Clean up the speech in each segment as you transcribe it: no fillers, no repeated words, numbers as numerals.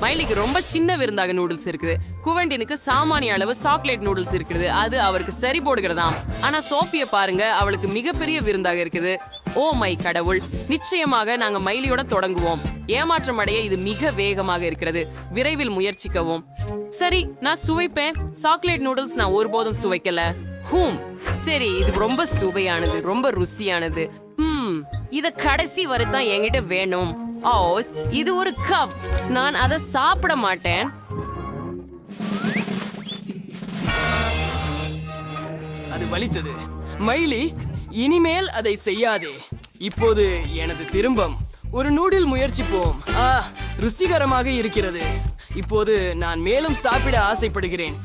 மைலிக்கு ரொம்ப சின்ன விருந்தாக நூடுல்ஸ் இருக்குது. குவெண்டினுக்கு சாமானிய அளவு சாக்லேட் நூடுல்ஸ் இருக்குது. அது அவருக்கு சரி போடுகிறதாம். ஆனா சோஃபிய பாருங்க, அவளுக்கு மிகப்பெரிய விருந்தாக இருக்குது. ஓ மை கடவுள், நிச்சயமாக நாங்க மைலியோட தொடங்குவோம். ஏமாற்றம் அடைய இது மிக வேகமாக இருக்கிறது. விரைவில் முயற்சிக்கவும். சரி, நான் சுவைப்பேன். சாக்லேட் நூடுல்ஸ் நான் ஒருபோதும் சுவைக்கல. சரி, இது ரொம்ப சுவையானது, ரொம்ப ருசியானது. இத கடைசி வரைதான் என்கிட்ட வேணும். இது ஒரு கப். நான் அதை சாப்பிட மாட்டேன். அது வலித்தது. மைலி, இனிமேல் அதை செய்யாதே. இப்போது எனது திரும்பம். ஒரு நூடில் முயற்சிப்போம். ருசிகரமாக இருக்கிறது. இப்போது நான் மேலும் சாப்பிட ஆசைப்படுகிறேன்.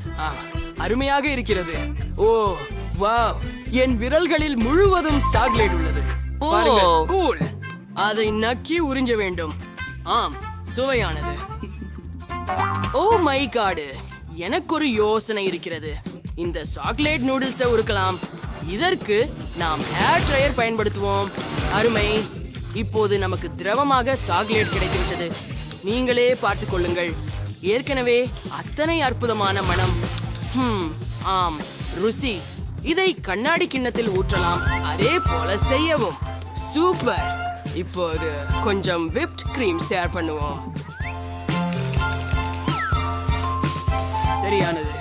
அருமையாக இருக்கிறது. ஓ வாவ், என் விரல்களில் முழுவதும் சாக்லேட் உள்ளது. பாருங்கள், கூல். அதை நக்கி உறிஞ்ச வேண்டும். ஆம், சுவையானது. ஓ மை காட், எனக்கு ஒரு யோசனை இருக்கிறது. இந்த சாக்லேட் நூடுல்ஸை உருக்கலாம். இதற்கு நாம் ஹேர் ட்ரையர் பயன்படுத்துவோம். அருமை. இப்போது நமக்கு திரவமாக சாக்லேட் கிடைத்துவிட்டது. நீங்களே பார்த்துக் கொள்ளுங்கள். ஏற்கனவே அத்தனை அற்புதமான மனம். ஆம், ருசி. இதை கண்ணாடி கிண்ணத்தில் ஊற்றலாம். அதே போல செய்யவும். சூப்பர். இப்போது கொஞ்சம் விப்ட் கிரீம் ஷேர் பண்ணுவோம். சரியானது.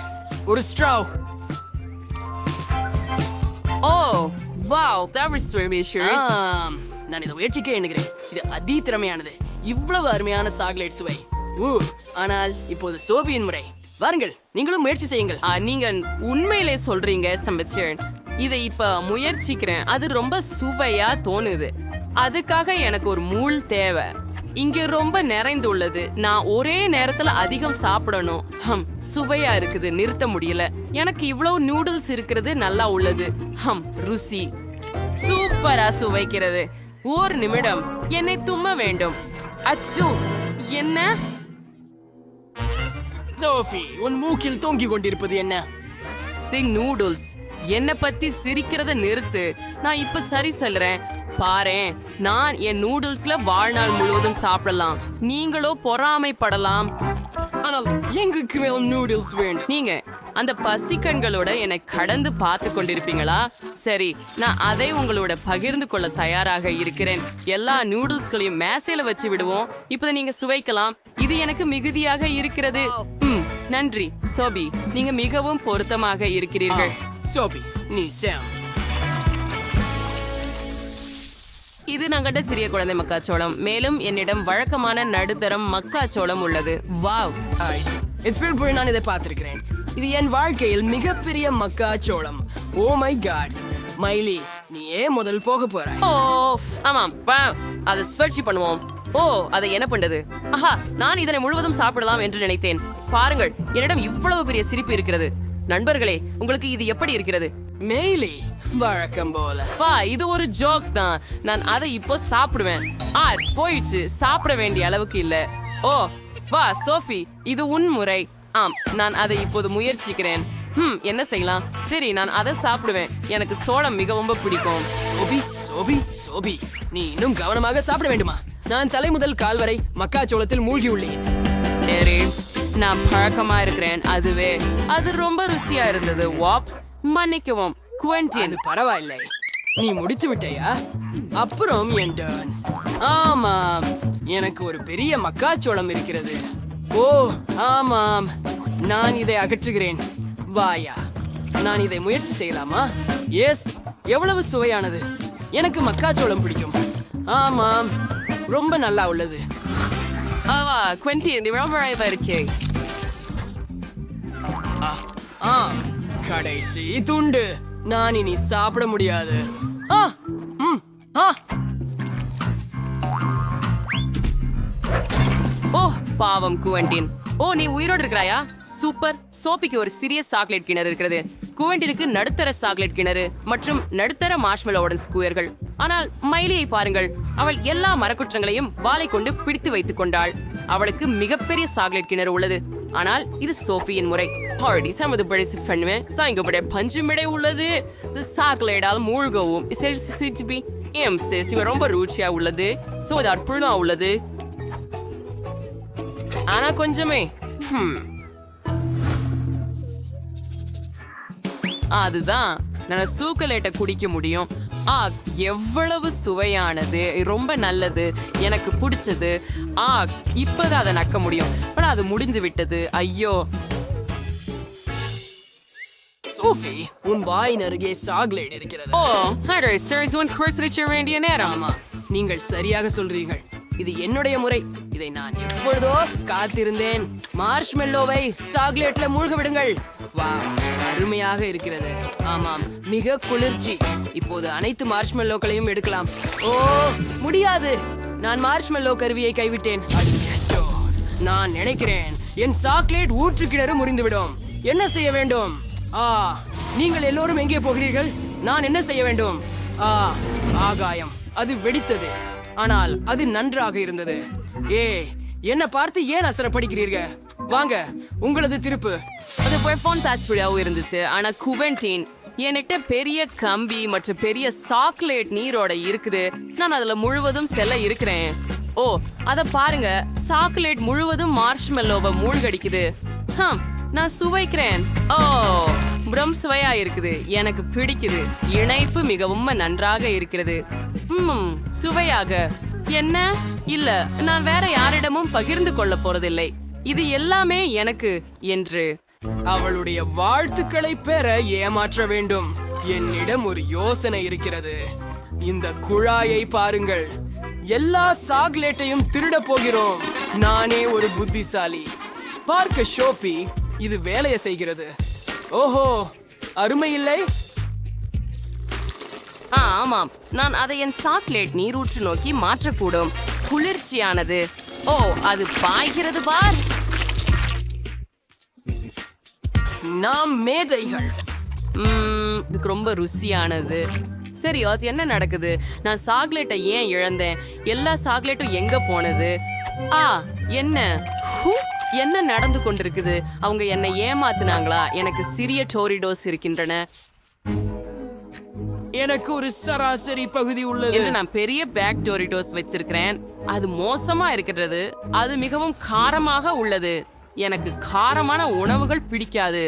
ஒரு straw. Oh wow, that was really sure. நான் இதை முயற்சிக்க எண்ணுகிறேன். இது அதி திறமையானது. இவ்வளவு அருமையான சாக்லேட் சுவை. ஆனால் இப்போது சோபியின் முறை. வாருங்கள், நீங்களும் முயற்சி செய்யுங்கள். நீங்க உண்மையிலே சொல்றீங்க செம்பஸ்டியன். இதை இப்ப முயற்சிக்கிறேன். அது ரொம்ப சுவையா தோணுது. அதுக்காக எனக்கு ஒரு மூள் தேவை. இங்க ரொம்ப நிறைந்துள்ளது. நான் ஒரே நேரத்துல அதிகம் சாப்பிடணும். சுவையா இருக்குது, நிறுத்த முடியல. எனக்கு இவ்வளவு நூடுல்ஸ் இருக்கிறது நல்லா உள்ளது. ருசி சூப்பரா சுவைக்கிறது. ஒரு நிமிடம், என்னை தும்ம வேண்டும். அச்சு, என்ன? சோஃபி, உன் மூக்கில் தொங்கிக் கொண்டிருப்பது என்ன? நூடுல்ஸ். என்ன பத்தி சிரிக்கிறத நிறுத்து. நான் இப்ப சரி சொல்றேன். பாரேன், நான் என் நூடுல்ஸ்ல வாழ்நாள் முழுவதும் சாப்பிடலாம். நீங்களோ பொறாமைப்படலாம். ஆனால் எங்களுக்கு மேலும் நூடுல்ஸ் வேண்டும். நீங்க அந்த பசிக்கண்களோட என்னை கடந்து பார்த்து கொண்டிருப்பீங்களா? சரி, நான் அதை உங்களோட பகிர்ந்து கொள்ள தயாராக இருக்கிறேன். எல்லா நூடுல்ஸ்களையும் மேசையில வச்சு விடுவோம். இப்ப நீங்க சுவைக்கலாம். இது எனக்கு மிகுதியாக இருக்கிறது. நன்றி சோபி, நீங்க மிகவும் பொருத்தமாக இருக்கிறீர்கள். சோபி, நீ சாம். இது நாங்கள்ட சிறிய குழந்தை மக்காச்சோளம். மேலும் என்னிடம் வழக்கமான நடுத்தரம் மக்காச்சோளம் உள்ளது. வாவ், நான் இதை பார்த்திருக்கிறேன். இது என் வாழ்க்கையில் மிகப்பெரிய மக்காச்சோளம். Oh my God. மைலி, நீ ஏன் முதல் போக போற? ஆமாம், அதை சுழற்சி பண்ணுவோம். அதை என்ன பண்றது? நான் இதனை முழுவதும் சாப்பிடலாம் என்று நினைத்தேன். பாருங்கள், என்னிடம் இவ்வளவு பெரிய சிரிப்பு இருக்கிறது. நண்பர்களே, உங்களுக்கு இது எப்படி இருக்கிறது? மெய்லி, வழக்கம் போல. இது ஒரு ஜோக் தான். நான் அதை இப்போ சாப்பிடுவேன். போயிடுச்சு, சாப்பிட வேண்டிய அளவுக்கு இல்ல. வா சோஃபி, இது உன் முறை. நான் அதை இப்போது முயற்சிக்கிறேன். என்ன செய்யலாம்? சரி, நான் அதை சாப்பிடுவேன். எனக்கு சோளம் மிகவும் பிடிக்கும். சோபி, சோபி, சோபி, நீ இன்னும் கவனமாக சாப்பிட வேண்டுமா? நான் தலை முதல் கால் வரை மக்காச்சோளத்தில் மூழ்கி உள்ளேன். சரி, நான் பழக்கமா இருக்கிறேன். அது ரொம்ப ருசியா இருந்தது. வாப்ஸ், மன்னிக்கவும் குவென்டின். அது பரவாயில்லை. நீ முடித்து விட்டாயா? அப்புறம் என் டர்ன். ஆமாம், எனக்கு ஒரு பெரிய மக்காச்சோளம் இருக்கிறது. ஆமாம், நான் இதை அகற்றுகிறேன். வாயா, நான் இதை முயற்சி செய்யலாமா? எஸ், எவ்வளவு சுவையானது. எனக்கு மக்காச்சோளம் பிடிக்கும். ஆமாம், ரொம்ப நல்லா உள்ளது. குவென்டின், ரொம்ப இருக்கே. கடைசி துண்டு. நான் இனி சாப்பிட முடியாது. பாவம் குவென்டின். நீ உயிரோடு இருக்கிறாயா? சூப்பர். சோபிக்கு ஒரு சிறிய சாக்லேட் கிணறு இருக்கிறது. குவென்டினுக்கு நடுத்தர சாக்லேட் கிணறு மற்றும் நடுத்தர மார்ஷ்மெலோவுடன் ஸ்கூயர்கள். ஆனால் மைலியை பாருங்கள், அவள் எல்லா மரக்குற்றங்களையும் வாளை கொண்டு பிடித்து வைத்துக் கொண்டாள். அவளுக்கு மிகப்பெரிய சாக்லேட் கிணறு உள்ளது. ஆனால் இது சோஃபியின் முறை. பஞ்சுமிடை உள்ளது. சாக்லேட்டால் மூழ்கவும் ரொம்ப ரூச்சியா உள்ளது. அற்புதமா உள்ளது. ஆனா கொஞ்சமே. அதுதான் நான் சூக்கலேட்டை குடிக்க முடியும். எவ்வளவு சுவையானது, ரொம்ப நல்லது, எனக்கு பிடிச்சது. இப்பதான் அதை நக்க முடியும். ஆனா அது முடிஞ்சு விட்டது. ஐயோ. சோஃபி, உன் வாயின் அருகே சாக்லேட் இருக்கிறது. ஓ ஹரே சர்ஸ்வன் குர்ஸ்ரிச்ச வேண்டிய நேரம். ஆமா, நீங்கள் சரியாக சொல்றீர்கள். இது என்னுடைய முறை. இதை நான் எப்பொழுதோ காத்திருந்தேன். மார்ஷ்மெல்லோவை சாக்லேட்ல மூழ்க விடுங்கள். வா, அருமையாக இருக்கிறது. ஆமாம், மிக குளிர்ச்சி. இப்போது அனைத்து மார்ஷ்மெல்லோக்களையும் எடுக்கலாம். ஓ முடியாது, நான் மார்ஷ்மெல்லோ கருவியை கைவிட்டேன். அச்சச்சோ, நான் நினைக்கிறேன் என் சாக்லேட் ஊற்று கிணறு முறிந்துவிடும். என்ன செய்ய வேண்டும்? நீங்கள் எல்லோரும் எங்கே போகிறீர்கள்? நான் என்ன செய்ய வேண்டும்? ஆகாயம், அது வெடித்தது. ஆனால் அது நன்றாக இருந்தது. என்ன பார்த்து ஏன் அசரப்படுகிறீர்கள்? வாங்க, உங்களது திருப்பு. அது போய் ஃபோன்டாஸ்டிக்காவும் இருந்துச்சு. ஆனா குவென்டின் என்கிட்ட பெரிய கம்பி மற்றும் பெரிய சாக்லேட் நீரோட இருக்குது. நான் அதுல முழுவதும் செல்ல இருக்கிறேன். ஓ அத பாருங்க, சாக்லேட் முழுவதும் மார்ஷ்மெல்லோவை மூழ்கடிக்குது. நான் சுவைக்கிறேன். ஓ சுவையா இருக்குது, எனக்கு பிடிக்குது. இணைப்பு மிகவும் நன்றாக இருக்கிறது. சுவையாக. என்ன இல்ல, நான் வேற யாரிடமும் பகிர்ந்து கொள்ள போறதில்லை. இது எல்லாமே எனக்கு என்று. அவளுடைய வாழ்த்துக்களை பெற ஏமாற்ற வேண்டும். என்னிடம் ஒரு யோசனை இருக்கிறது. இந்த குழாயை பாருங்கள். எல்லா சாக்லேட்டையும் திருட போகிறோம். நானே ஒரு புத்திசாலி. பார்க்க ஷோபி, இது வேலையை செய்கிறது. ஓஹோ, அருமை இல்லை? ஆமாம், நான் அதை என் சாக்லேட் நீரூற்று நோக்கி மாற்றக்கூடும். குளிர்ச்சியானது. ஓ அது பாய்கிறது பார். நாம் மேதைகள். இதுக்கு ரொம்ப ருசியானது. சரி யோஸ், என்ன நடக்குது? நான் சாக்லேட்டை ஏன் இழந்தேன்? எல்லா சாக்லேட்டும் எங்க போனது? என்ன நடந்து கொண்டிருக்குது? அவங்க என்னை ஏமாத்துனாங்களா? எனக்கு சிறிய டோரிடோஸ் இருக்கின்றன. எனக்கு ஒரு சராசரி பகுதி உள்ளது. நான் பெரிய பேக் டோரிடோஸ் வச்சிருக்கிறேன். அது மோசமா இருக்கிறது. அது மிகவும் காரமாக உள்ளது. எனக்கு காரமான உணவுகள் பிடிக்காது.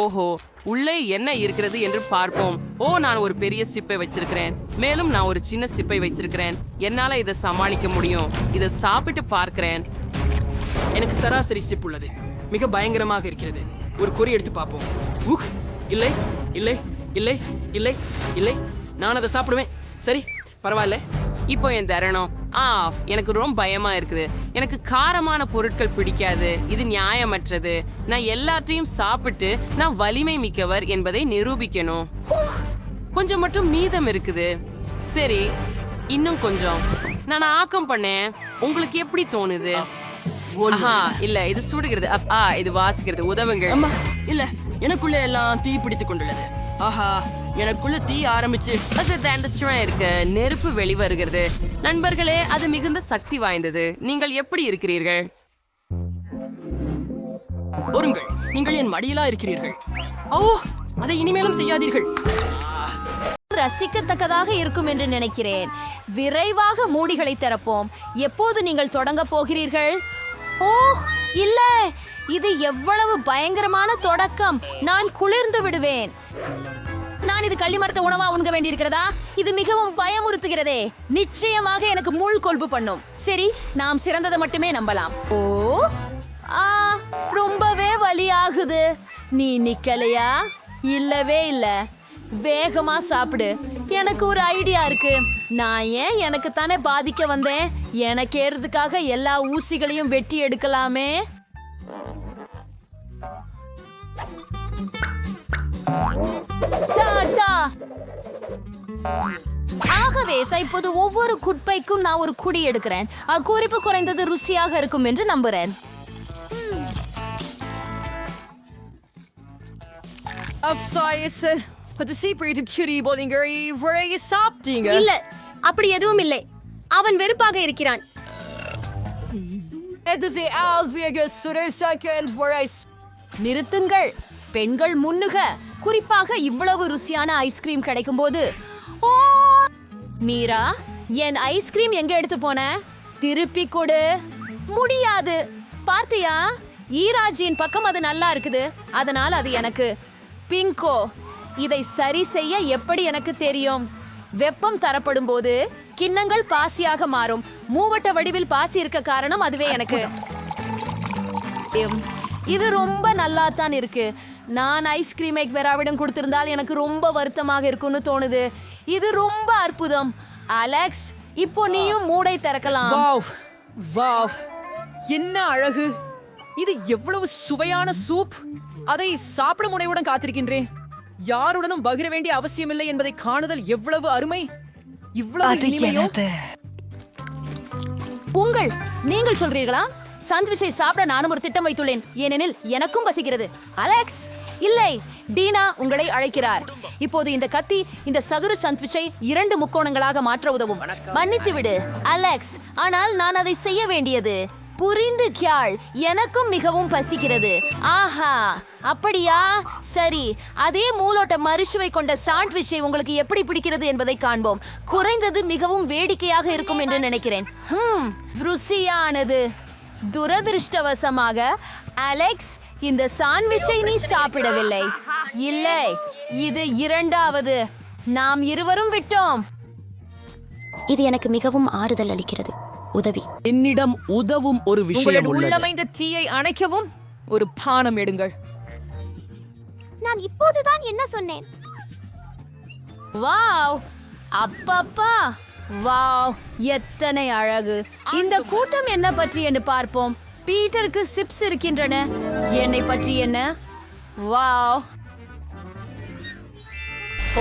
ஓஹோ, உள்ளே என்ன இருக்கிறது என்று பார்ப்போம். நான் ஒரு பெரிய சிப்பை வச்சிருக்கிறேன். மேலும் நான் ஒரு சின்ன சிப்பை வச்சிருக்கிறேன். என்னால இதை சமாளிக்க முடியும். இதை சாப்பிட்டு பார்க்கிறேன். எனக்கு சராசரி சிப் உள்ளது. மிக பயங்கரமாக இருக்கிறது. ஒரு குறி எடுத்து பார்ப்போம். இல்லை இல்லை இல்லை இல்லை இல்லை, நான் அதை சாப்பிடுவேன். சரி, பரவாயில்ல. இப்போ என் தருணம் எனக்கு ரொம்ப பயமா இருக்குது. எனக்கு காரமான பொருட்கள் பிடிக்காது. இது நியாயமற்றது. நான் எல்லாத்தையும் சாப்பிட்டு நான் வலிமை மிக்கவர் என்பதை நிரூபிக்கணும். கொஞ்சம் மட்டும் மீதம் இருக்குது. சரி, இன்னும் கொஞ்சம் நான் ஆக்கம் பண்ணேன். உங்களுக்கு எப்படி தோணுது? இல்ல, இது சுடுகிறது. இது வாசிக்கிறது. உதவுங்கள். அம்மா, இல்ல, எனக்குள்ள எல்லாம் தீ பிடித்துக் கொண்டுள்ளது. எனக்குள்ள தீ ஆரம்பிச்சு இருக்கு. நெருப்பு வெளிவருகிறது. நண்பர்களே, அது மிகுந்த சக்தி வாய்ந்தது. நீங்கள் எப்படி இருக்கிறீர்கள்? ஒருங்கள், நீங்கள் என் மடியிலா இருக்கிறீர்கள். அதை இனிமேலும் செய்யாதீர்கள். ரசிக்கத்தக்கதாக இருக்கும் என்று நினைக்கிறேன். விரைவாக மூடிகளை திறப்போம். எப்போது நீங்கள் தொடங்க போகிறீர்கள்? இல்ல, இது எவ்வளவு பயங்கரமான தொடக்கம். நான் குளிர்ந்து விடுவேன். நான் இது கள்ளிமரத்த உணவா உண்க வேண்டியிருக்கிறதா? இது மிகவும் பயமுறுத்துகிறதே. நிச்சயமாக எனக்கு முள் கொல்பு பண்ணும். சரி, நாம் சிறந்ததை மட்டுமே நம்பலாம். ரொம்பவே வலியாகுது. நீ நிக்கலையா? இல்லவே இல்ல. வேகமா சாப்பிடு. எனக்கு ஒரு ஐடியா இருக்கு. நான் ஏன் எனக்கு தானே பாதிக்க வந்தேன். எனக்கு ஏறதுக்காக எல்லா ஊசிகளையும் வெட்டி எடுக்கலாமே. ஆகவே இப்போது ஒவ்வொரு குட்பைக்கும் நான் ஒரு குடி எடுக்கிறேன். குறிப்பு குறைந்தது ருசியாக இருக்கும் என்று நம்புறேன். இல்ல, அப்படி எதுவும் இல்லை. அவன் வெறுப்பாக இருக்கிறான். நிறுத்துங்கள், பெண்கள் முன்னுக. குறிப்பாக இவ்வளவு ருசியான ஐஸ்கிரீம் கிடைக்கும் போது. மீரா, என் ஐஸ்கிரீம் எங்க எடுத்து போன? திருப்பி கொடு. முடியாது. பார்த்தியா? ஈராஜியின் பக்கம் அது நல்லா இருக்குது, அதனால் அது எனக்கு. பிங்கோ, இதை சரி செய்ய எப்படி எனக்கு தெரியும்? வெப்பம் தரப்படும் போது கிண்ணங்கள் பாசியாக மாறும். மூவட்ட வடிவில் பாசி இருக்க காரணம் அதுவே எனக்கு. இது ரொம்ப நல்லா தான் இருக்கு. நான் ஐஸ்கிரீமை வெராவிடம் கொடுத்திருந்தால் எனக்கு ரொம்ப வருத்தமாக இருக்கும்னு தோணுது. இது ரொம்ப அற்புதம். அலெக்ஸ், இப்போ நீயும் மூடை திறக்கலாம். வாவ் வாவ், என்ன அழகு! இது எவ்வளவு சுவையான சூப்! அதை சாப்பிட முனைவுடன் காத்திருக்கின்றேன். யாருடனும் பகிர வேண்டிய அவசியமில்லை என்பதை காணுதல் எவ்வளவு அருமை! இவ்வளவு இனிமையோ! உங்கள் நீங்கள் சொல்றீர்களா? சாண்ட்விச்சை சாப்பிட நானும் ஒரு திட்டம் வைத்துள்ளேன், ஏனெனில் எனக்கும் பசிக்கிறது. அலெக்ஸ், இல்லை, டீனா உங்களை அழைக்கிறார். இப்போது இந்த கத்தி இந்த சதுர சாண்ட்விச்சை 2 முக்கோணங்களாக மாற்ற உதவும். மன்னித்து விடு அலெக்ஸ், ஆனால் நான் அதை செய்ய வேண்டியது. புரிந்து கேள், எனக்கும் மிகவும் பசிக்கிறது. ஆஹா, அப்படியா? சரி, அதே மூலோட்ட மறுசுவை கொண்ட சாண்ட்விச்சை உங்களுக்கு எப்படி பிடிக்கிறது என்பதை காண்போம். குறைந்தது மிகவும் வேடிக்கையாக இருக்கும் என்று நினைக்கிறேன். ருசியானது. துரதிருஷ்டவசமாக அலெக்ஸ், இந்த சாண்ட்விச்சை நீ சாப்பிடவில்லை. இல்லை, இது 2வது. நாம் இருவரும் விட்டோம். இது எனக்கு மிகவும் ஆறுதல் அளிக்கிறது. உதவி. என்னிடம் உதவும் ஒரு விஷயம் உங்களின் உள்ளது. உள்ளமைந்த தீயை அணைக்கவும் ஒரு பானம் எடுங்கள். நான் இப்போதுதான் என்ன சொன்னேன்? வாவ், அப்பப்பா, வாவ், எத்தனை அழகு! இந்த கூட்டம் என்ன பற்றி என்று பார்ப்போம். பீட்டருக்கு சிப்ஸ் இருக்கின்றன. என்னை பற்றி என்ன? வாவ்!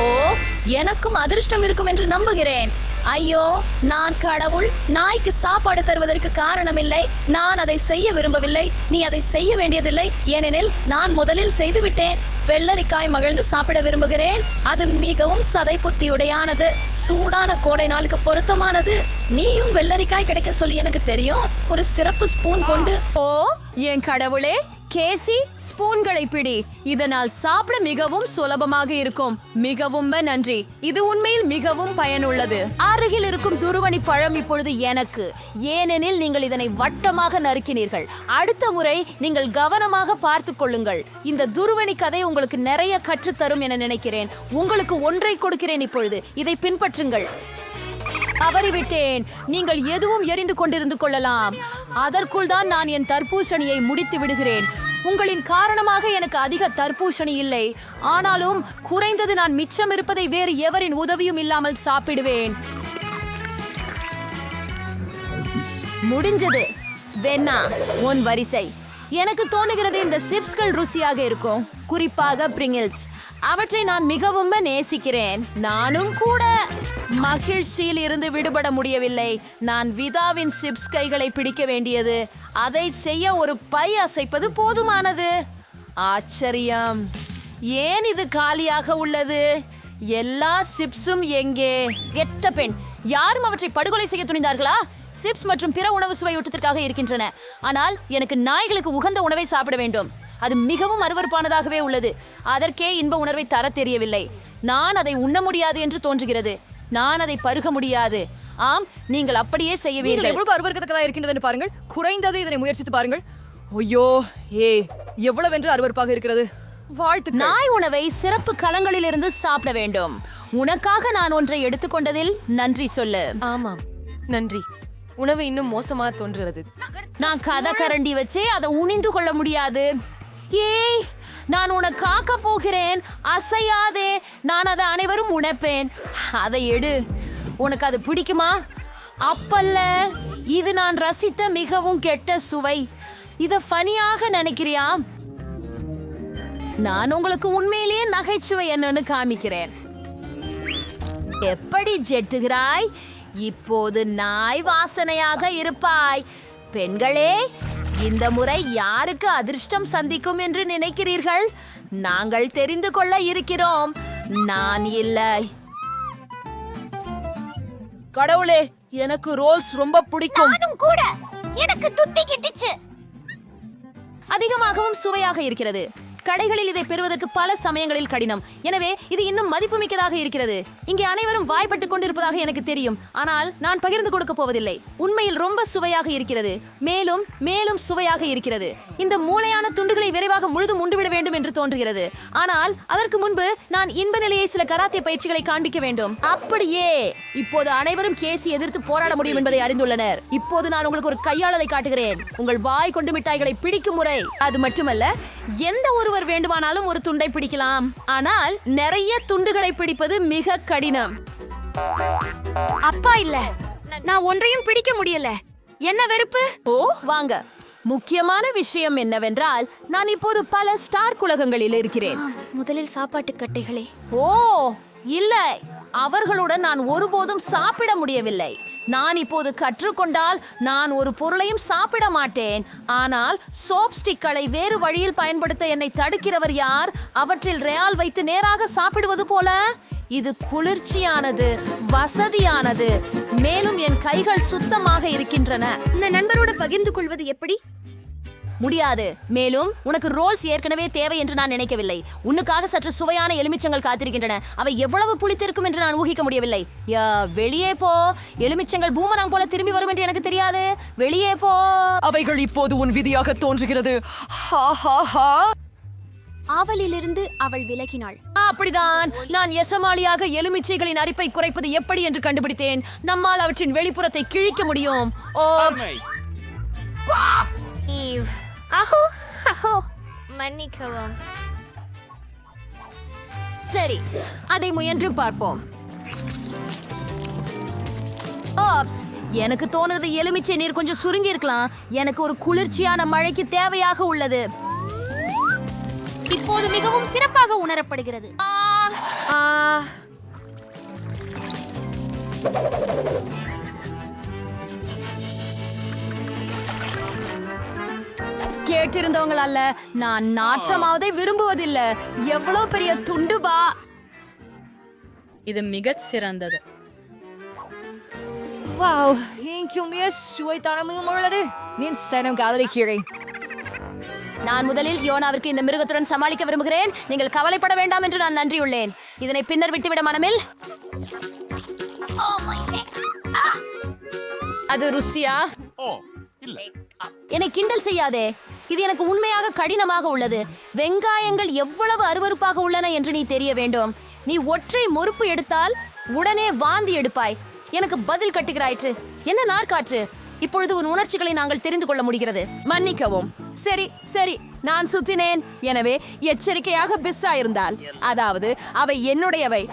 ஓ, எனக்கும் அதிர்ஷ்டம் இருக்கும் என்று நம்புகிறேன். ஐயோ, நான் கடவுள். நாய்க்கு சாப்பாடு தருவதற்கு காரணமில்லை. நான் அதை செய்ய விரும்பவில்லை. நீ அதை செய்ய வேண்டியதில்லை, ஏனெனில் நான் முதலில் செய்துவிட்டேன். வெள்ளரிக்காய் மகிழ்ந்து சாப்பிட விரும்புகிறேன். அது மிகவும் சதை புத்தியுடையானது. சூடான கோடை நாளுக்கு பொருத்தமானது. நீயும் வெள்ளரிக்காய் கிடைக்க சொல்லி எனக்கு தெரியும். ஒரு சிறப்பு ஸ்பூன் கொண்டு. ஓ, என் கடவுளே, கேசி, ஸ்பூன்களை பிடி. இதனால் சாப்பிட மிகவும் சுலபமாக இருக்கும். மிகவும் நன்றி. இது உண்மையில் மிகவும் பயனுள்ளது. அருகில் இருக்கும் துருவணி பழம் இப்பொழுது எனக்கு, ஏனெனில் நீங்கள் இதனை வட்டமாக நறுக்கினீர்கள். அடுத்த முறை நீங்கள் கவனமாக பார்த்து கொள்ளுங்கள். இந்த துருவணி கதை உங்களுக்கு நிறைய கற்றுத்தரும் என நினைக்கிறேன். உங்களுக்கு ஒன்றை கொடுக்கிறேன் இப்பொழுது. இதை பின்பற்றுங்கள். தவறிவிட்டேன். நீங்கள் எதுவும் எரிந்து கொண்டிருந்து கொள்ளலாம். அதற்குள் தான் நான் என் தர்பூசணியை முடித்து விடுகிறேன். உங்களின் காரணமாக எனக்கு அதிக தர்பூசணி இல்லை, ஆனாலும் குறைந்தது நான் மிச்சம் இருப்பதை வேறு எவரின் உதவியும் இல்லாமல் சாப்பிடுவேன். முடிஞ்சது. வெண்ணா, உன் வரிசை. எனக்கு தோணுகிறது இந்த சிப்ஸ்கள் ருசியாக இருக்கும், குறிப்பாக பிரிங்கிள்ஸ். அவற்றை நான் மிகவும் நேசிக்கிறேன். நானும் கூட. மகிழ்ச்சியில் இருந்து விடுபட முடியவில்லை. நான் விதாவின் சிப்ஸ் கைகளை பிடிக்க வேண்டியது. அதை செய்ய ஒரு பை அசைப்பது போதுமானது. ஆச்சரியம், ஏன் இது காலியாக உள்ளது? எல்லா சிப்ஸும் எங்கே? கெட்ட பெண், யாரும் அவற்றை படுகொலை செய்ய துணிந்தார்களா? சிப்ஸ் மற்றும் பிற உணவு சுவையூட்டத்திற்காக இருக்கின்றன, ஆனால் எனக்கு நாய்களுக்கு உகந்த உணவை சாப்பிட வேண்டும். அது மிகவும் அருவருப்பானதாகவே உள்ளது. அதற்கே இன்ப உணர்வை தர தெரியவில்லை. நான் அதை உண்ண முடியாது என்று தோன்றுகிறது. நான் அதை பருக முடியாது. ஆம், நீங்கள் அப்படியே செய்வீர்கள். எவ்வளவு அருவருக்கத்தக்கதா இருக்கின்றது பாருங்கள். குறைந்தது இதனை முயற்சித்து பாருங்கள். ஐயோ, எவ்வளவென்று அருவருப்பாக இருக்கிறது. வாழ்த்து. நாய் உணவை சிறப்பு களங்களிலிருந்து சாப்பிட வேண்டும். உனக்காக நான் ஒன்றை எடுத்துக்கொண்டதில் நன்றி சொல்லு. ஆமாம், நன்றி. உணவு இன்னும் மோசமா தோன்றுகிறது. நான் கதை கரண்டி வச்சே அதை உணிந்து கொள்ள முடியாது. ஏய், நான் உன்னை காக்க போகிறேன். அசையாதே. நான் அதை அனைவரும் உணப்பேன். அதை எடு. உனக்கு அது பிடிக்குமா? அப்பல்ல, இது நான் ரசித்த மிகவும் கெட்ட சுவை. இத ஃபனியாக நினைக்கிறியா? நான் உங்களுக்கு உண்மையிலேயே நகைச்சுவை என்னன்னு காமிக்கிறேன். எப்படி ஜெட்டுகிறாய்? இப்போது நாய் வாசனையாக இருப்பாய். பெண்களே, இந்த முறை யாருக்கு அதிர்ஷ்டம் சந்திக்கும் என்று நினைக்கிறீர்கள்? நாங்கள் தெரிந்து கொள்ள இருக்கிறோம். நான் இல்லை. கடவுளே, எனக்கு ரோல்ஸ் ரொம்ப பிடிக்கும். கூட எனக்கு துத்தி கிட்டுச்சு. அதிகமாகவும் சுவையாக இருக்கிறது. கடைகளில் இதை பெறுவதற்கு பல சமயங்களில் கடினம். எனவே இது இன்னும் மதிப்புமிக்கதாக இருக்கிறது. இங்கே அனைவரும் வாய்ப்பட்டுக் கொண்டிருப்பதாக எனக்கு தெரியும், ஆனால் நான் பகிர்ந்து கொடுக்க போவதில்லை. உண்மையில் ரொம்ப சுவையாக இருக்கிறது, மேலும் மேலும் சுவையாக இருக்கிறது. இந்த மூளையான துண்டுகளை விரைவாக முழுதும் உண்டுவிட வேண்டும் என்று தோன்றுகிறது. ஆனால் அதற்கு முன்பு நான் இன்ப நிலையை சில கராத்தே பயிற்சிகளை காண்பிக்க வேண்டும். அப்படியே இப்போது அனைவரும் கேசி எதிர்த்து போராட முடியும் என்பதை அறிந்துள்ளனர். இப்போது நான் உங்களுக்கு ஒரு கையாளலை காட்டுகிறேன். உங்கள் வாய் கொண்டு மிட்டாய்களை பிடிக்கும் முறை. அது மட்டுமல்ல, எந்த ஒருவர் வேண்டுமானாலும் ஒரு துண்டை பிடிக்கலாம், ஆனால் நிறைய துண்டுகளை பிடிப்பது மிக கடினம். அப்பா இல்ல, நான் ஒன்றையும் பிடிக்க முடியல. என்ன வெறுப்பு! ஓ வாங்க. முக்கியமான விஷயம் என்னவென்றால், நான் இப்போது பல ஸ்டார் உலகங்களில் இருக்கிறேன். முதலில் சாப்பாட்டு கட்டைகளே. ஓ இல்லை, அவர்களுடன் நான் ஒருபோதும் சாப்பிட முடியவில்லை. நான் இப்போது கற்றுக்கொண்டால் நான் ஒரு பொருளையும் சாப்பிட மாட்டேன். ஆனால் சோப் ஸ்டிக்களை வேறு வழியில் பயன்படுத்த என்னை தடுக்கிறவர் யார்? அவற்றில் ரேயால் வைத்து நேராக சாப்பிடுவது போல. இது குளிர்ச்சியானது, வசதியானது, மேலும் என் கைகள் சுத்தமாக இருக்கின்றன. உன் நண்பரோடு பகிர்ந்து கொள்வது எப்படி? முடியாது. மேலும் உனக்கு ரோல்ஸ் ஏற்கனவே தேவை என்று நான் நினைக்கவில்லை. உன்னுக்காக சற்று சுவையான எலுமிச்சங்கள் காத்திருக்கின்றன. அவை எவ்வளவு புளித்திருக்கும் என்று நான் ஊகிக்க முடியவில்லை. வெளியே போ. எலுமிச்சங்கள் பூமராங் போல திரும்பி வரும் என்று எனக்கு தெரியாது. வெளியே போ. அவைகள் இப்போது உன் விதியாக தோன்றுகிறது. ஆவலிலிருந்து அவள் விலகினாள். அப்படிதான் நான் எசமாலியாக எலுமிச்சைகளின் அரிப்பை குறைப்பது எப்படி என்று கண்டுபிடித்தேன். நம்மால் அவற்றின் வெளிப்புறத்தை கிழிக்க முடியும். மன்னிக்கவும். சரி, அதை முயன்று பார்ப்போம். எனக்கு தோணுது எலுமிச்சை நீர் கொஞ்சம் சுருங்கி இருக்கலாம். எனக்கு ஒரு குளிர்ச்சியான மழைக்கு தேவையாக உள்ளது. இப்போது மிகவும் சிறப்பாக உணரப்படுகிறது. கேட்டிருந்தவங்கள நான் நாற்றமாவதை விரும்புவதில்லை. எவ்வளவு பெரிய துண்டுபா! இது மிக சிறந்தது. வாவ், இங்கே சுவைத்தனமும் உள்ளது. மீன் சனம் காதலிக்கிறேன். நான் முதலில் யோனாவிற்கு இந்த மிருகத்துடன் சமாளிக்க விரும்புகிறேன். நீங்கள் கவலைப்பட வேண்டாம் என்று நான் நன்றியுள்ளேன். இதனை பின்னர் விட்டுவிட மனமில். அது ருசியா? என்னை கிண்டல் செய்யாதே. இது எனக்கு உண்மையாக கடினமாக உள்ளது. வெங்காயங்கள் எவ்வளவு அருவருப்பாக உள்ளன என்று நீ தெரிய வேண்டும். நீ ஒற்றை முறுப்பு எடுத்தால் உடனே வாந்தி எடுப்பாய். எனக்கு பதில் கட்டுகிறாயிற்று. என்ன நாற்காற்று! இப்பொழுது உன் உணர்ச்சிகளை நாங்கள் தெரிந்து கொள்ள முடிகிறது. மன்னிக்கவும். சரி சரி, நான் சுத்தினேன். எனவே எச்சரிக்கையாக பிஸ்ஸா இருந்தால், அதாவது அவை என்னுடையவை.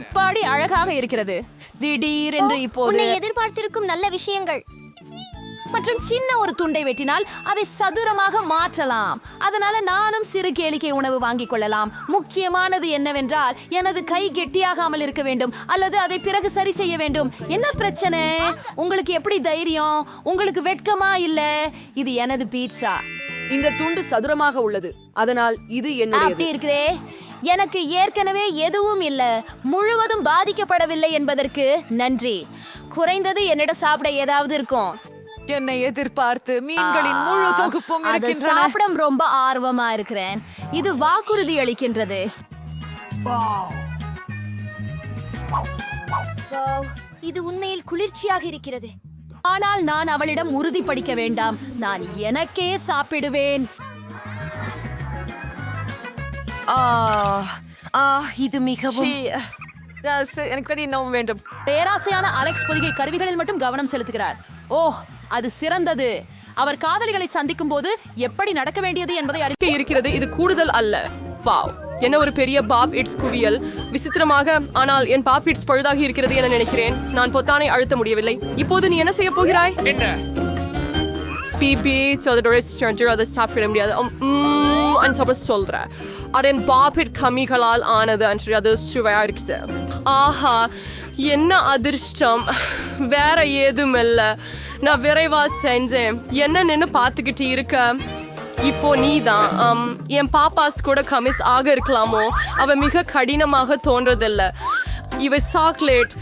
எப்படி அழகாக இருக்கிறது! திடீரென்று இப்போது எதிர்பார்த்திருக்கும் நல்ல விஷயங்கள். மற்றும் சின்ன ஒரு துண்டை வெட்டினால் அதை சதுரமாக மாற்றலாம். அதனால நானும் சிறு கேளிக்கை உணவு வாங்கிக் கொள்ளலாம். முக்கியமானது என்னவென்றால், எனது கை கெட்டியாகாமல் இருக்க வேண்டும், அல்லது அதை பிறகு சரி செய்ய வேண்டும். என்ன பிரச்சனை? உங்களுக்கு எப்படி தைரியம்? உங்களுக்கு வெட்கமா இல்ல? இது எனது பீட்சா. இந்த துண்டு சதுரமாக உள்ளது, அதனால் இது என்னுடையது. அப்படி இருக்குதே. எனக்கு ஏற்கனவே எதுவும் இல்ல, முழுவதும் பாதிக்கப்படவில்லை என்பதற்கு நன்றி. குறைந்தது என்னிடம் சாப்பிட ஏதாவது இருக்கும். என்னை எதிர்பார்த்து மீன்களின் முழு தொகுப்பும் இருக்கின்றன. சாப்பிட ரொம்ப ஆர்வமா இருக்கிறேன். இது வாக்குறுதி அளிக்கின்றது. இது உண்மையில் குளிர்ச்சியாக இருக்கிறது. ஆனால் நான் அவளிடம் உறுதிப்படுத்த வேண்டாம். நான் எனக்கே சாப்பிடுவேன். இது மிகவும் எனக்கு இன்னும் வேண்டும். பேராசையான அலெக்ஸ் பொதிகை கருவிகளில் மட்டும் கவனம் செலுத்துகிறார். அது சிறந்தது. அவர் காதலிகளை சந்திக்கும் போது எப்படி நடக்க வேண்டியது என்பதை அறிக்கை இருக்கிறது. இது கூடுதல் அல்ல. வாவ், என்ன ஒரு பெரிய பாப் இட்ஸ் குவியல்! விசித்திரமாக, ஆனால் என் பாப் இட்ஸ் பழுதாகி இருக்கிறது என நினைக்கிறேன். நான் பொத்தானை அழுத்த முடியவில்லை. இப்போது நீ என்ன செய்ய போகிறாய்? பிபி அதை சாப்பிட முடியாது. சொல்றேன். அதன் பாபிட் கம்மிகளால் ஆனது அன்று அது சுவையா இருக்குது. ஆஹா, என்ன அதிர்ஷ்டம்! வேற ஏதும் இல்ல. நான் விரைவா செஞ்சேன். என்ன நின்னு பார்த்துக்கிட்டு இருக்க? இப்போ நீதான். என் பாப்பாஸ் கூட கமிஸ் ஆக இருக்கலாமோ? அவ மிக கடினமாக தோன்றதில்ல. இவை சாக்லேட்.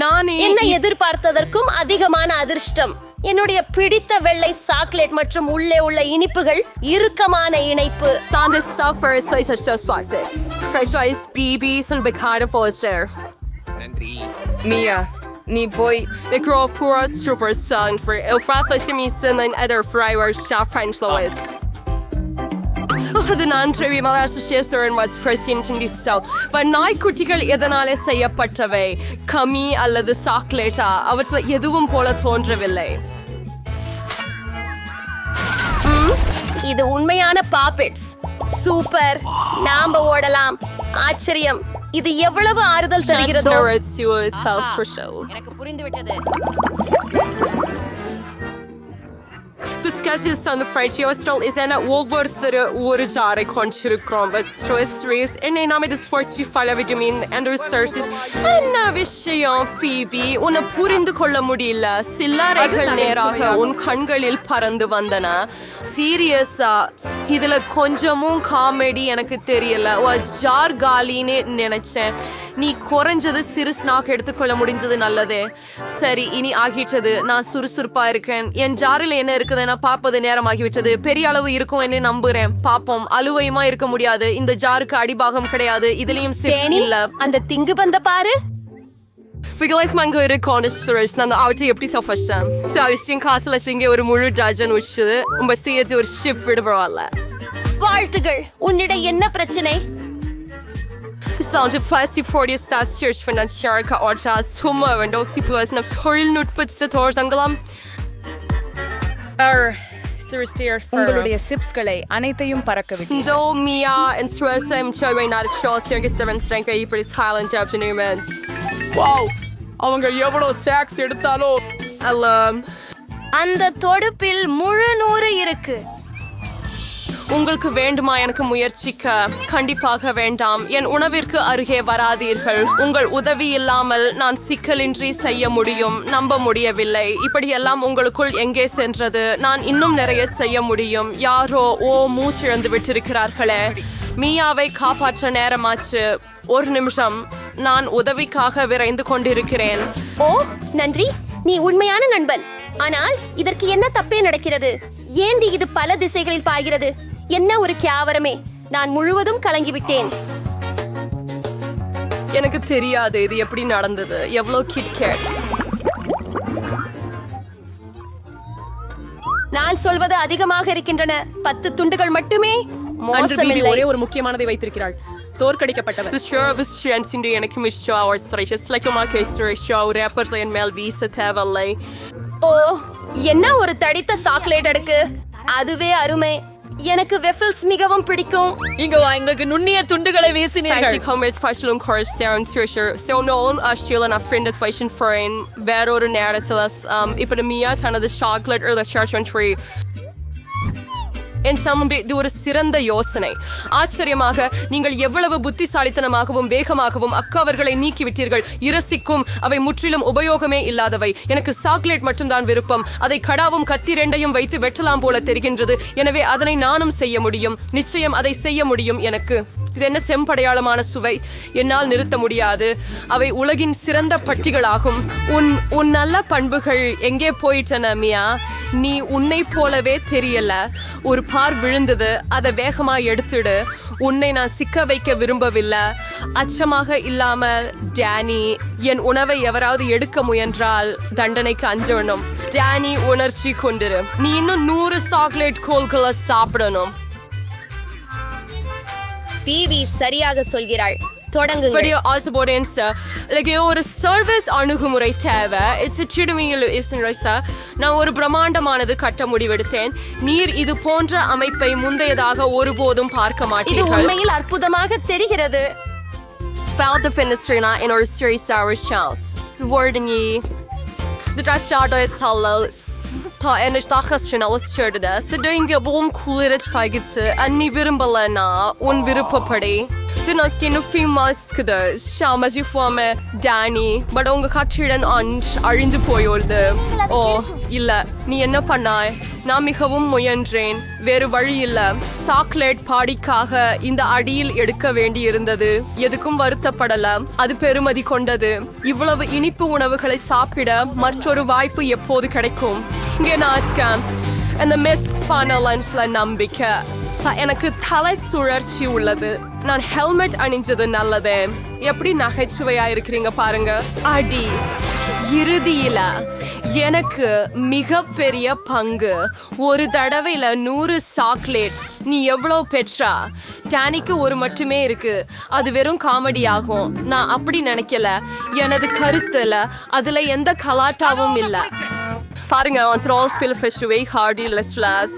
நான் என்ன எதிர்பார்த்ததற்கும் அதிகமான அதிர்ஷ்டம். என்னுடைய பிடித்த வெள்ளை சாக்லேட் மற்றும் உள்ளே உள்ள இனிப்புகள் இறுக்கமான இணைப்பு. Mia, ni boy, the girl for us for son for el fraflas me son and other fryers shop French Louis. The non-trivial association was presenting this so. But நாய்க்குட்டிகள் எதனாலே செய்யப்பட்டவை கமி அல்லது சாக்லேட்டா அவற்றில் எதுவும் போல தோன்றவில்லை. இது உண்மையான பாப்பெட்ஸ். சூப்பர், நாம ஓடலாம். ஆச்சரியம், இது எவ்வளவு ஆறுதல் தருகிறதோ. எனக்கு புரிந்துவிட்டது. Discussions on the French hostel is an ஒவ்வொருத்தரு ஒரு ஜாரை கொண்டிருக்கிறோம். But stress என்னை நாம இது sports follow vitamin and resources. என்ன விஷயம் ஃபீபி, உன்னை புரிந்து கொள்ள முடியல. சில்லறைகள் நேராக உன் கண்களில் பறந்து வந்தன. சீரியஸா இதுல கொஞ்சமும் காமெடி எனக்கு தெரியல. ஜார் காலின்னு நினைச்சேன். நீ குறைஞ்சது சிறு ஸ்நாக் எடுத்துக்கொள்ள முடிஞ்சது நல்லதே. சரி, இனி ஆகிட்டது. நான் சுறுசுறுப்பா இருக்கேன். என் ஜாரில் என்ன இருக்குது நான் பார்ப்பது நேரமாகிவிட்டது. பெரிய அளவு இருக்கும் என்று நம்புறேன். பாப்போம். அலுவயமா இருக்க முடியாது. இந்த ஜாருக்கு அடிபாகம் கிடையாது. இதுலயும் சிப்ஸ் இல்ல. அந்த திங்கு பந்த பாரு. Figurez mango இரு கான்ஸ்டரஸ் நான் அவுட் எப்படி சஃபஸ்டம். சாவிஸ்டின் காசுல இங்கே ஒரு முழு டஜன் உச்சுது. உங்க சேர்த்து ஒரு ஷிப் விடுவாள்ல. வாழ்த்துகள். உன்னிடம் என்ன பிரச்சனை? Sounds fast 40 stars church för den kärka orchas tomma och då situationen av höllnutputset hårsangalam. உங்களுடைய சிப்ஸ்களை அனைத்தையும் பறக்க விட்டு Do Mia and stress I'm showing not a choice here 7 strength இப்படி silent jobs and humans. Wow, அவங்க எவ்வளவு socks எடுத்தாலோ. அந்த தொடுப்பில் முழு 100 இருக்கு. உங்களுக்கு வேண்டுமா எனக்கு முயற்சிக்க? கண்டிப்பாக வேண்டாம். என் உணவிற்கு அருகே வராதீர்கள். உங்கள் உதவி இல்லாமல் நான் சிக்கலின்றி செய்ய முடியும். நம்ப முடியவில்லை. இப்படியெல்லாம் உங்களுக்குள் எங்கே சென்றது? நான் இன்னும் நிறைய செய்ய முடியும். யாரோ மூச்சிழந்து விட்டிருக்கிறார்களே. மியாவை காப்பாற்ற நேரமாச்சு. ஒரு நிமிஷம், நான் உதவிக்காக விரைந்து கொண்டிருக்கிறேன். ஓ நன்றி, நீ உண்மையான நண்பன். ஆனால் இதற்கு என்ன தப்பே நடக்கிறது? ஏண்டி இது பல திசைகளில் பாய்கிறது? என்ன ஒரு கேவலமே. நான் முழுவதும் கலங்கிவிட்டேன். எனக்கு தெரியாது இது எப்படி நடந்தது. எவ்வளவு கிட்கேட்ஸ். நான் சொல்வது அதிகமாக இருக்கின்றன. 10 துண்டுகள் மட்டுமே. மோசமில்லை. ஒரே ஒரு முக்கியமானதை வைத்திருக்கிறாள். தோற்கடிக்கப்பட்டவர். The service chanting எனக்கு மிஷோ அவர் ஸ்ட்ரைச்சஸ் லைக் மா கேஸ்டர் ஷோ ரேப்பர்ஸ் அண்ட் மெல் வீச தேவலை. ஓ, என்ன ஒரு தடித்த சாக்லேட் அடுக்கு. அதுவே அருமை. எனக்கு வெஃபில்ஸ் மிகவும் பிடிக்கும். இங்க எங்களுக்கு நுண்ணிய துண்டுகளை வீசினீர்கள். Fancy comments fashion course down treasure. So known as Sheila a friend is fashion friend. வேறொரு நேரத்திலஸ் இப்ப மியா தனது chocolate or the church tree. என் சமம்பே இது ஒரு சிறந்த யோசனை. ஆச்சரியமாக நீங்கள் எவ்வளவு புத்திசாலித்தனமாகவும் வேகமாகவும் அக்காவர்களை நீக்கிவிட்டீர்கள். இரசிக்கும் அவை முற்றிலும் உபயோகமே இல்லாதவை. எனக்கு சாக்லேட் மட்டும்தான் விருப்பம். அதை கடாவும் கத்தி 2ஐயும் வைத்து வெட்டலாம் போல தெரிகின்றது. எனவே அதனை நானும் செய்ய முடியும். நிச்சயம் அதை செய்ய முடியும். எனக்கு இது என்ன செம்படையாளமான சுவை. என்னால் நிறுத்த முடியாது. அவை உலகின் சிறந்த பட்டிகளாகும். உன் நல்ல பண்புகள் எங்கே போயிட்டன மியா? நீ உன்னை போலவே தெரியல. ஒரு பார் விழுந்தது. அதை வேகமா எடுத்துடு. உன்னை நான் சிக்க வைக்க விரும்பவில்லை. அச்சமாக இல்லாமல் டேனி, என் உணவை எவராவது எடுக்க முயன்றால் தண்டனைக்கு அஞ்சணும். டேனி, உணர்ச்சி கொண்டிரு. நீ இன்னும் 100 சாக்லேட் கோல்களை சாப்பிடணும். பிவி சரியாக சொல்கிறாள். தொடங்குங்க. ஒரு சர்வீஸ் அணுகுமுறை தேவை. நான் ஒரு பிரம்மாண்டமானது கட்ட முடிவெடுத்தேன். நீர் இது போன்ற அமைப்பை முந்தையதாக ஒருபோதும் பார்க்க இது மாட்டீர்கள். உண்மையில் அற்புதமாக தெரிகிறது. Felt the fenestrina in our series sour shells. Worden ye. The dress jar is hello. Ta en dachas channelis cherdada. So doing a boom cool it fagits and ni virumbala un viruppapadi. Nas kinu fimaskada shamaji forme Danny but unga kattidan ansh arinju poyoldu. ஓ இல்ல, நீ என்ன பண்ணாய்? நான் மிகவும் முயன்றேன். வேறு வழி இல்ல. Chocolate பாடிக்காக இந்த அடியில் எடுக்க வேண்டி இருந்தது. எதுக்கும் வருத்தப்படல. அது பெருமதி கொண்டது. இவ்வளவு இனிப்பு உணவுகளை சாப்பிட மற்றொரு வாய்ப்பு எப்போது கிடைக்கும்? இங்கே நாட்கம் அந்த மிஸ் பண்ண லஞ்ச்ல நம்பிக்கை எனக்கு தலை சுழற்சி உள்ளது. நான் ஹெல்மெட் அணிஞ்சது நல்லது. எப்படி நகைச்சுவையா இருக்கிறீங்க பாருங்க. அடி இறுதியில எனக்கு மிகப்பெரிய பங்கு. ஒரு தடவையில 100 சாக்லேட். நீ எவ்வளோ பெற்றா? டேனிக்கு ஒரு மட்டுமே இருக்கு. அது வெறும் காமெடி ஆகும். நான் அப்படி நினைக்கல. எனது கருத்துல அதுல எந்த கலாட்டாவும் இல்ல. பாருங்க, once and all feel fresh away hardy less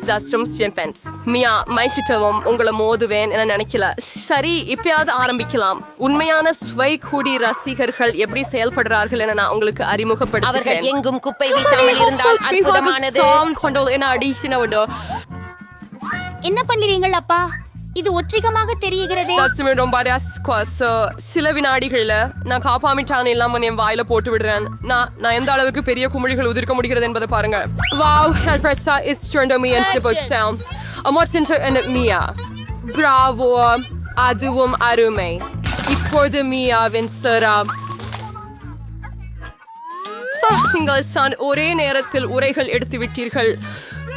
dustums champions. மியா மைக்கிட்டவும் உங்களை மோதுவேன் என நினைக்கல. சரி, இப்பயாவது ஆரம்பிக்கலாம். உண்மையான ஸ்வை கூடி ரசிகர்கள் எப்படி செயல்படுறார்கள் என நான் உங்களுக்கு அறிமுகப்படுத்துகிறேன். அவர்கள் எங்கும் குப்பை வீசாமல் இருந்தால் அற்புதமானது. என்ன பண்ணுறீங்கள் அப்பா? இது ஒற்றிகமாக தெரிகிறது. சில வினாடிகள்ல நான் காப்பாமிட்டான் இல்லாம என் வாயில போட்டு விடுறேன். நான் எந்த அளவுக்கு பெரிய குமிழிகள் உதிர்க்க முடிகிறது என்பதை பாருங்க. Wow, Alfreda is turned on me and shipped down. What's in Mia? Bravo, அதுவும் அருமை. இப்போது மியாவின் சிரம். நீங்கள் ஒரே நேரத்தில் உரைகள் எடுத்து விட்டீர்கள்.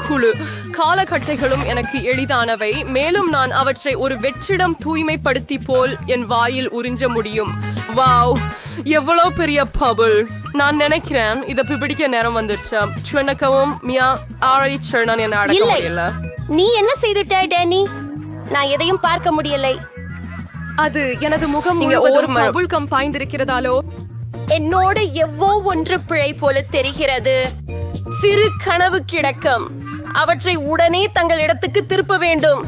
குழு காலகட்டைகளும் எனக்கு எளிதானவை. மேலும் நான் அவற்றை ஒரு வெற்றிடம் தூய்மைப்படுத்தி போல் என் வாயில் உறிஞ்ச முடியும். வாவ், எவ்வளவு பெரிய பபுள். நான் நினைக்கிறேன் இதை பிடிக்க நேரம் வந்துருச்சு. சுவனக்கவும் மியா ஆரம்பிச்சு நான் என்ன அடக்க முடியல. நீ என்ன செய்துட்ட டேனி? நான் எதையும் பார்க்க முடியலை. அது எனது முகம் ஒரு பபுள் பாய்ந்திருக்கிறதாலோ? என்னோட எவ்வளோ ஒன்று பிழை போல தெரிகிறது. சிறு கனவு கிடக்கும். அவற்றை உடனே தங்கள் இடத்துக்கு திருப்ப வேண்டும்.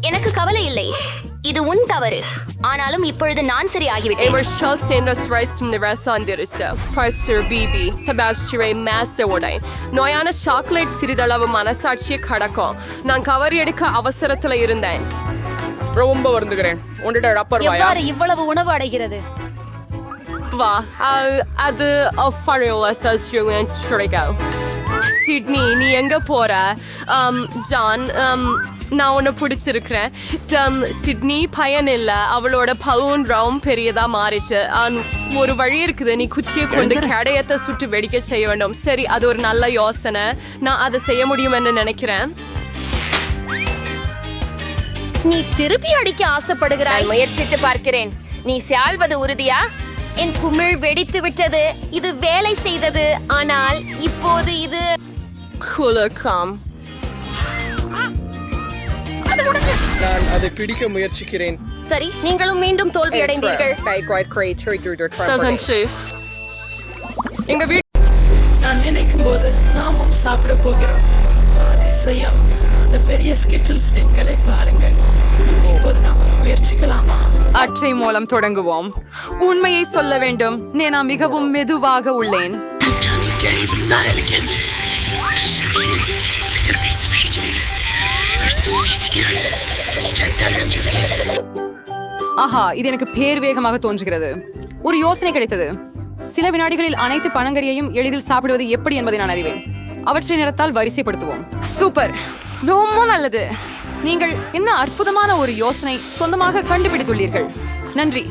எனக்கு கவலை இல்லை. இது உன் தவறு. ஆனாலும் இப்பொழுது நான் சரி ஆகிவிட்டேன். நோயான சாக்லேட் சிறிதளவு மனசாட்சியை கடக்கும். நான் கவர் எடுக்க அவசரத்துல இருந்தேன். ரொம்ப வருந்துகிறேன். இவ்வளவு உணவு அடைகிறது? வா, அது சிட்னி, நீ எங்க போற? ஜான், நான் உன்னை பிடிச்சிருக்கிறேன். சிட்னி பயன் இல்ல. அவளோட பலூன் ரவுண்ட் பெரியதா மாறிச்சு. ஒரு வழி இருக்குது. நீ குச்சியை கொண்டு கடையத்தை சுட்டு வெடிக்க செய்ய வேண்டும். சரி, அது ஒரு நல்ல யோசனை. நான் அதை செய்ய முடியும் என்று நினைக்கிறேன். நீ திருப்பி அடிக்க ஆசைப்படுகிறாய். முயற்சித்து பார்க்கிறேன். நீ சால்வது உறுதியா? என் குமிழ் வெடித்து விட்டது. இது வேலை செய்தது. ஆனால் இப்போது இது குலக்கம். நான் அதை பிடிக்க முயற்சிக்கிறேன். சரி, நீங்களும் மீண்டும் தோல்வி அடைந்தீர்கள். எங்க வீட்டு நான் நினைக்கும் போது நாமும் சாப்பிட போகிறோம். அதிசயம். அந்த பெரிய ஸ்கெட்சல் ஸ்டிங்களை பாருங்கள். இப்போது நாம் முயற்சிக்கலாமா? அற்றை மூலம் தொடங்குவோம். உண்மையை சொல்ல வேண்டும், நான் மிகவும் மெதுவாக உள்ளேன். ஆஹா, இது எனக்கு பேர் வேகமாக தோன்றுகிறது. ஒரு யோசனை கிடைத்தது. சில வினாடிகளில் அனைத்து பனங்கறியையும் எளிதில் சாப்பிடுவது எப்படி என்பதை நான் அறிவேன். அவற்றை நிறத்தால் வரிசைப்படுத்துவோம். சூப்பர், ரொம்ப நல்லது. நீங்கள் என்ன அற்புதமான ஒரு யோசனை சொந்தமாக கண்டுபிடித்துள்ளீர்கள். நன்றி,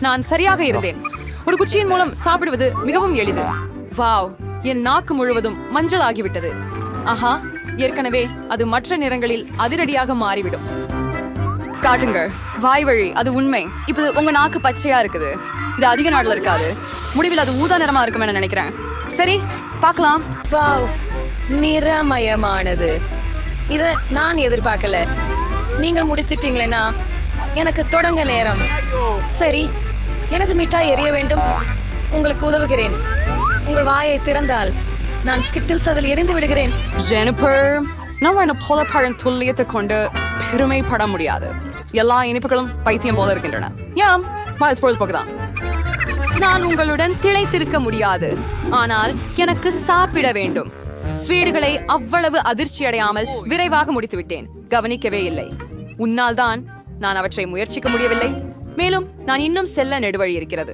நான் சரியாக இருந்தேன். ஒரு குச்சியின் மூலம் சாப்பிடுவது மிகவும் எளிது. வாவ், என் நாக்கு முழுவதும் மஞ்சள் ஆகிவிட்டது. ஆஹா, ஏற்கனவே அது மற்ற நிறங்களில் அதிரடியாக மாறிவிடும். காட்டுங்கள், வாய் வழி. அது உண்மை. இப்போ உங்க நாக்கு பச்சையா இருக்குது. இது அதிக நாட்ல இருக்காது. முடிவில் அது ஊதா நிறமா இருக்கும் என நினைக்கிறேன். சரி, பார்க்கலாம். வாவ், நிறமயமானது. இத நான் எதிர்பார்க்கல. நீங்கள் முடிச்சிட்டீங்களேனா? எனக்கு தொடங்க நேரம். சரி, எனது மிட்டாய் எரிய வேண்டும். உங்களுக்கு உதவுகிறேன். உங்கள் வாயை திறந்தால் நான் ஸ்கிட்டில்ஸ் அதில் எரிந்து விடுகிறேன். ஜெனிஃபர், நம்ம என்ன போலப்பழம் துல்லியத்தை கொண்டு பெருமைப்பட முடியாது. எல்லா இனிப்புகளும் பைத்தியம் போல இருக்கின்றன. ஏன் பொழுதுபோக்குதான். நான் உங்களுடன் திளைத்திருக்க முடியாது. ஆனால் எனக்கு சாப்பிட வேண்டும். ஸ்வீடுகளை அவ்வளவு அதிர்ச்சி அடையாமல் விரைவாக முடித்துவிட்டேன். கவனிக்கவே இல்லை. உன்னால் தான் நான் அவற்றை முயற்சிக்க முடியவில்லை. மேலும் நான் இன்னும் செல்ல நெடுவழி இருக்கிறது.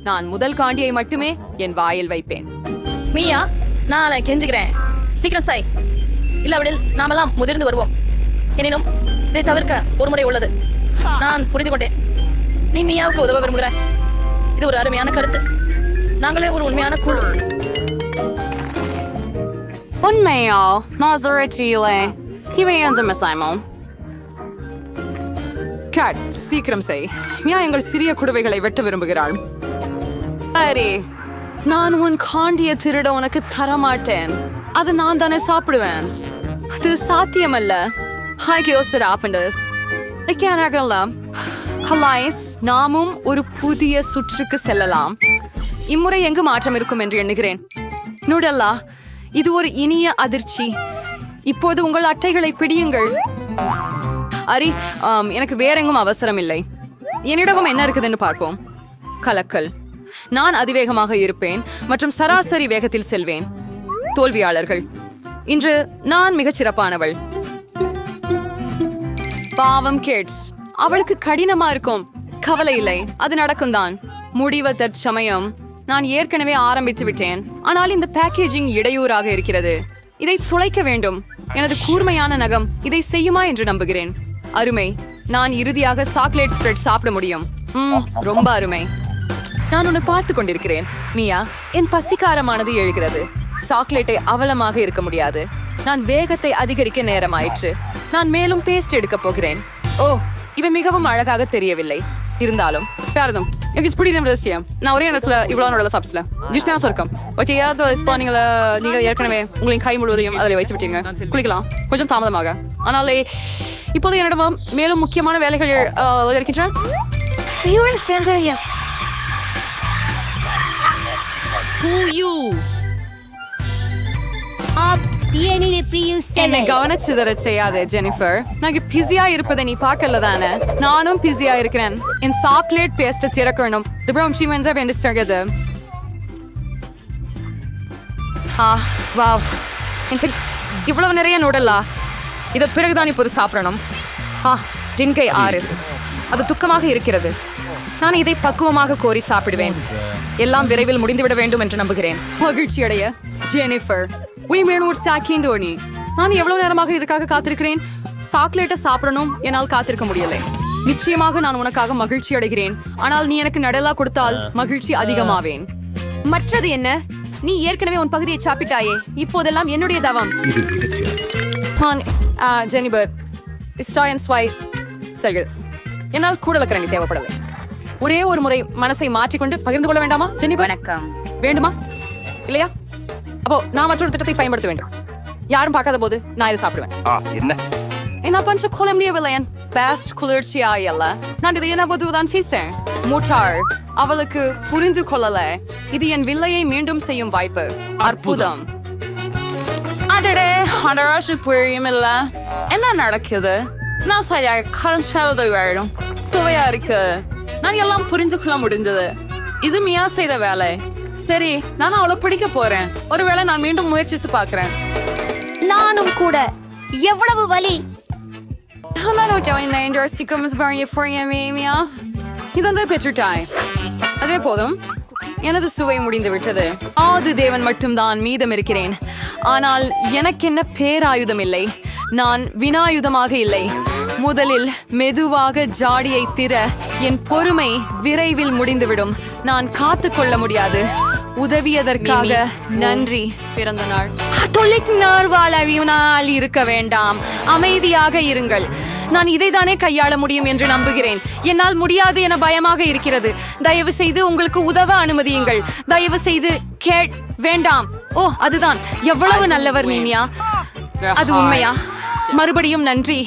நான் முதல் காண்டியை மட்டுமே என் வாயில் வைப்பேன். மியா, நான் கெஞ்சுகிறேன். சீக்கிரம் சாய். இல்லாவிடில் நாமெல்லாம் முதிர்ந்து வருவோம். எனினும் இதை தவிர்க்க ஒரு முறை உள்ளது. நான் புரிந்து கொண்டேன். நீ மியாவுக்கு உதவ விரும்புகிறாய். இது ஒரு அருமையான கருத்து. நாங்களே ஒரு உண்மையான குழு. உண்மையா நான் சுழற்சியிலே இவை எந்த மிசாயமோ கேட் சீக்கிரம் செய் மியா எங்கள் சிறிய குடுவைகளை வெட்ட விரும்புகிறாள். சரி நான் உன் காண்டிய திருட உனக்கு தரமாட்டேன். அது நான் தானே சாப்பிடுவேன். அது சாத்தியமல்ல. கலாய்ஸ் நாமும் ஒரு புதிய சுற்றுக்கு செல்லலாம். இம்முறை எங்கு மாற்றம் இருக்கும் என்று எண்ணுகிறேன். நுடல்லா இது ஒரு இனிய அதிர்ச்சி. இப்போது உங்கள் அட்டைகளை பிடியுங்கள். அரி எனக்கு வேற எங்கும் அவசரம் இல்லை. என்னிடமும் என்ன இருக்குதுன்னு பார்ப்போம். கலக்கல். நான் அதிவேகமாக இருப்பேன் மற்றும் சராசரி வேகத்தில் செல்வேன். தோல்வியாளர்கள். இன்று நான் மிகச் சிறப்பானவள். பாவம் கேட்ஸ் அவளுக்கு கடினமா இருக்கும். கவலை இல்லை, அது நடக்கும் தான். முடிவ தற்சமயம் நான் ஏற்கனவே ஆரம்பித்து விட்டேன். ஆனால் இந்த பேக்கேஜிங் இடையூறாக இருக்கிறது. இதை துளைக்க வேண்டும். எனது கூர்மையான நகம் இதை செய்யுமா என்று நம்புகிறேன். அருமை. நான் இறுதியாக சாக்லேட் ஸ்ப்ரெட் சாப்பிட முடியும். ரொம்ப அருமை. நான் உன்னை பார்த்து கொண்டிருக்கிறேன் மியா. என் பசிக்காரமானது எழுகிறது. சாக்லேட்டை அவலமாக இருக்க முடியாது. நான் வேகத்தை அதிகரிக்க நேரமாயிற்று. நான் மேலும் பேஸ்ட் எடுக்க போகிறேன். ஓ இவை மிகவும் அழகாக தெரியவில்லை. இருந்தாலும் பாரதம் எனக்கு பிடிக்கும் ரகசியம். நான் ஒரே இடத்துல இவ்வளவு நல்லா சாப்பிடல. ஜிஷ்டாஸ் இருக்கும். ஓகே நீங்கள் ஏற்கனவே உங்களின் கை முழுவதையும் அதில் வைத்து விட்டீங்க. குளிக்கலாம் கொஞ்சம் தாமதமாக. ஆனாலே இப்போது என்னிடம் மேலும் முக்கியமான வேலைகள் இருக்கின்றன. என்னை கவனிச்சுதர செய்யாதே ஜெனிஃபர். நான் பிஸியா இருப்பதை நீ பார்க்கல தானே? நானும் பிஸியா இருக்கிறேன். என் சாக்லேட் பேஸ்ட் திறக்கணும். இவ்வளவு நிறைய நூடலா? இதை பிறகுதான் இப்போது சாப்பிடணும். டின்கை 6. அது துக்கமாக இருக்கிறது. நான் இதை பக்குவமாக கோரி சாப்பிடுவேன். எல்லாம் விரைவில் முடிந்துவிட வேண்டும் என்று நம்புகிறேன். மகிழ்ச்சி அடைய ஜெனிஃபர். நான் எவ்வளவு நேரமாக இதுக்காக காத்திருக்கிறேன். சாக்லேட்டை சாப்பிடணும். என்னால் காத்திருக்க முடியலை. நிச்சயமாக நான் உனக்காக மகிழ்ச்சி அடைகிறேன். ஆனால் நீ எனக்கு நடலா கொடுத்தால் மகிழ்ச்சி அதிகமாவேன். மற்றது என்ன? நீ ஏற்கனவே உன் பகுதியை சாப்பிட்டாயே. இப்போதெல்லாம் என்னுடைய தவம். ஜெனிபர் என்னால் கூடலக்கரணி தேவைப்படலை. ஒரே ஒரு முறை மனசை மாற்றிக்கொண்டு பகிர்ந்து கொள்ள வேண்டாமா ஜெனிபர்? வணக்கம். வேண்டுமா இல்லையா? அப்போ நான் மற்றொரு திட்டத்தை பயன்படுத்த வேண்டும். யாரும் பார்க்காத போது நான் இதை சாப்பிடுவேன். என்ன பண்ற கொள்ள முடியவில்லை. என் பெஸ்ட் குளிர்ச்சியா இல்ல. நான் இதை என்ன பொதுவான் பேசேன். முட்டாள். அவளுக்கு புரிந்து கொள்ளல. இது என் வில்லையை மீண்டும் செய்யும் வாய்ப்பு. அற்புதம். அடடே அடராசு புரியும் இல்ல. என்ன நடக்குது? நான் சரியாக கரண்ட் வேணும். சுவையா இருக்கு. நான் எல்லாம் புரிஞ்சு கொள்ள முடிஞ்சது. இது மியா செய்த வேலை. சரி நான் அவளை பிடிக்க போறேன். ஒருவேளை நான் மீண்டும் முயற்சித்து பார்க்கிறேன். நானும் கூட. எவ்வளவு வலி. பெற்றுட்டாய். அதுவே போதும். எனது சுவை முடிந்து விட்டது. ஆது தேவன் மட்டும்தான் மீதம் இருக்கிறேன். ஆனால் எனக்கு என்ன பேராயுதம் இல்லை. நான் வினாயுதமாக இல்லை. முதலில் மெதுவாக ஜாடியை திற. என் பொறுமை விரைவில் முடிந்துவிடும். நான் காத்து கொள்ள முடியாது. உதவியதற்காக நன்றி. பிறந்த நாள் இருக்க வேண்டாம். அமைதியாக இருங்கள். நான் இதைதானே கையாள முடியும் என்று நம்புகிறேன். என்னால் முடியாது என பயமாக இருக்கிறது. தயவு செய்து உங்களுக்கு உதவ அனுமதியுங்கள். தயவு செய்து வேண்டாம். ஓ அதுதான். எவ்வளவு நல்லவர் நீமியா. அது உண்மையா? மறுபடியும் நன்றி.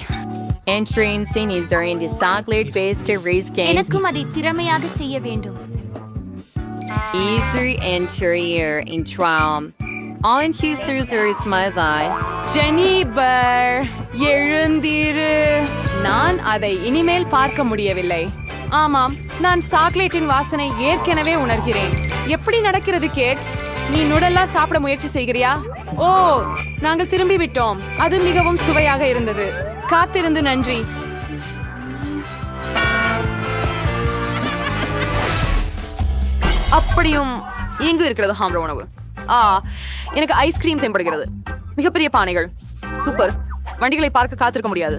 எனக்கும் அதை திறமையாக செய்ய வேண்டும். ஜெனிபர் எழுந்திரு. நான் அதை இனிமேல் பார்க்க முடியவில்லை. ஆமாம் நான் சாக்லேட்டின் வாசனை ஏற்கனவே உணர்கிறேன். எப்படி நடக்கிறது கேட்? நீ நுடலா சாப்பிட முயற்சி செய்கிறியா? ஓ நாங்கள் திரும்பி விட்டோம். அது மிகவும் சுவையாக இருந்தது. காத்திருந்து நன்றி. அப்படியும் எங்கு இருக்கிறது ஹாம்ர உணவு? எனக்கு ஐஸ்கிரீம் தென்படுகிறது. மிகப்பெரிய பானைகள். சூப்பர். வண்டிகளை பார்க்க காத்திருக்க முடியாது.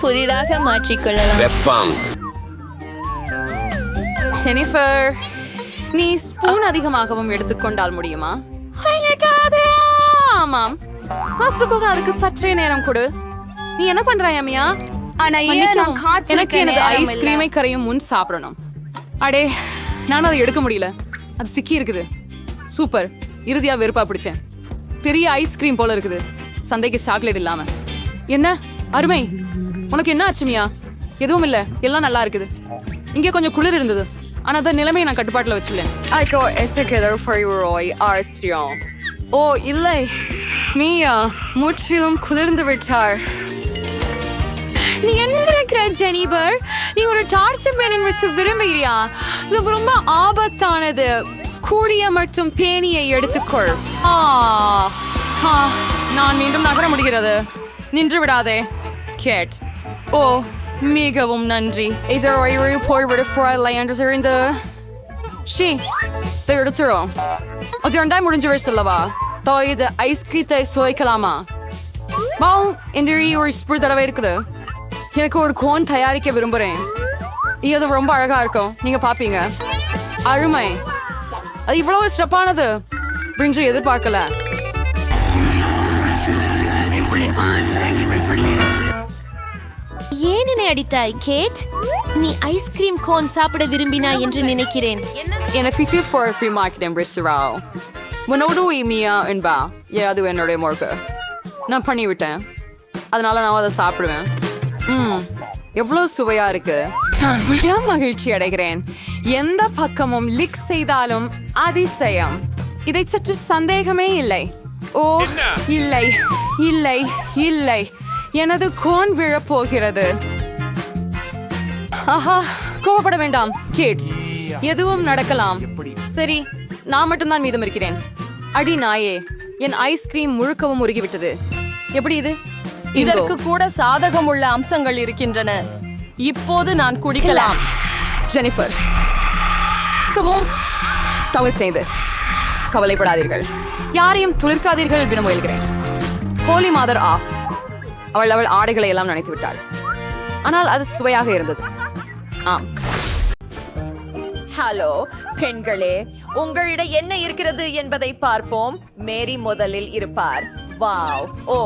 புதிதாக மாற்றிக்கொள்ளலாம். ஜெனிஃபர், நீ ஸ்பூன் அதிகமாகவும் எடுத்துக்கொண்டால் முடியுமா? ஆமாம், மாஸ்டர் போக அதுக்கு சற்றே நேரம் கொடு. நீ என்ன பண்றாய் அமியா? எனக்கு எனது ஐஸ்கிரீமை கரையும் முன் சாப்பிடணும். அடே, நான் அதை எடுக்க முடியல, அது சிக்கி இருக்குது. சூப்பர், இறுதியா வெறுப்பா பிடிச்சேன். பெரிய ஐஸ்கிரீம் போல இருக்குது, சந்தைக்கு சாக்லேட் இல்லாம. என்ன அருமை, உனக்கு என்ன ஆச்சுமியா? எதுவும் இல்ல, எல்லாம் நல்லா இருக்குது. இங்கே கொஞ்சம் குளிர் இருந்தது, ஆனா அந்த நிலைமையை நான் கட்டுப்பாட்டுல வச்சுள்ளேன். ஓ இல்லை, மியா முற்றிலும் குளிர்ந்து விட்டார். நீ என்ன நினைக்கிற ஜெனிபர்? நீ ஒரு டார்ச்சர் பேனின் வச்சு விரும்புகிறியா? இது ரொம்ப ஆபத்தானது. கூடிய மற்றும் பேணியை எடுத்துக்கொள். நான் மீண்டும் நகர முடிகிறது. நின்று விடாதே கேட். ஓ, மிகவும் நன்றி. போய்விட இந்த எடுத்துரும். அது ரெண்டாய் முடிஞ்சு சொல்லவா? இது ஐஸ்கிரீத்தை சுவைக்கலாமா? இந்த ஒரு ஸ்பூன் தடவை இருக்குது. எனக்கு ஒரு கோன் தயாரிக்க விரும்புறேன். இது ரொம்ப அழகா இருக்கும், நீங்க பாப்பீங்க. அருமை, அது இவ்வளவு சிறப்பானது என்று எதிர்பார்க்கல. ஏன் என்னை அடித்தாய் கேட்? நீ ஐஸ்கிரீம் கோன் சாப்பிட விரும்பினாய் என்று நினைக்கிறேன். அது என்னுடைய மொழக்கு நான் பண்ணிவிட்டேன், அதனால நான் அதை சாப்பிடுவேன். எவ்வளவு சுவையா இருக்கு. நான் மிக மகிழ்ச்சி அடைகிறேன். எந்த பக்கமும் லிக் செய்தாலும் அதிசயம். இதை சற்று சந்தேகமே இல்லை. ஓ இல்லை இல்லை இல்லை, எனது கோன் விழப்போகிறது. ஆஹா, கோவப்பட வேண்டாம் கேட், எதுவும் நடக்கலாம். சரி, நான் மட்டும்தான் மீதம் இருக்கிறேன். அடி நாயே, என் ஐஸ்கிரீம் முழுக்கவும் உருகிவிட்டது. எப்படி இது? இதற்கு கூட சாதகமுள்ள அம்சங்கள் இருக்கின்றன. இப்போது நான் குடிக்கலாம். ஜெனிஃபர், தவறு செய்து கவலைப்படாதீர்கள், யாரையும் துளிர்க்காதீர்கள் என முயல்கிறேன். ஹோலி மாதர் ஆஃப். அவள் ஆடைகளை எல்லாம் நினைத்து விட்டாள், ஆனால் அது சுவையாக இருந்தது. ஆம். ஹலோ பெண்களே, உங்களிடம் என்ன இருக்கிறது என்பதை பார்ப்போம். மேரி முதலில் இருப்பார். வாவ், ஓ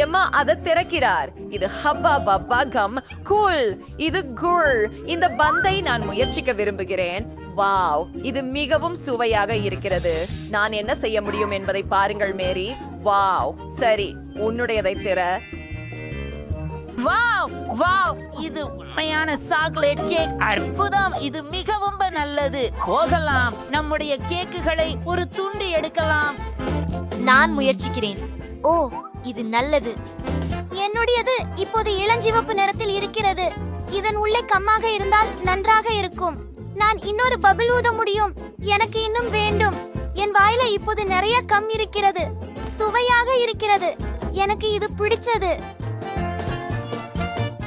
எம்மா அதை திறக்கிறார். இது ஹப்பா பப்பா கம் கூல். இது குள். இந்த பந்தை நான் முயற்சிக்க விரும்புகிறேன். வாவ், இது மிகவும் சுவையாக இருக்கிறது. நான் என்ன செய்ய முடியும் என்பதை பாருங்கள் மேரி. வாவ், சரி, உன்னுடையதை திற. வாவ் வாவ், இது உண்மையான சாக்லேட் கேக். அற்புதம், இது மிகவும் நல்லது. போகலாம், நம்முடைய கேக்குகளை ஒரு துண்டு எடுக்கலாம். நான் முயற்சிக்கிறேன். ஓ, இது நல்லது. என்னுடையது இப்போது இளஞ்சிவப்பு நிறத்தில் இருக்கிறது. இதன் உள்ளே கம்மாக இருந்தால் நன்றாக இருக்கும். நான் இன்னொரு பபிள் ஊத முடியும். எனக்கு இன்னும் வேண்டும். என் வாயில இப்போது நிறைய கம் இருக்கிறது. சுவையாக இருக்கிறது. எனக்கு இது பிடிச்சது.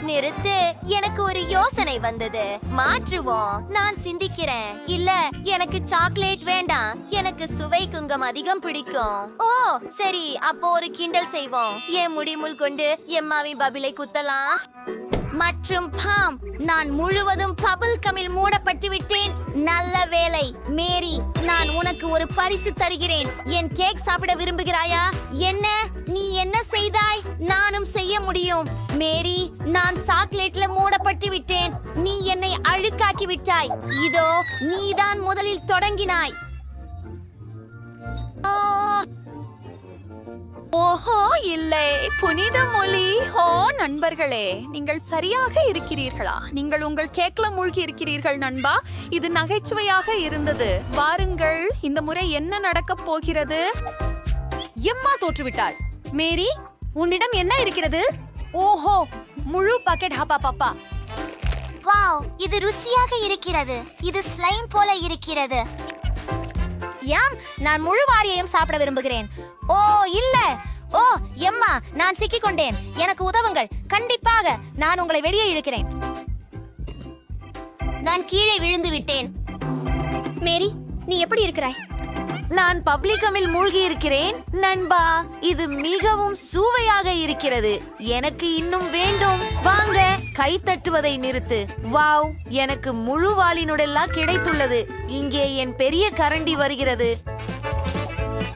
நிறுத்து, எனக்கு ஒரு யோசனை வந்தது. மாற்றுவோம். நான் சிந்திக்கிறேன். இல்ல, எனக்கு சாக்லேட் வேண்டாம். எனக்கு சுவை குங்கம் அதிகம் பிடிக்கும். ஓ சரி, அப்போ ஒரு கிண்டல் செய்வோம். என் முடிமுள் கொண்டு எம்மாவின் பபிளை குத்தலாம். மற்றும் பாம், நான் முழுவதும் பபிள் கமில் மூடப்பட்டு விட்டேன். நல்ல வேலை மேரி, நான் உனக்கு ஒரு பரிசு தருகிறேன். என் கேக் சாப்பிட விரும்புகிறாயா? என்ன நீ என்ன செய்தாய்? நானும் செய்ய முடியும். மேரி, நான் சாக்லேட்ல மூடப்பட்டு விட்டேன். நீ என்னை அழுக்காக்கி விட்டாய். இதோ நீதான் முதலில் தொடங்கினாய். ஓஹோ இல்லை, புனித மொழி. ஓ நண்பர்களே, நீங்கள் சரியாக இருக்கிறீர்களா? நீங்கள் உங்கள் கேக்ல மூழ்கி இருக்கிறீர்கள் நண்பா. இது நகைச்சுவையாக இருந்தது. பாருங்கள், இந்த முறை என்ன நடக்கப் போகிறது. எம்மா தோற்றுவிட்டாள். மேரி, உன்னிடம் என்ன இருக்கிறது? ஓஹோ, முழு பாக்கெட் ஹப்பா பாப்பா. வாவ், இது ருசியாக இருக்கிறது. இது ஸ்லைம் போல இருக்கிறது. யாம், நான் முழு வாரியையும் சாப்பிட விரும்புகிறேன். ஓ இல்ல, ஓ எம்மா, நான் சிக்கிக் கொண்டேன். எனக்கு உதவுங்கள். கண்டிப்பாக நான் உங்களை வெளியே இழுக்கிறேன். நான் கீழே விழுந்து விட்டேன். மேரி, நீ எப்படி இருக்கிறாய்? நான் பப்ளிகமில் மூழ்கி இருக்கிறேன் நண்பா. இது மிகவும் சுவையாக இருக்கிறது. எனக்கு இன்னும் வேண்டும். வாங்க, கை தட்டுவதை நிறுத்து. வாவ், எனக்கு முழு வாலினுடெல்லா கிடைத்துள்ளது. இங்கே என் பெரிய கரண்டி வருகிறது.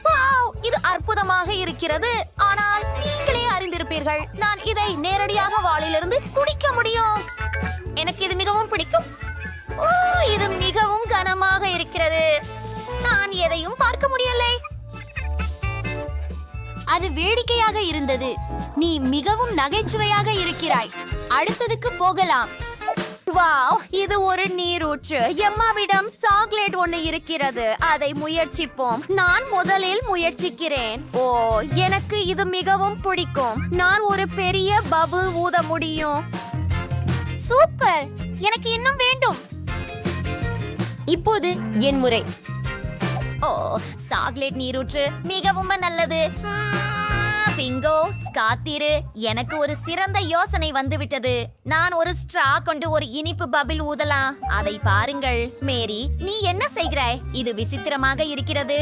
வாவ், இது அற்புதமாக இருக்கிறது. ஆனால் நீங்களே அறிந்திருப்பீர்கள், நான் இதை நேரடியாக வாளிலிருந்து குடிக்க முடியும். எனக்கு இது மிகவும் பிடிக்கும். ஓ, இது மிகவும் கனமாக இருக்கிறது. நான் எதையும் பார்க்க முடியலை. அது வேடிக்கையாக இருந்தது. நீ மிகவும் நகைச்சுவையாக இருக்கிறாய். அடுத்ததுக்கு போகலாம். வாவ், இது ஒரு நீரூற்று. எம்மாவிடம் சாக்லேட் ஒன்று இருக்கிறது. அதை முயற்சிப்போம். நான் முதலில் முயற்சிக்கிறேன். ஓ, எனக்கு இது மிகவும் பிடிக்கும். நான் ஒரு பெரிய பபுள் ஊத முடியும். சூப்பர், எனக்கு இன்னும் வேண்டும். இப்போது என் முறை. ஓ, சாக்லேட் நீரூற்று மிகவும் நல்லது. பிங்கோ, காத்திரு, எனக்கு ஒரு சிறந்த யோசனை வந்துவிட்டது. நான் ஒரு ஸ்ட்ரா கொண்டு ஒரு இனிப்பு பபிள் ஊதலாம். அதை பாருங்கள். மேரி, நீ என்ன செய்கிறாய்? இது விசித்திரமாக இருக்கிறது.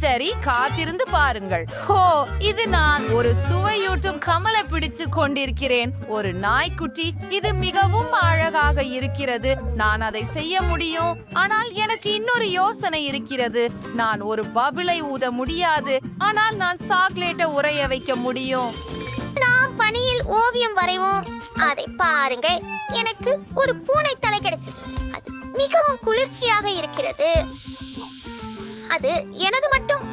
சரி, காத்திருந்து பாருங்கள். ஹோ, இது நான் ஒரு சுவையூட்டும் கமலை பிடித்து கொண்டிருக்கிறேன். ஒரு நாய்க்குட்டி. இது மிகவும் அழகாக இருக்கிறது. நான் அதை செய்ய முடியும். ஆனால் எனக்கு இன்னொரு யோசனை இருக்கிறது. நான் ஒரு பபிளை ஊத முடியாது. ஆனால் நான் சாக்லேட்டை உறைய வைக்க முடியும். நாம் பனியில் ஓவியம் வரைவோம். அதை பாருங்கள். எனக்கு ஒரு பூனை தலை கிடைச்சது. அது மிகவும் குளிர்ச்சியாக இருக்கிறது. அது எனது மட்டும்.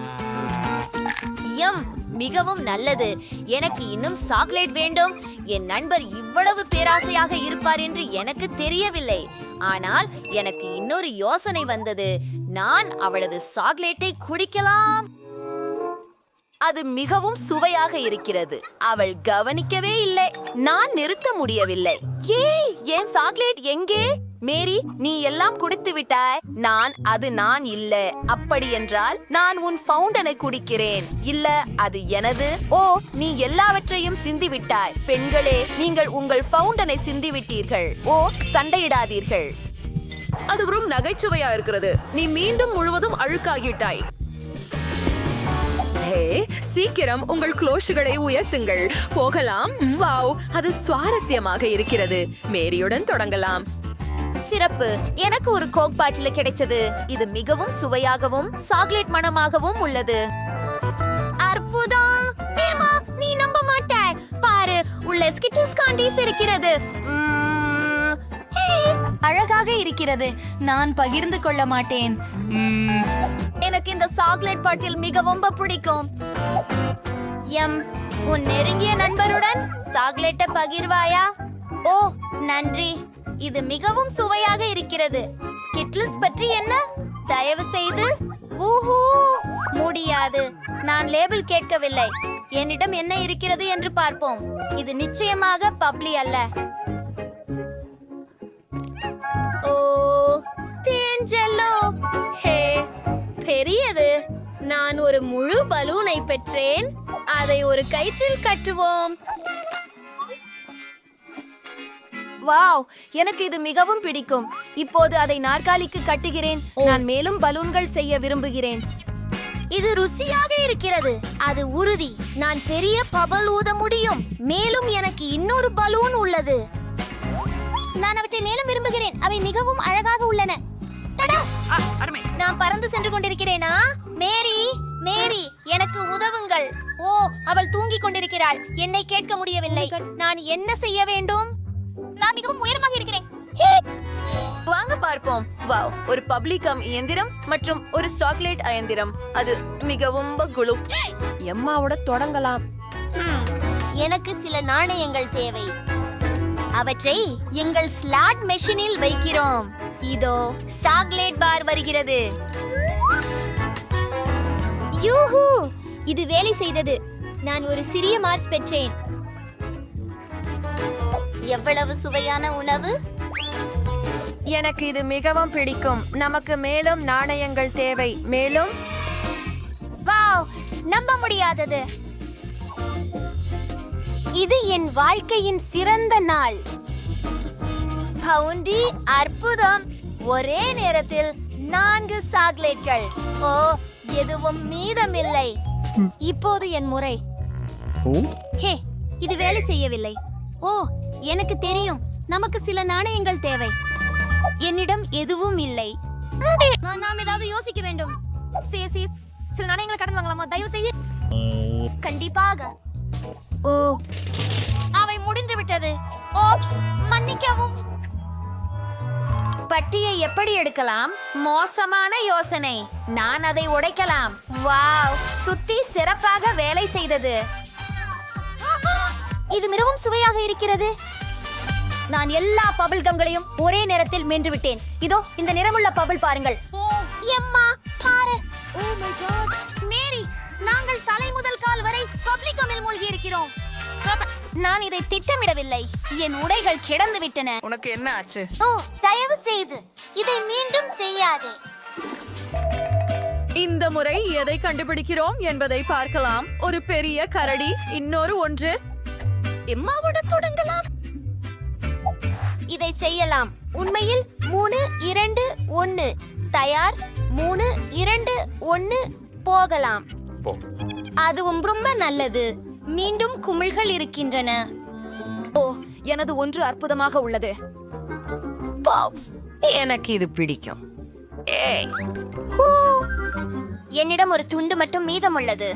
மிகவும் நல்லது. எனக்கு இன்னும் சாக்லேட் வேண்டும். என் நண்பர் இவ்வளவு பேராசையாக இருப்பார் என்று எனக்கு தெரியவில்லை. ஆனால் எனக்கு இன்னொரு யோசனை வந்தது. நான் அவளது சாக்லேட்டை குடிக்கலாம். அது மிகவும் சுவையாக இருக்கிறது. அவள் கவனிக்கவே இல்லை. நான் நிறுத்த முடியவில்லை. ஏய், என் சாக்லேட் எங்கே? மேரி, நீ எல்லாம் குடித்து விட்டாய். நான் இல்ல. அப்படி என்றால் நான் உன் ஃபவுண்டனை குடிக்கிறேன். இல்ல, அது எனது. ஓ, நீ எல்லாவற்றையும் சிந்தி விட்டாய். பெண்களே, நீங்கள் உங்கள் ஃபவுண்டனை சிந்தி விட்டீர்கள். ஓ, சண்டையிடாதீர்கள். அது வெறும் நகைச்சுவையா இருக்கிறது. நீ மீண்டும் முழுவதும் அழுக்காகிட்டாய். ஹே, சீக்கிரம் உங்கள் க்ளோஷுகளை உயர்த்துங்கள். போகலாம். வாவ், அது சுவாரஸ்யமாக இருக்கிறது. மேரியுடன் தொடங்கலாம். சிறப்பு. எனக்கு ஒரு கோக் பாட்டில் கிடைச்சது. இது மிகவும் சுவையாகவும் சாக்லேட் மணமாகவும் உள்ளது. அற்புதம். ஏமா, நீ நம்ப மாட்டாய். பாரு, உள்ள ஸ்கிட்டில்ஸ் காண்டீஸ் இருக்கிறது. அழகாக இருக்கிறது. நான் பகிர்ந்து கொள்ள மாட்டேன். எனக்கு இந்த சாக்லேட் பாட்டில் மிகவும் பிடிக்கும். உன் நெருங்கிய நண்பருடன் சாக்லேட்டை பகிர்வாயா? ஓ, நன்றி. இது மிகவும் சுவையாக இருக்கிறது. ஸ்கிட்டில்ஸ் பற்றி என்ன? தயவு செய்து. ஊஹூ, முடியாது. நான் லேபிள் கேட்கவில்லை. என்னிடம் என்ன இருக்கிறது என்று பார்ப்போம். இது நிச்சயமாக பப்ளி அல்ல. ஓ, தேஞ்செல்லோ. ஹே, பெரியது. நான் ஒரு முழு பலூனை பெற்றேன். அதை ஒரு கயிற்றில் கட்டுவோம். வாவ், எனக்கு இது மிகவும் பிடிக்கும். இப்போது அதை நாற்காலிக்கு கட்டுகிறேன். நான் மேலும் பலூன்கள் செய்ய விரும்புகிறேன். இது ருசியாக இருக்கிறது. அது உறுதி. நான் பெரிய பபல் ஊத முடியும். மேலும் எனக்கு இன்னொரு பலூன் உள்ளது. நான் அவற்றை மேலும் விரும்புகிறேன். அவை மிகவும் அழகாக உள்ளன. நான் பறந்து சென்று கொண்டிருக்கிறேனா? மேரி, மேரி, எனக்கு உதவுங்கள். ஓ, அவள் தூங்கிக் கொண்டிருக்கிறாள். என்னை கேட்க முடியவில்லை. நான் என்ன செய்ய வேண்டும்? நான் மிகவும் உயரமாக இருக்கிறேன். வாங்க பார்ப்போம். வாவ், ஒரு பப்ளிகம் இயந்திரம் மற்றும் ஒரு சாக்லேட் இயந்திரம். அது மிகவும் குளு. எம்மாவோட தொடங்கலாம். எனக்கு சில நாணயங்கள் தேவை. அவற்றை எங்கள் ஸ்லாட் மெஷினில் வைக்கிறோம். இதோ சாக்லேட் பார் வருகிறது. யூஹூ, இது வேலை செய்தது. நான் ஒரு சிறிய மார்ஸ் பெற்றேன். எவ்வளவு சுவையான உணவு! எனக்கு இது மிகவும் பிடிக்கும். நமக்கு மேலும் நாணயங்கள் தேவை. மேலும் வாவ், நம்ப முடியாதது. இது என் வாழ்க்கையின் சிறந்த நாள். பவுண்டி, அற்புதம். ஒரே நேரத்தில் 4 சாக்லேட்கள். ஓ, எதுவும் மீதமில்லை. இப்போது என் முறை. ஹே, இது வேலை செய்யவில்லை. ஓ, எனக்கு தெரியும். நமக்கு சில நாணயங்கள் தேவை. என்னிடம் எதுவும் இல்லை. நாம் ஏதாவது யோசிக்க வேண்டும். சில நாணயங்களை கடன் வாங்கலாமா? தயவு செய்ய. கண்டிப்பாக. ஓ, அவை முடிந்து விட்டது. ஓப்ஸ், மன்னிக்கவும். பட்டியை எப்படி எடுக்கலாம்? மோசமான யோசனை. நான் அதை உடைக்கலாம். வாவ், சுத்தி சிறப்பாக வேலை செய்தது. இது மிகவும் சுவையாக இருக்கிறது. நான் எல்லா பபிள் கம்களையும் ஒரே நேரத்தில் மென்று விட்டேன். இதோ இந்த நிறமுள்ள பபிள் பாருங்கள். எம்மா, பாரு. Oh my God. மேரி, நாங்கள் தலை முதல் கால் வரை பப்ளிக் கம்மில் மூழ்கி இருக்கிறோம். நான் இதை திட்டமிடவில்லை. என் உடைகள் கிடந்து விட்டன. உனக்கு என்ன ஆச்சு? ஓ, தயவு செய்து இதை மீண்டும் செய்யாதே. இந்த முறை எதை கண்டுபிடிக்கிறோம் என்பதை பார்க்கலாம். ஒரு பெரிய கரடி, இன்னொரு ஒன்று. எம்மாவோட தொடங்கலாம். இதை செய்யலாம். உண்மையில் 3, 2, 1 தயார். 3, 2, 1 போகலாம். அதுவும் ரொம்ப நல்லது. மீண்டும் குமிழ்கள் இருக்கின்றன. ஓ, எனது ஒன்று அற்புதமாக உள்ளது. எனக்கு இது பிடிக்கும். ஹூ, என்னிடம் ஒரு துண்டு மட்டும் மீதம் உள்ளது.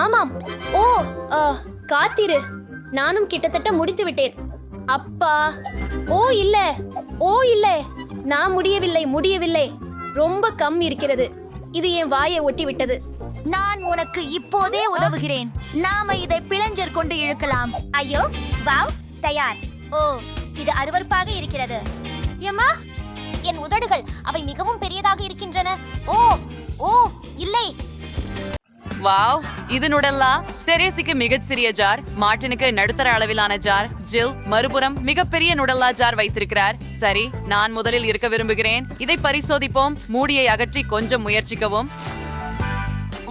ஆமாம். ஓ, காத்திரு. நானும் கிட்டத்தட்ட முடித்து விட்டேன். அப்பா, ஓ இல்ல, ஓ இல்ல, நான் முடியவில்லை. ரொம்ப கம் இருக்கிறது. இது என் வாயை ஒட்டி விட்டது. நான் உனக்கு இப்போதே உதவுகிறேன். நாம இதை பிளஞ்சர் கொண்டு இழுக்கலாம். ஐயோ, வாவ், தயார். ஓ, இது அருவருப்பாக இருக்கிறது. ஏம்மா, என் உதடுகள் அவை மிகவும் பெரியதாக இருக்கின்றன. ஓ, ஓ இல்லை. வாவ், இது நுடல்லா. தெரேசிக்கு மிகச்சிறிய ஜார், மார்ட்டினுக்கு நடுத்தர அளவிலான ஜார், ஜில் மறுபுறம் மிகப்பெரிய நுடல்லா ஜார் வைத்திருக்கிறார். சரி, நான் முதலில் இருக்க விரும்புகிறேன். இதை பரிசோதிப்போம். மூடியை அகற்றி கொஞ்சம் முயற்சிக்கவும்.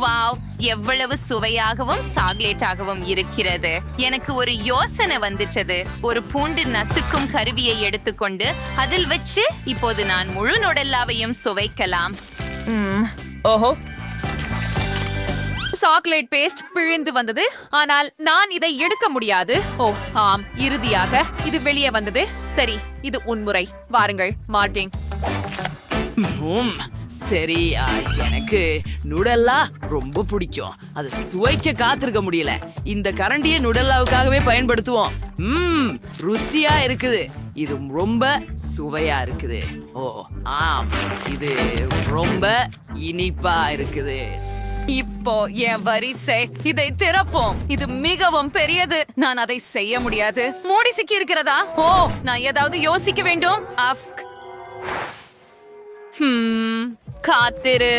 வாவ், எவ்வளவு சுவையாகவும் சாக்லேட்டாகவும் இருக்கிறது. எனக்கு ஒரு யோசனை வந்துட்டது. ஒரு பூண்டு நசுக்கும் கருவியை எடுத்துக்கொண்டு அதில் வச்சு இப்போது நான் முழு நுடல்லாவையும் சுவைக்கலாம். ஓஹோ, சாக்லேட் பேஸ்ட் பிழிந்து வந்தது. ஆனால் நான் இதை எடுக்க முடியாது. ஓ ஆம், இறுதியாக இது வெளியே வந்தது. சரி, இது உன்முறை. வாருங்கள் மார்ட்டின். சரி, எனக்கு நுடல்லா ரொம்ப பிடிக்கும். அதை சுவைக்க காத்திருக்க முடியல. இந்த கரண்டியை நுடல்லாவுக்காகவே பயன்படுத்துவோம். ருசியா இருக்குது. இது ரொம்ப சுவையா இருக்குது. ஓ ஆம், இது ரொம்ப இனிப்பா இருக்குது. இப்போ என் வரிசை. இதை திறப்போம். இது மிகவும் பெரியது. நான் அதை செய்ய முடியாது. மூடி சிக்கி இருக்கிறதா? ஓ, நான் ஏதாவது யோசிக்க வேண்டும். காத்திரு.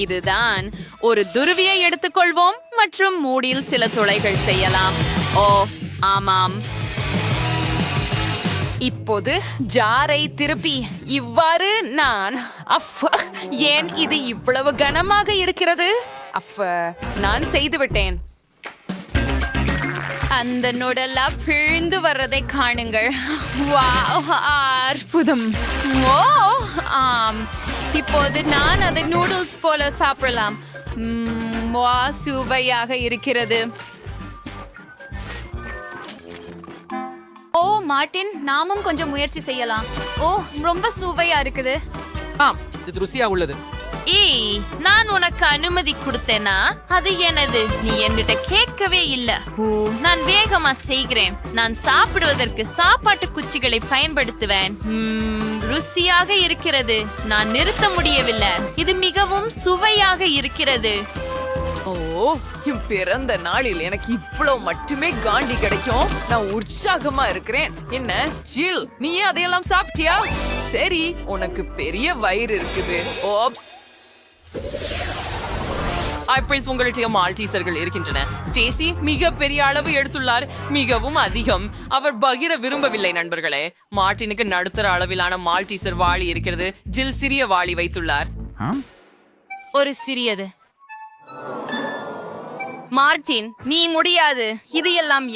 இதுதான். ஒரு துருவியை எடுத்துக்கொள்வோம் மற்றும் மூடியில் சில துளைகள் செய்யலாம். ஓ ஆமாம். இப்போது ஜாரை திருப்பி இவ்வாறு நான் ஏன் இது இவ்வளவு கனமாக இருக்கிறது? நான் செய்து விட்டேன். அந்த நுடலா பிழிந்து வர்றதை காணுங்கள். வாவ், அற்புதம். ஓ ஆம், இப்போது நான் அதை நூடுல்ஸ் போல சாப்பிடலாம். சுவையாக இருக்கிறது. ஓ மார்ட்டின், நாமும் கொஞ்சம் முயற்சி செய்யலாம். ஓ, ரொம்ப சுவையா இருக்குது. ஆம், இது ருசியா உள்ளது. ஏய், நான் உனக்கு அனுமதி கொடுத்தேனா? அது எனது. நீ என்கிட்ட கேட்கவே இல்ல. நான் வேகமா செய்கிறேன். நான் சாப்பிடுவதற்கு சாப்பாட்டு குச்சிகளை பயன்படுத்துவேன். ருசியாக இருக்கிறது. நான் நிறுத்த முடியவில்லை. இது மிகவும் சுவையாக இருக்கிறது. ஓ, என் பிறந்த நாளில் எனக்கு இவ்வளவு மட்டுமே காண்டி கிடைக்கும். நான் உற்சாகமா இருக்கிறேன். என்ன ஜில், நீ அதையெல்லாம் சாப்பிட்டியா? சரி, உனக்கு பெரிய வயிறு இருக்குது. ஓப்ஸ். உங்களுடைய மால்டீசர்கள் இருக்கின்றன. ஸ்டேசி மிக பெரிய அளவு எடுத்துள்ளார். மிகவும் அதிகம். அவர் பகிர விரும்பவில்லை. நண்பர்களே, மார்ட்டினுக்கு நடுத்தர அளவிலான மால்டீசர் வாளி இருக்கிறது. ஜில் சிறிய வாளி வைத்துள்ளார். ஒரு சிறியது. மார்டின், நீ முடியாது. இது எல்லாம்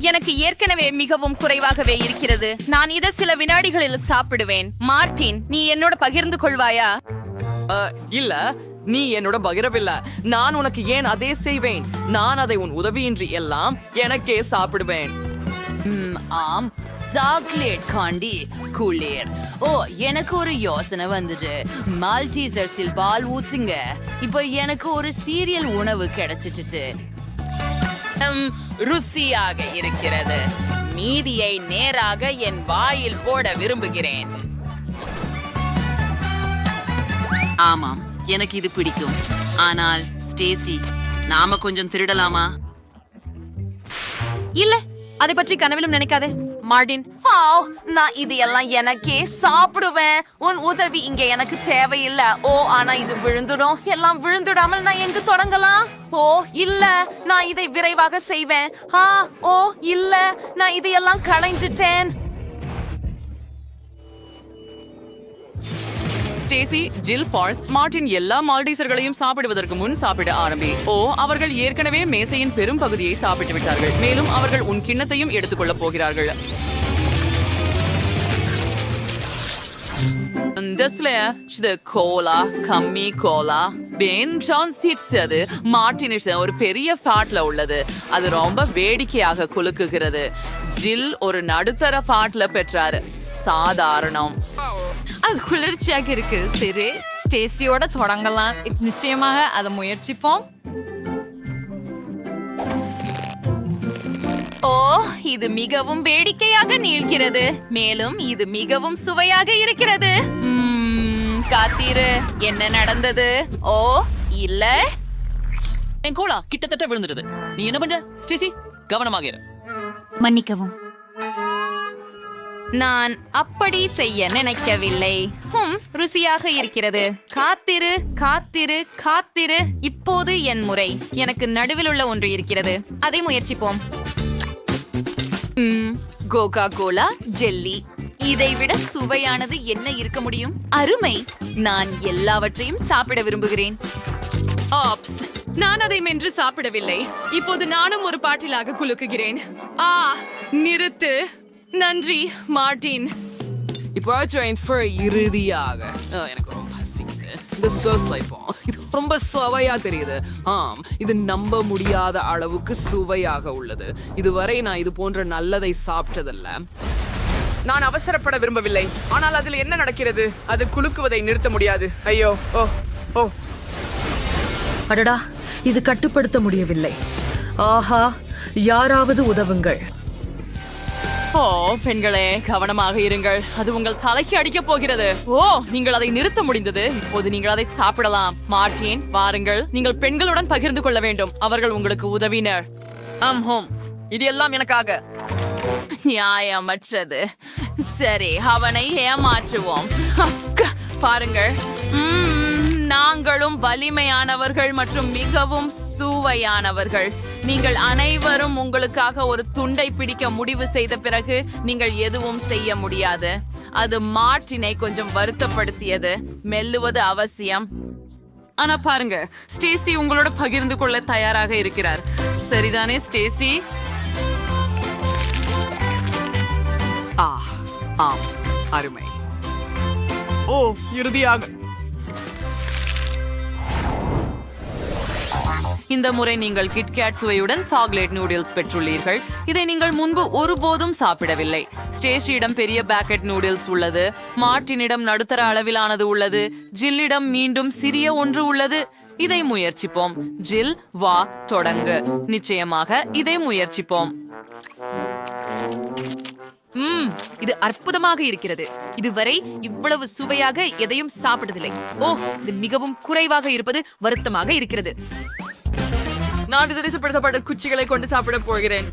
எனக்கு ஏற்கனவே மிகவும் குறைவாகவே இருக்கிறது. நான் இதை சில வினாடிகளில் சாப்பிடுவேன். மார்டின், நீ என்னோட பகிர்ந்து கொள்வாயா? இல்ல, நீ என்னோட பகிரவில்லை. நான் உனக்கு ஏன் அதே செய்வேன்? நான் அதை உன் உதவியின்றி எல்லாம் எனக்கே சாப்பிடுவேன். ஆம், சாக்லேட் காண்டி குளிர். ஓ, எனக்கு ஒரு யோசனை வந்துச்சு. மால்டீசர்ஸில் பால் ஊத்துங்க. இப்போ எனக்கு ஒரு சீரியல் உணவு கிடைச்சிட்டு ருசியாக இருக்கிறது. மீதியை நேராக என் வாயில் போட விரும்புகிறேன். ஆமாம், எனக்கு இது பிடிக்கும். ஆனால் ஸ்டேசி, நாம கொஞ்சம் திருடலாமா? இல்ல, அதை பற்றி கனவிலும் நினைக்காதே மார்டின். நான் இது எல்லாம் எனக்கே சாப்பிடுவேன். உன் உதவி இங்க எனக்கு தேவையில்லை. ஓ, ஆனா இது விழுந்துடும். எல்லாம் விழுந்துடாமல் நான் எங்கு தொடங்கலாம்? ஓ இல்ல, நான் இதை விரைவாக செய்வேன். ஓ இல்ல, நான் இதையெல்லாம் களைஞ்சிட்டேன். ஸ்டேசி, ஜில், ஃபார்ஸ், மார்டின் எல்லா மால்டீசர்களையும் சாப்பிடுவதற்கு முன் சாப்பிட ஆரம்பி. அவர்கள் ஏற்கனவே மேசையின் பெரும் பகுதியை சாப்பிட்டு விட்டார்கள். மேலும் அவர்கள் உன் கிண்ணத்தையும் எடுத்துக்கொள்ளப் போகிறார்கள். ஒரு பெரிய ஃபேட்ல உள்ளது. அது ரொம்ப வேடிக்கையாக குலுக்குகிறது. ஜில் ஒரு நடுத்தர ஃபேட்ல பெற்றாரு. சாதாரணம். அது குளிர்ச்சியாக இருக்கு. சரி, ஸ்டேசியோட தொடங்கலாம். நிச்சயமாக அதை முயற்சிப்போம். ஓ, இது மிகவும் வேடிக்கையாக நீள்கிறது. மேலும் இது மிகவும் சுவையாக இருக்கிறது. காத்தீரு, என்ன நடந்தது? ஓ இல்ல, என் கோலா கிட்டத்தட்ட விழுந்துடுது. நீ என்ன பண்ற ஸ்டேசி? கவனமாக இரு. மன்னிக்கவும், நான் அப்படி செய்ய நினைக்கவில்லை. ருசியாக இருக்கிறது. காத்திரு காத்திரு காத்திரு. இப்போது என் முறை. எனக்கு நடுவில் உள்ள ஒன்று இருக்கிறது. அதை முயற்சிப்போம். Coca Cola jelly. இதைவிட சுவையானது என்ன இருக்க முடியும்? அருமை. நான் எல்லாவற்றையும் சாப்பிட விரும்புகிறேன். ஆப்ஸ், நான் அதை மென்று சாப்பிடவில்லை. இப்போது நானும் ஒரு பாட்டிலாக குலுக்குகிறேன். நிறுத்து. நன்றி மார்டின். இப்போ இறுதியாக எனக்கு ரொம்ப பசிக்குது. இந்த இது ரொம்ப சுவையா தெரியுது. இது நம்ப முடியாத அளவுக்கு சுவையாக உள்ளது. இதுவரை நான் இது போன்ற நல்லதை சாப்பிட்டதில்ல. நான் அவசரப்பட விரும்பவில்லை, ஆனால் அதில் என்ன நடக்கிறது? அது குலுக்குவதை நிறுத்த முடியாது. ஐயோ, ஓ ஓ அடடா, இது கட்டுப்படுத்த முடியவில்லை. ஆஹா, யாராவது உதவுங்கள். பெண்களே, கவனமாக இருங்கள். அது உங்கள் தலைக்கு அடிக்க போகிறது. நீங்கள் அதை நிறுத்த முடிந்தது. இப்போது நீங்கள் அதை சாப்பிடலாம். மார்டின், வாருங்கள். நீங்கள் பெண்களுடன் பகிர்ந்து கொள்ள வேண்டும். அவர்கள் உங்களுக்கு உதவினர். இது எல்லாம் எனக்காக. நியாயமற்றது. சரி, அவனை ஏமாற்றுவோம். பாருங்கள், நாங்களும் வலிமையானவர்கள் மற்றும் மிகவும் சுவையானவர்கள். நீங்கள் அனைவரும் உங்களுக்காக ஒரு துண்டை பிடிக்க முடிவு செய்த பிறகு நீங்கள் எதுவும் செய்ய முடியாது. அது மார்டினை கொஞ்சம் வருத்தப்படுத்தியது. மெல்லுவது அவசியம். ஆனா பாருங்க, ஸ்டேசி உங்களோட பகிர்ந்து கொள்ள தயாராக இருக்கிறார். சரிதானே ஸ்டேசி? ஆம், அருமை. இறுதியாக இந்த முறை நீங்கள் கிட்கேட் சுவையுடன் சாக்லேட் நூடுல்ஸ் பெற்றுள்ளீர்கள். இதை நீங்கள் முன்பு ஒருபோதும் சாப்பிடவில்லை. ஸ்டேஷியிடம் பெரிய பேக்கெட் நூடுல்ஸ் உள்ளது. மார்டினிடம் நடுத்தர அளவிலானது உள்ளது. ஜில்லிடம் மீண்டும் சிறிய ஒன்று உள்ளது. இதை முயற்சிப்போம். ஜில், வா, தொடங்கு. நிச்சயமாக இதை முயற்சிப்போம். இது அற்புதமாக இருக்கிறது. இதுவரை இவ்வளவு சுவையாக எதையும் சாப்பிட்டதில்லை. இது மிகவும் குறைவாக இருப்பது வருத்தமாக இருக்கிறது. நான் திசைப்படுத்தப்பட்ட குச்சிகளை கொண்டு சாப்பிட போகிறேன்.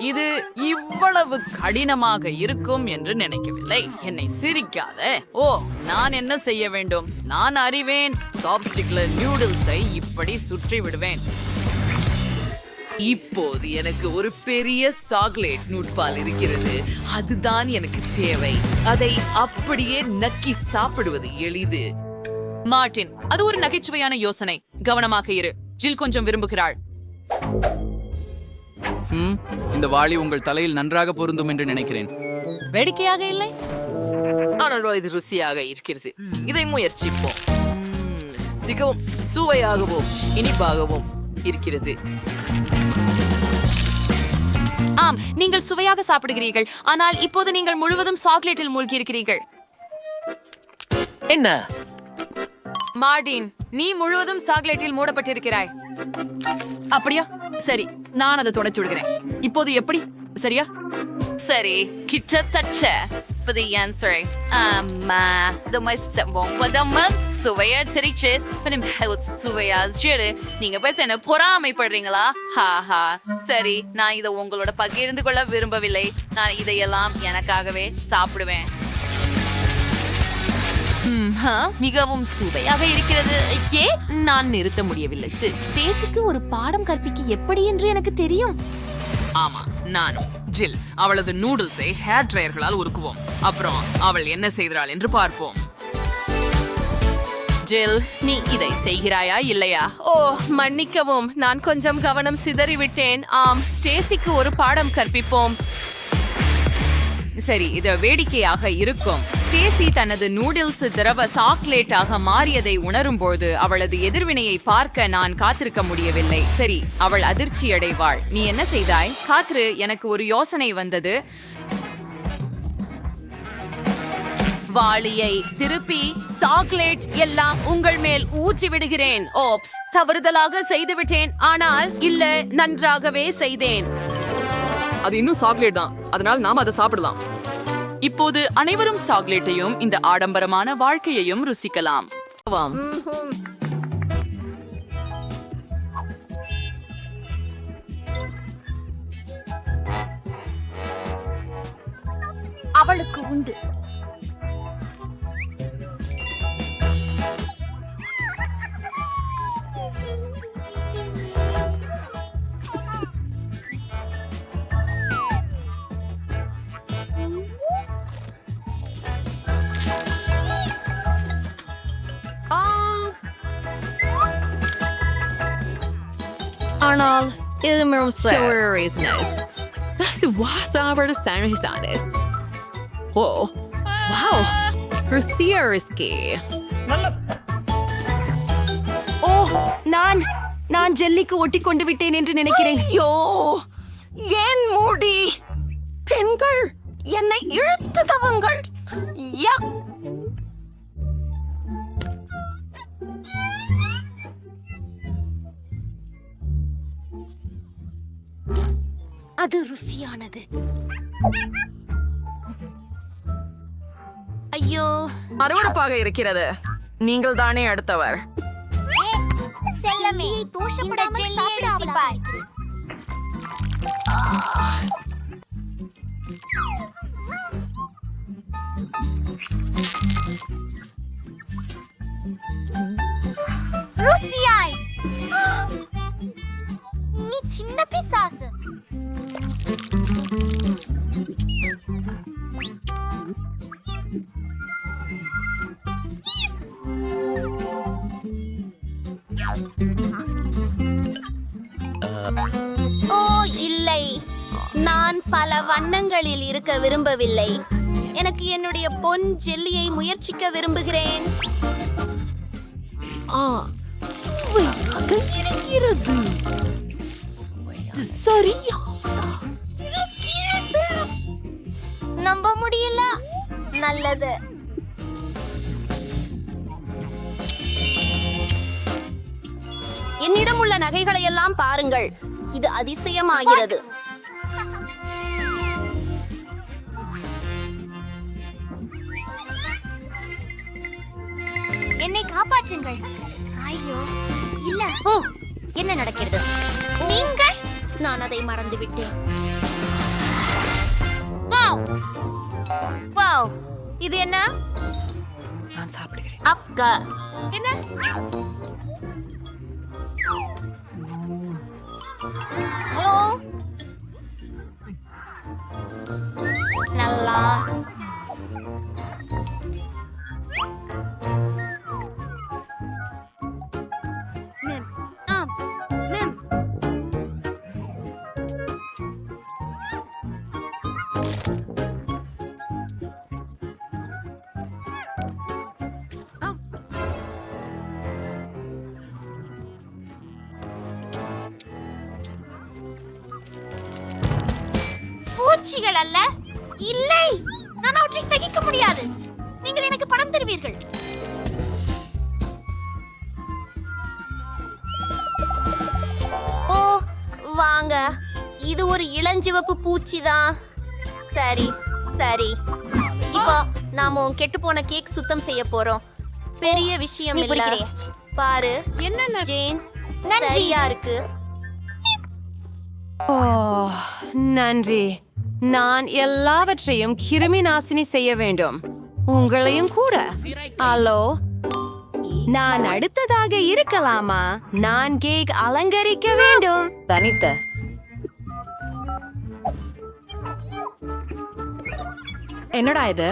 இது இவ்வளவு கடினமாக இருக்கும் என்று நினைக்கவில்லை. என்னை சிரிக்காத. நான் என்ன செய்ய வேண்டும்? நான் அறிவேன். சாப்ஸ்டிக்ல நியூடில்ஸை இப்படி சுற்றி விடுவேன். இப்போது எனக்கு ஒரு பெரிய சாக்லேட் நூட்பால் இருக்கிறது. அதுதான் எனக்கு தேவை. அதை அப்படியே நக்கி சாப்பிடுவது எளிது. மார்ட்டின், அது ஒரு நகைச்சுவையான யோசனை. கவனமாக இரு. ஜில் கொஞ்சம் விரும்புகிறாள். இந்த வாளி உங்கள் தலையில் நன்றாக பொருந்தும் என்று நினைக்கிறேன். வேடிக்கையாக இல்லை? ஆனால் இது ருசியாக இருக்கிறது. இதை முயற்சிப்போம். மிகவும் சுவையாகவும் இனிப்பாகவும் இருக்கிறது. ஆம், நீங்கள் சுவையாக சாப்பிடுகிறீர்கள். ஆனால் இப்போது நீங்கள் முழுவதும் சாக்லேட்டில் மூழ்கி இருக்கிறீர்கள். என்ன? மார்ட்டின், நீ முழுவதும் சாக்லேட்டில் மூடப்பட்டிருக்கிறாய். அப்படியா? சரி, நான் அதை தொடச்சு விடுகிறேன். இப்போது எப்படி? சரியா? சரி, கிட்டத்தட்ட. Pwede yan, sorry. நீங்க பேச என்ன பொறாமைப்படுறீங்களா? ஹாஹா. சரி, நான் இதை உங்களோட பகிர்ந்து கொள்ள விரும்பவில்லை. நான் இதையெல்லாம் எனக்காகவே சாப்பிடுவேன். மிகவும் சுவையாக இருக்கிறது. நான் நிறுத்த முடியவில்லை. ஸ்டேசிக்கு ஒரு பாடம் கற்பிக்க எப்படி என்று எனக்கு தெரியும். ஆமா, நானும். ஜில், அவளது நூடுல்ஸை ஹேர் ட்ரையர்களால் உருக்குவோம். அப்புறம் அவள் என்ன செய்கிறாள் என்று பார்ப்போம். ஜில், நீ இதை செய்கிறாயா இல்லையா? ஓ, மன்னிக்கவும், நான் கொஞ்சம் கவனம் சிதறிவிட்டேன். ஆம், ஸ்டேசிக்கு ஒரு பாடம் கற்பிப்போம். சரி, இது வேடிக்கையாக இருக்கும். ஸ்டேசி தனது நூடுல்ஸ் திரவ சாக்லேட்டாக மாறியதை உணரும்போது அவளது எதிர்வினையை பார்க்க நான் காத்திருக்க முடியவில்லை. சரி, அவள் அதிர்ச்சி அடைவாள். நீ என்ன செய்தாய்? காத்ரு, எனக்கு ஒரு யோசனை வந்தது. வாளியை திருப்பி சாக்லேட் எல்லாம் உங்கள் மேல் ஊற்றி விடுகிறேன். ஓப்ஸ், தவறுதலாக செய்துவிட்டேன். ஆனால் இல்ல, நன்றாகவே செய்தேன். அது இன்னும் சாக்லேட் தான், அதனால் நாம் அதை சாப்பிடலாம். இப்போது அனைவரும் சாக்லேட்டையும் இந்த ஆடம்பரமான வாழ்க்கையையும் ருசிக்கலாம். அவளுக்கு உண்டு. ஆனால் இது மிகவும் Sure is nice. That's what's over the San. Oh, wow. Rusia risky. ஓ, நான் ஜெல்லிக்கு ஒட்டி கொண்டு விட்டேன் என்று நினைக்கிறேன். ஐயோ, ஏன் மூடி? பெண்கள் என்னை இழுத்து தவங்கள். அது ருசியானது. ஐயோ, அருவருப்பாக இருக்கிறது. நீங்கள் தானே அடுத்தவர். செல்லமே, இந்த ஜெல்லியை ருசி பார். ருசியாய், நீ சின்ன பிசாசு. ஓ இல்லை, நான் பல வண்ணங்களில் இருக்க விரும்பவில்லை. எனக்கு என்னுடைய பொன் ஜெல்லியை முயற்சிக்க விரும்புகிறேன். சுவையாக இருக்கிறது. சரியா? நம்ப முடியல. நல்லது. என்னிடம் உள்ள நகைகளை எல்லாம் பாருங்கள். இது அதிசயமாகிறது. என்னை காப்பாற்றுங்கள். ஐயோ, இல்ல. ஓ, என்ன நடக்கிறது? நீங்கள்? நான் அதை மறந்து விட்டேன். வாவ், வாவ், இது என்ன? நான் சாப்பிடுகிறேன். அஃப்கா. என்ன? ஹலோ, நல்லா. அல்ல இல்லை நான் அவற்றை சகிக்க முடியாது நீங்கள் எனக்கு பணம் தருவீர்கள் ஓ வாங்க இது ஒரு இளஞ்சிவப்பு பூச்சிதான் சரி சரி இப்போ நாம கெட்டு போன கேக் சுத்தம் செய்ய போறோம் பெரிய விஷயம் இல்ல பாரு என்ன ஜேன் சரியா இருக்கு ஓ நன்றி நான் எல்லாவற்றையும் கிருமி நாசினி செய்ய வேண்டும் உங்களையும் கூட ஹலோ நான் அடுத்ததாக இருக்கலாமா நான் கேக் அலங்கரிக்க வேண்டும் தனித்த என்னடா இது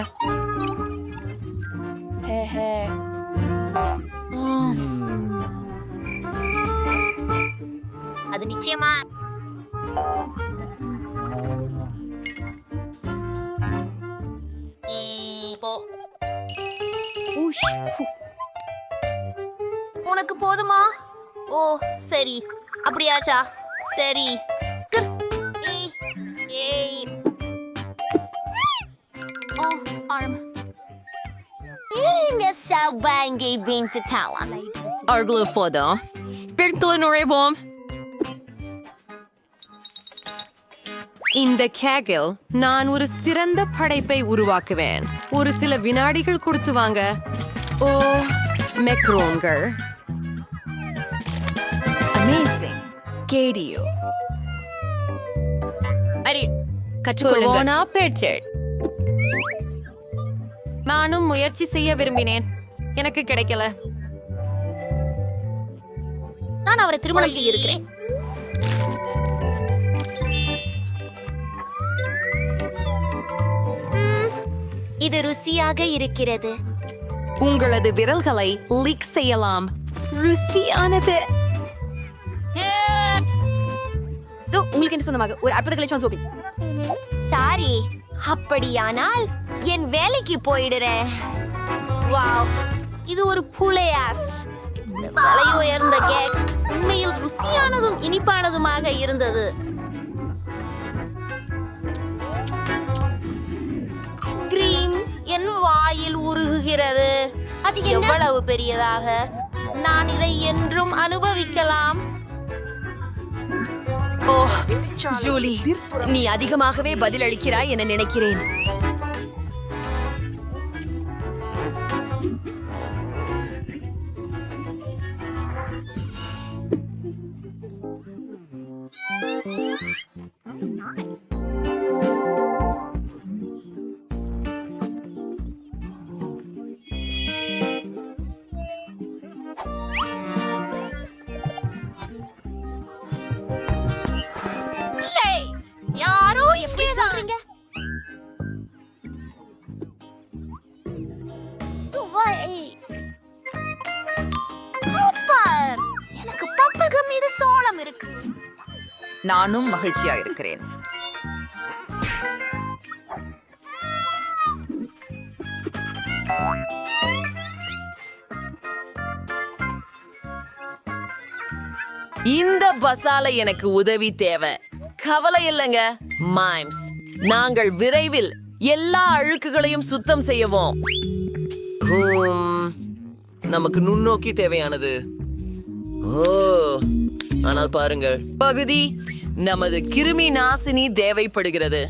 அது நிச்சயமா உனக்கு போதுமா ஓ சரி அப்படியாச்சா சரி Arglo foda. Pertolo norebom. இந்த கேக்கில் நான் ஒரு சிறந்த படைப்பை உருவாக்குவேன் ஒரு சில வினாடிகள் கொடுத்து வாங்க ஓ மெக்ரோன்கள் அமேசிங் கேடியோ அரி கற்றுக்கொள்ளுங்கள் கொரோனா பெட்செட் நானும் முயற்சி செய்ய விரும்பினேன் எனக்கு கிடைக்கல நான் அவரை திருமணம் செய்ய இருக்கிறேன் இது ருசியாக இருக்கிறது உங்களது விரல்களை லீக் செய்யலாம் ருசியானது உங்களுக்கு என்ன சொந்தமாக ஒரு அற்புத கலெக்ஷன் சோப்பி சாரி அப்படியானால் என் வேலைக்கு போயிடுறேன் வாவ் இது ஒரு புளையாஸ்ட் விலை உயர்ந்த கேக் உண்மையில் ருசியானதும் இனிப்பானதுமாக இருந்தது கிரீம் என் வாயில் உருகுகிறது எவ்வளவு பெரியதாக நான் இதை என்றும் அனுபவிக்கலாம் ஓ ஜூலி நீ அதிகமாகவே பதிலளிக்கிறாய் என நினைக்கிறேன் யாரோ எப்படி சொல்றீங்க சூப்பர் எனக்கு பப்பகம் மீது சோளம் இருக்கு நானும் மகிழ்ச்சியா இருக்கிறேன் இந்த பசால எனக்கு உதவி தேவை கவலை இல்லைங்க மைம்ஸ் நாங்கள் விரைவில் எல்லா அழுக்குகளையும் சுத்தம் செய்யவோம் நமக்கு நுண்ணோக்கி தேவையானது ஓ ஆனால் பாருங்கள் பகுதி நமது கிருமி நாசினி தேவைப்படுகிறது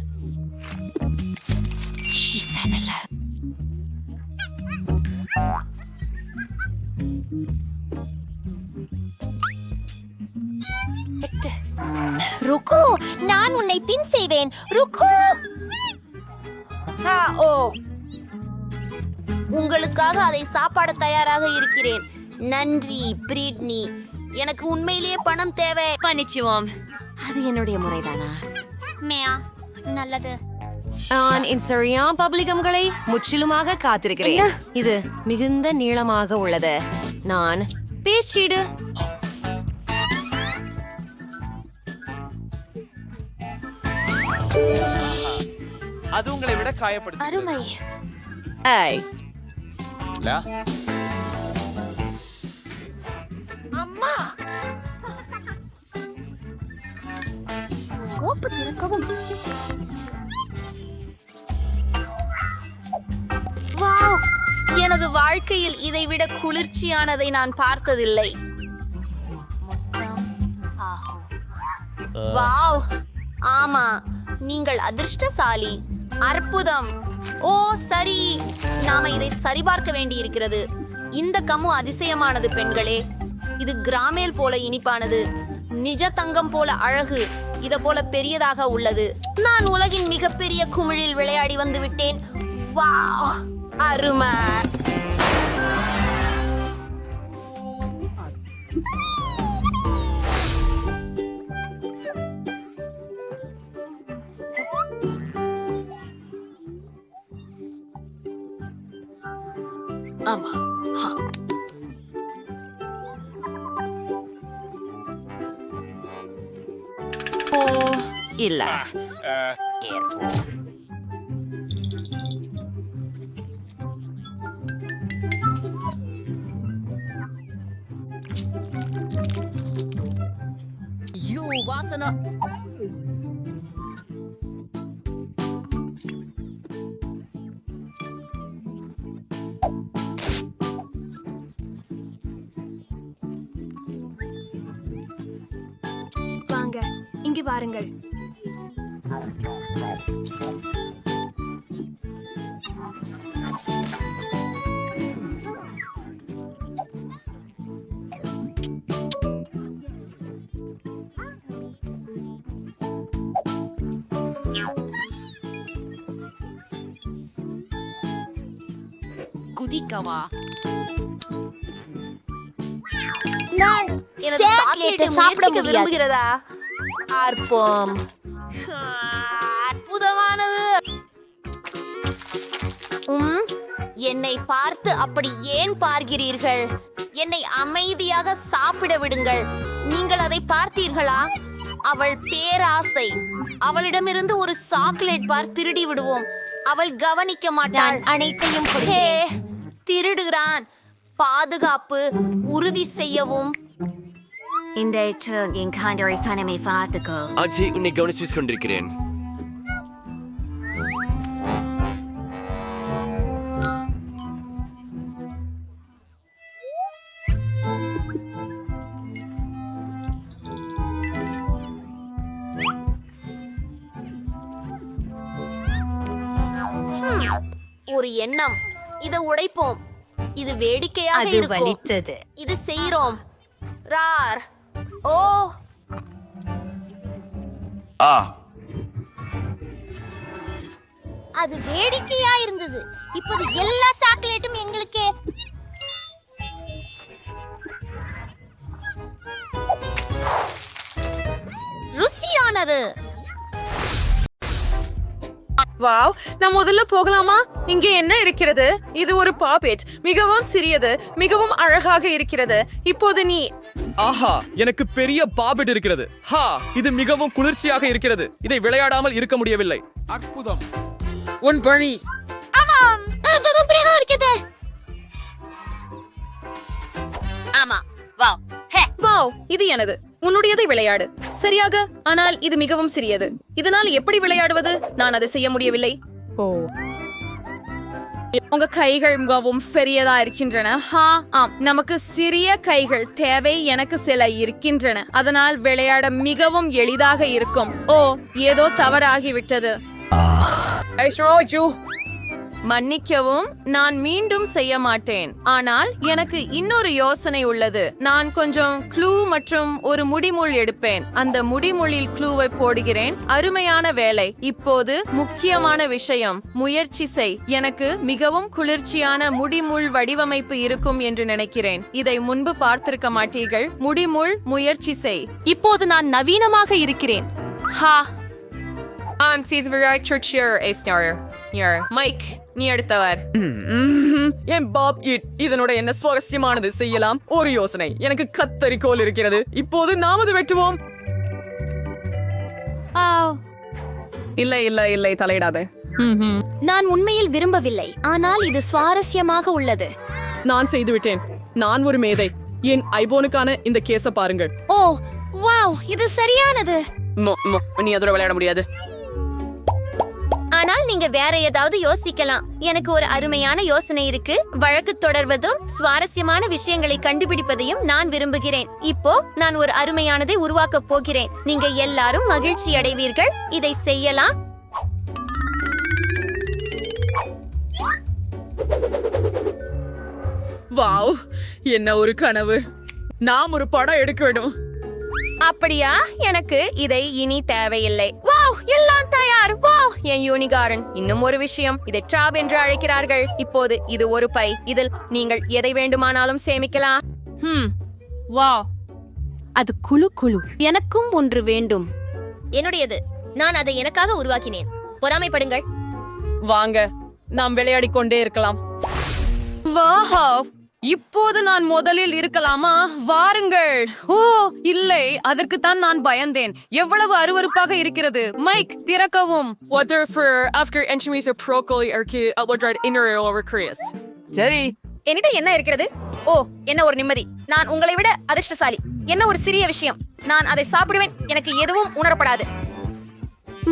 ருக்கு நான் உன்னை பின் செய்வேன் ருக்கு ஓ உங்களுக்காக அதை சாப்பாட தயாராக இருக்கிறேன் நன்றி பிரிட்னி எனக்கு உண்மையிலேயே பணம் தேவை மன்னிச்சுவோம் அது என்னுடைய முறைதானா மேயா நல்லது நான் இன்ஸ்டாகிராம் பப்ளிகம்களை முற்றிலுமாக காத்திருக்கிறேன் இது மிகுந்த நீளமாக உள்ளது நான் பேச்சிடு அது உங்களை விட காயப்படுது அருமை ஏய் அம்மா கோப்பு திறக்கவும் வாழ்க்கையில் இதைவிட குளிர்ச்சியானதை நான் பார்த்ததில்லை. வாவ், ஆமா, நீங்கள் அதிர்ஷ்டசாலி. அற்புதம். ஓ சரி, நாம இதை சரிபார்க்க வேண்டியிருக்கிறது. இந்த கம்மு அதிசயமானது பெண்களே. இது கிராமேல் போல இனிப்பானது, நிஜ தங்கம் போல அழகு, இத போல பெரியதாக உள்ளது. நான் உலகின் மிகப்பெரிய குமிழில் விளையாடி வந்து விட்டேன். வாவ், அருமை. ஆமா, ஓ இல்ல, வாசனா வாங்க, இங்கு வாருங்கள். குதிக்கவா? நான் எனது சாக்லேட்டை சாப்பிட விரும்புகிறதா? பார்ப்போம். அற்புதமானது. என்னை பார்த்து அப்படி ஏன் பார்க்கிறீர்கள்? என்னை அமைதியாக சாப்பிட விடுங்கள். நீங்கள் அதை பார்த்தீர்களா? அவள் பேராசை. அவளிடமிருந்து ஒரு சாக்லேட் பார் திருடி விடுவோம். அவள் கவனிக்க மாட்டாள். அனைத்தையும் திருடுகிறான். பாதுகாப்பு உறுதி செய்யவும். இந்த என் காண்டரை சனமை பார்த்துக்கோ. அஜி, உன்னை கவனிச்சு கொண்டிருக்கிறேன். ஒரு எண்ணம். இதை உடைப்போம். இது வேடிக்கையாக அது இருக்கும். வலித்தது. இது செய்றோம். ரார். ஓ, அது வேடிக்கையா இருந்தது. இப்போது எல்லா சாக்லேட்டும் எங்களுக்கே. ருசியானது. வாவ், நான் முதல்ல போகலாமா? இங்கே என்ன இருக்கிறது? இது ஒரு பாப்பெட். மிகவும் சிறியது, மிகவும் அழகாக இருக்கிறது. இப்போது நீ ஆஹா, எனக்கு பெரிய பாபெட் இருக்கிறது. ஹா, இது மிகவும் குளிர்ச்சியாக இருக்கிறது. இதை விளையாடாமல் இருக்க முடியவில்லை. அற்புதம். உன் பணி. ஆமாம், இருக்குது. ஆமா, வாவ். ஹே, வாவ், இது எனது. உன்னுடையதை விளையாடு. சரியாக, ஆனால் இது மிகவும் சிறியது. இதனால் எப்படி விளையாடுவது? நான் அதை செய்ய முடியவில்லை. ஓ, உங்க கைகள் மிகவும் பெரியதா இருக்கின்றன. ஆம், நமக்கு சிறிய கைகள் தேவை. எனக்கு சில இருக்கின்றன. அதனால் விளையாட மிகவும் எளிதாக இருக்கும். ஓ, ஏதோ தவறாகிவிட்டது. மன்னிக்கவும், நான் மீண்டும் செய்ய மாட்டேன். ஆனால் எனக்கு இன்னொரு யோசனை உள்ளது. நான் கொஞ்சம் க்ளூ மற்றும் ஒரு முடிமுள் எடுப்பேன். அந்த முடிமுள்ளில் க்ளூவை போடுகிறேன். அருமையான வேலை. இப்போது முக்கியமான விஷயம், முயற்சி செய். எனக்கு மிகவும் குளிர்ச்சியான முடிமுள் வடிவமைப்பு இருக்கும் என்று நினைக்கிறேன். இதை முன்பு பார்த்திருக்க மாட்டீர்கள். முடிமுள், முயற்சி செய். இப்போது நான் நவீனமாக இருக்கிறேன். ஹா, மைக், நீ அடுத்தவர். என் பாப் இட். இதனோட என்ன சுவாரஸ்யமானது செய்யலாம். ஒரு யோசனை. எனக்கு கத்தரிக்கோல் இருக்கிறது. இப்போது நாம் அது வெட்டுவோம். இல்லை இல்லை இல்லை, தலையிடாத. நான் உண்மையில் விரும்பவில்லை, ஆனால் இது சுவாரஸ்யமாக உள்ளது. நான் செய்துவிட்டேன். நான் ஒரு மேதை. என் ஐபோனுக்கான இந்த கேஸ பாருங்கள். ஓ வாவ், இது சரியானது. நீ அதோட விளையாட முடியாது. அதனால் நீங்க வேற ஏதாவது யோசிக்கலாம். எனக்கு ஒரு அருமையான யோசனை இருக்கு. வழக்கு தொடர்வதும் சுவாரஸ்யமான விஷயங்களை கண்டுபிடிப்பதையும் நான் விரும்புகிறேன். இப்போ நான் ஒரு அருமையானதை உருவாக்க போகிறேன். நீங்க எல்லாரும் மகிழ்ச்சி அடைவீர்கள். இதை செய்யலாம். வாவ், என்ன ஒரு கனவு. நாம் ஒரு படம் எடுக்க வேண்டும். அப்படியா? எனக்கு இதை இனி தேவையில்லை. வாவ், எல்லாம் தயார். வாவ், என் யூனிகாரன். இன்னும் ஒரு விஷயம், இதை ட்ராப் என்று அழைக்கிறார்கள். இப்போது இது ஒரு பை. இதில் நீங்கள் எதை வேண்டுமானாலும் சேமிக்கலாம். வாவ், அது குழு. எனக்கும் ஒன்று வேண்டும். என்னுடையது. நான் அதை எனக்காக உருவாக்கினேன். பொறாமைப்படுங்கள். வாங்க, நாம் விளையாடிக் கொண்டே இருக்கலாம். வாவ், இப்போது நான் முதலில் இருக்கலாமா? வாருங்கள். ஓ இல்லை, அதற்குத்தான் நான் பயந்தேன். எவ்வளவு அருவருப்பாக இருக்கிறது. மைக், திறக்கவும். சரி, என்னிடம் என்ன இருக்கிறது? ஓ, என்ன ஒரு நிம்மதி. நான் உங்களை விட அதிர்ஷ்டசாலி. என்ன ஒரு சிறிய விஷயம். நான் அதை சாப்பிடுவேன். எனக்கு எதுவும் உணரப்படாது.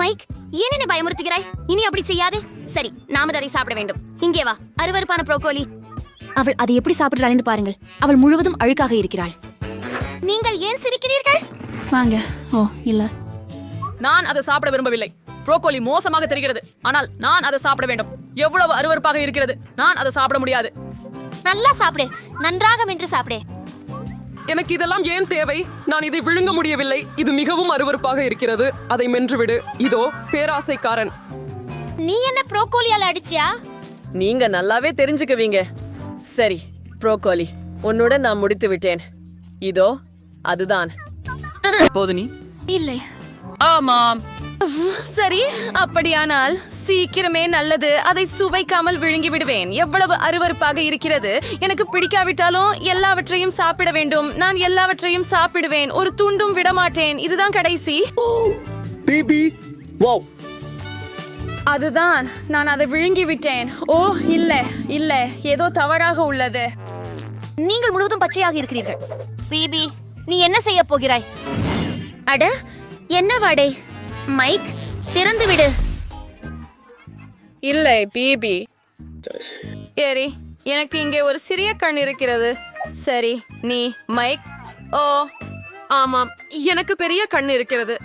மைக், ஏன் என்னை பயமுறுத்துகிறாய்? இனி அப்படி செய்யாது. சரி, நாம அதை சாப்பிட வேண்டும். இங்கே வா, அருவருப்பான ப்ரோக்கோலி. அவள் அதை எப்படி சாப்பிடுறாள் என்று பாருங்கள். அவள் முழுவதும் அழுக்காக இருக்கிறாள். நீங்கள் ஏன் சிரிக்கிறீர்கள்? வாங்க. ஓ இல்ல, நான் அதை சாப்பிட விரும்பவில்லை. ப்ரோக்கோலி மோசமாக தெரிகிறது, ஆனால் நான் அதை சாப்பிட வேண்டும். எவ்வளவு அருவருப்பாக இருக்கிறது. நான் அதை சாப்பிட முடியாது. நல்லா சாப்பிடு. நன்றாக மென்று சாப்பிடு. எனக்கு இதெல்லாம் ஏன் தேவை? நான் இதை விழுங்க முடியவில்லை. இது மிகவும் அருவருப்பாக இருக்கிறது. அதை மென்றுவிடு. இதோ பேராசைக்காரன். நீ என்ன ப்ரோக்கோலியால் அடிச்சியா? நீங்க நல்லாவே தெரிஞ்சுக்குவீங்க. சரி, ப்ரோக்கோலி, உன்னுடன் நான் முடித்து விட்டேன். இதோ அதுதான். இப்போது நீ இல்லை. ஆமாம். சரி, அப்படியானால் சீக்கிரமே நல்லது. அதை சுவைக்காமல் விழுங்கி விடுவேன். எவ்வளவு அருவருப்பாக இருக்கிறது. எனக்கு பிடிக்காவிட்டாலும் எல்லாவற்றையும் சாப்பிட வேண்டும். நான் எல்லாவற்றையும் சாப்பிடுவேன். ஒரு துண்டும் விடமாட்டேன். இதுதான் கடைசி. அதுதான், நான் அதை விழுங்கி விட்டேன். ஓ இல்ல, ஏதோ தவறாக உள்ளது. நீங்கள் முழுவதும் பச்சையாக இருக்கிறீர்கள். பிபி, நீ என்ன செய்ய போகிறாய்? அட, என்ன வாடை? மைக், திறந்து விடு. இல்லை பிபி. சரி, எனக்கு இங்கே ஒரு சிறிய கண் இருக்கிறது. சரி, நீ மைக். ஓ ஆமாம், எனக்கு பெரிய கண் இருக்கிறது.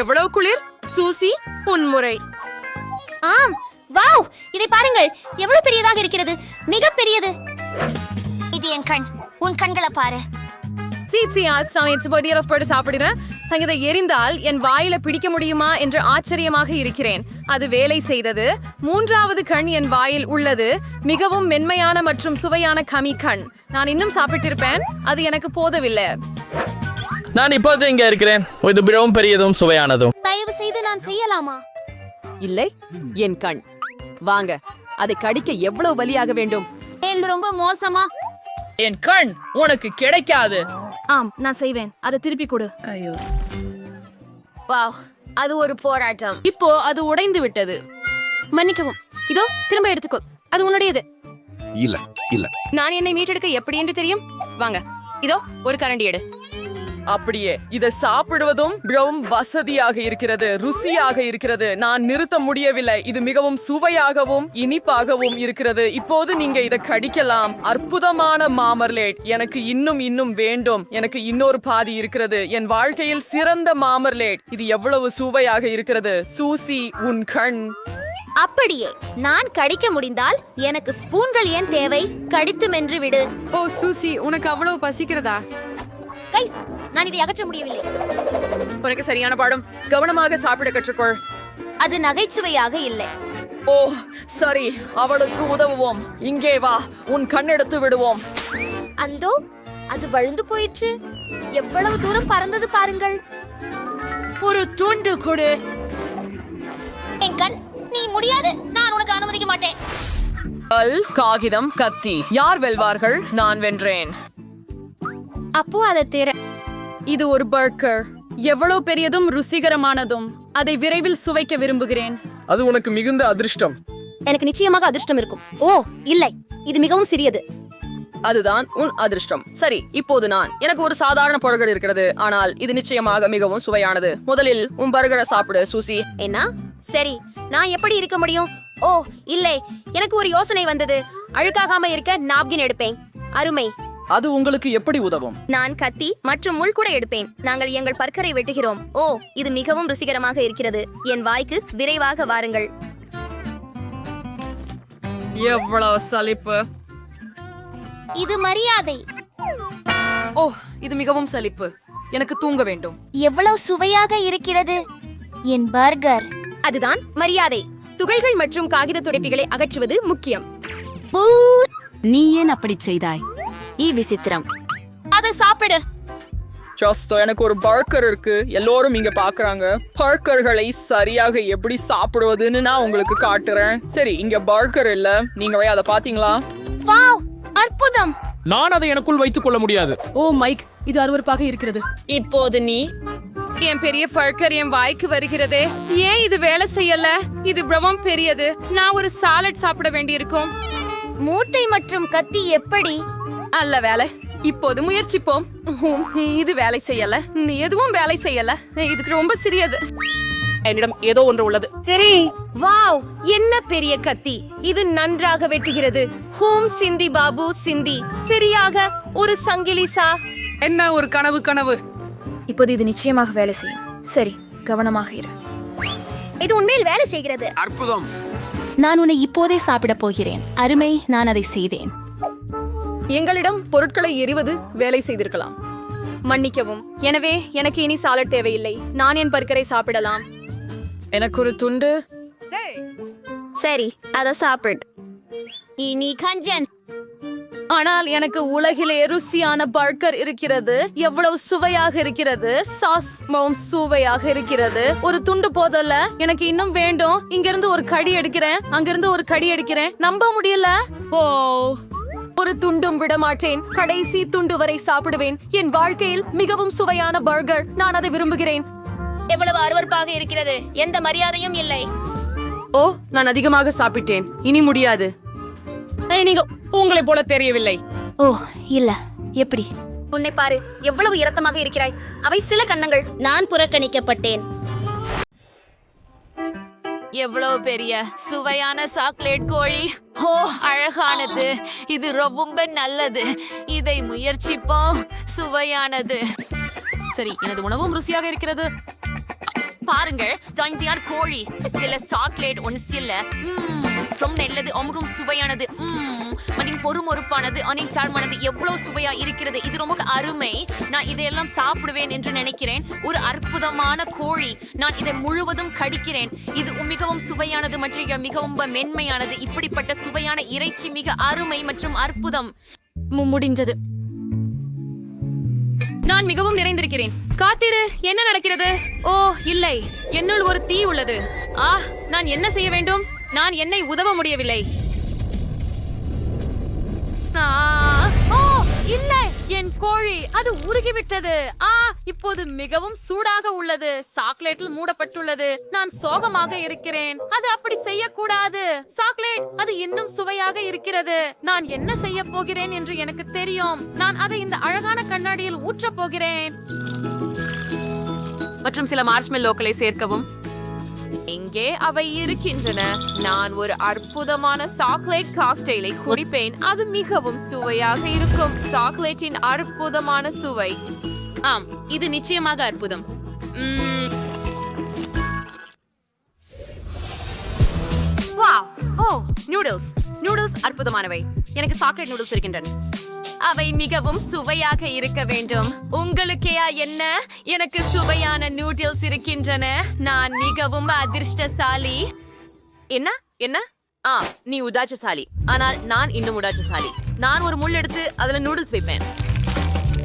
எவ்வளவு குளிர். சூசி, உன்முறை. ஆம், வாவ், இதை பாருங்கள். எவ்வளவு பெரியதாக இருக்கிறது. மிக பெரியது. இது என் கண். உன் கண்களை பாரு. போட்டு சாப்பிடுறேன். இதை எரிந்தால் என் வாயில பிடிக்க முடியுமா என்று ஆச்சரியமாக இருக்கிறேன். அது வேலை செய்தது. மூன்றாவது கண் என் வாயில் உள்ளது. மிகவும் மென்மையான மற்றும் சுவையான கமி கண். நான் இன்னும் சாப்பிட்டிருப்பேன். அது எனக்கு போதவில்லை. நான் இப்போது இங்க இருக்கிறேன். இது மிகவும் பெரியதும் சுவையானதும். தயவு செய்து நான் செய்யலாமா? இல்லை, என் கண். வாங்க, அதை கடிக்க எவ்வளவு வலியாக வேண்டும். ரொம்ப மோசமா? என் கண் உனக்கு கிடைக்காது. ஆம், நான் செய்வேன். அதை திருப்பி கொடு. வாவ், அது ஒரு போராட்டம். இப்போ அது உடைந்து விட்டது. மன்னிக்கவும். இதோ திரும்ப எடுத்துக்கோ. அது உன்னுடையது. இல்ல. நான் என்னை மீட்டெடுக்க எப்படி என்று தெரியும். வாங்க, இதோ ஒரு கரண்டி எடு. அப்படியே இதை சாப்பிடுவதும் மிகவும் வசதியாக இருக்கிறது. ருசியாக இருக்கிறது. நான் நிறுத்த முடியவில்லை. இது மிகவும் சுவையாகவும் இனிப்பாகவும் இருக்கிறது. இப்போது நீங்க இதை கடிக்கலாம். அற்புதமான மாமர்லேட். எனக்கு இன்னும் வேண்டும். எனக்கு இன்னொரு பாதி இருக்கிறது. என் வாழ்க்கையில் சிறந்த மாமர்லேட். இது எவ்வளவு சுவையாக இருக்கிறது. சூசி, உன் கண். அப்படியே நான் கடிக்க முடிந்தால் எனக்கு ஸ்பூன்கள் ஏன் தேவை? கடித்து மென்று விடு. ஓ சூசி, உனக்கு அவ்வளவு பசிக்கிறதா? கைஸ், நான் இதை அகற்ற முடியவில்லை. உனக்கு சரியான பாடம். கவனமாக சாப்பிட கற்றுக்கொள். அது நகைச்சுவையாக இல்லை. ஓ சரி, அவளுக்கு உதவுவோம். இங்கே வா, உன் கண்ணெடுத்து விடுவோம். அந்தோ, அது வழுந்து போயிற்று. எவ்வளவு தூரம் பறந்தது பாருங்கள். ஒரு துண்டு கொடு. என் கண். நீ முடியாது. நான் உனக்கு அனுமதிக்க மாட்டேன். காகிதம், கத்தி. யார் வெல்வார்கள்? நான் வென்றேன். அப்போ அதை தேர. இது ஒரு பர்கர். எவ்வளவு பெரியதும் ருசிகரமானதும். அதை விரைவில் சுவைக்க விரும்புகிறேன். அது உனக்கு மிகுந்த அதிர்ஷ்டம். எனக்கு நிச்சயமாக அதிர்ஷ்டம் இருக்கும். ஓ இல்லை, இது மிகவும் சிறியது. அதுதான் உன் அதிர்ஷ்டம். சரி, இப்போது எனக்கு ஒரு சாதாரண பர்கர் இருக்கிறது. ஆனால் இது நிச்சயமாக மிகவும் சுவையானது. முதலில் உன் பர்கரை சாப்பிடு சூசி. என்ன? சரி, நான் எப்படி இருக்க முடியும்? ஓ இல்லை, எனக்கு ஒரு யோசனை வந்தது. அழுக்காகாம இருக்க நாப்கின் எடுப்பேன். அருமை. அது உங்களுக்கு எப்படி உதவும்? நான் கத்தி மற்றும் முள் கூட எடுப்பேன். நாங்கள் எங்கள் பற்களை வெட்டுகிறோம். ஓ, இது மிகவும் ருசிகரமாக இருக்கிறது. என் வாய்க்கு விரைவாக வாருங்கள். எவ்வளவு சலிப்பு. இது மரியாதை. ஓ, இது மிகவும் சலிப்பு. எனக்கு தூங்க வேண்டும். எவ்வளவு சுவையாக இருக்கிறது என் பர்கர். அதுதான் மரியாதை. துகள்கள் மற்றும் காகித துடைப்பிகளை அகற்றுவது முக்கியம். நீ ஏன் அப்படி செய்தாய்? விசித்திரம். அதை சாப்பிடு. எனக்கு ஒரு பர்கர் இருக்கு. எல்லோரும் இங்க பாக்குறாங்க. பர்கர்களை சரியாக எப்படி சாப்பிடுவதுன்னு நான் உங்களுக்கு காட்டுறேன். சரி, இங்க பர்கர் இல்ல. நீங்க போய் அதை பாத்தீங்களா? வாவ், அற்புதம். நான் அதை எனக்குள் வைத்துக் கொள்ள முடியாது. ஓ மைக், இது அருவருப்பாக இருக்கிறது. இப்போது நீ என் பெரிய பர்கர் என் வாய்க்கு வருகிறதே. ஏன் இது வேலை செய்யல? இது பிரமம் பெரியது. நான் ஒரு சாலட் சாப்பிட வேண்டியிருக்கும். மூட்டை மற்றும் கத்தி எப்படி? அல்ல வேலை. இப்போது முயற்சிப்போம். இது வேலை செய்யல. எதுவும் வேலை செய்யல. இதுக்கு ரொம்ப சிறியது. என்னிடம் ஏதோ ஒன்று உள்ளது. சரி. வாவ், என்ன பெரிய கத்தி. இது நன்றாக வெட்டுகிறது. சிந்தி பாபு சிந்தி. சரியாக ஒரு சங்கிலி சா. என்ன ஒரு கனவு. இப்போது இது நிச்சயமாக வேலை செய்யும். சரி, கவனமாக இரு. இது உண்மையில் வேலை செய்கிறது. அற்புதம். நான் உன்னை இப்போதே சாப்பிட போகிறேன். அருமை, நான் அதை செய்தேன். எங்களிடம் பொருட்களை எறிவது வேலை செய்திருக்கலாம். மன்னிக்கவும். எனவே எனக்கு இனி சாலட் தேவையில்லை. நான் என் பர்கரை சாப்பிடலாம். எனக்கு ஒரு துண்டு. சரி, அதை சாப்பிடு. இனி கஞ்சன். ஆனால் எனக்கு உலகிலே ருசியான பர்கர் இருக்கிறது. எவ்வளவு சுவையாக இருக்கிறது. சாஸ் சுவையாக இருக்கிறது. ஒரு துண்டு போதல்ல, எனக்கு இன்னும் வேண்டும். இங்கிருந்து ஒரு கடி எடுக்கிறேன், அங்கிருந்து ஒரு கடி எடுக்கிறேன். நம்ப முடியல. ஓ, ஒரு துண்டும் விட மாட்டேன். கடைசி துண்டு வரை சாப்பிடுவேன். என் வாழ்க்கையில் மிகவும் சுவையான பர்கர். நான் அதை விரும்புகிறேன். எவ்வளவு அருவருப்பாக இருக்கிறது. எந்த மரியாதையும் இல்லை. ஓ, நான் அதிகமாக சாப்பிட்டேன். இனி முடியாது. நீங்கள் உங்களை போல தெரியவில்லை. ஓ இல்ல, எப்படி? உன்னை பாரு, எவ்வளவு இரத்தமாக இருக்கிறாய். அவை சில கன்னங்கள். நான் புறக்கணிக்கப்பட்டேன். எவ்வளவு பெரிய சுவையான சாக்லேட் கோழி. ஓ, அழகானது. இது ரொம்ப நல்லது. இதை முயற்சிப்போம். சுவையானது. சரி, எனது உணவும் ருசியாக இருக்கிறது. பாருங்கள், தஞ்சியார் கோழி. சில சாக்லேட் ஒன்று சில ரொம்ப நல்லது. ரொம்ப சுவையானது. மற்றும் பொறுமொறுப்பானது. அனைச்சார்மானது. எவ்வளவு சுவையா இருக்கிறது. இது ரொம்ப அருமை. நான் இதையெல்லாம் சாப்பிடுவேன் என்று நினைக்கிறேன். ஒரு அற்புதமான கோழி. நான் இதை முழுவதும் கடிக்கிறேன். இது மிகவும் சுவையானது மற்றும் மிகவும் மென்மையானது. இப்படிப்பட்ட சுவையான இறைச்சி மிக அருமை மற்றும் அற்புதம். முடிஞ்சது. நான் மிகவும் நிறைந்திருக்கிறேன். காத்திரு, என்ன நடக்கிறது? ஓ இல்லை, என்னுள் ஒரு தீ உள்ளது. நான் என்ன செய்ய வேண்டும்? நான் என்னை உதவ முடியவில்லை. ஓ இல்லை, என் கோழி அது உருகிவிட்டது. இப்போது மிகவும் சூடாக உள்ளது. சாக்லேட்டில் மூடப்பட்டுள்ளது. நான் சோகமாக இருக்கிறேன். அது அப்படி செய்யக்கூடாது. சாக்லேட் அது இன்னும் சுவையாக இருக்கிறது. நான் என்ன செய்ய போகிறேன் என்று எனக்கு தெரியும். நான் அதை இந்த அழகான கண்ணாடியில் ஊற்றப் போகிறேன். மற்றும் சில மார்ஷ்மெல்லோக்களை சேர்க்கவும். இங்கே அவை இருக்கின்றன. நான் ஒரு அற்புதமான சாக்லேட் காக்டெயிலை குடிப்பேன். அது மிகவும் சுவையாக இருக்கும். சாக்லேட்டின் அற்புதமான சுவை. ஆம், இது நிச்சயமாக அற்புதம். நூடுல்ஸ் அற்புதமானவை. எனக்கு சாக்லேட் நூடுல்ஸ் இருக்கின்றன. அவை மிகவும் சுவையாக இருக்க வேண்டும். உங்களுக்கே என்ன? எனக்கு சுவையான நூடுல்ஸ் இருக்கின்றன. நான் மிகவும் அதிர்ஷ்டசாலி. என்ன என்ன? நீ உடாச்சசாலி. ஆனால் நான் இன்னும் உடாச்சசாலி. நான் ஒரு முள் எடுத்து அதுல நூடுல்ஸ் வைப்பேன்.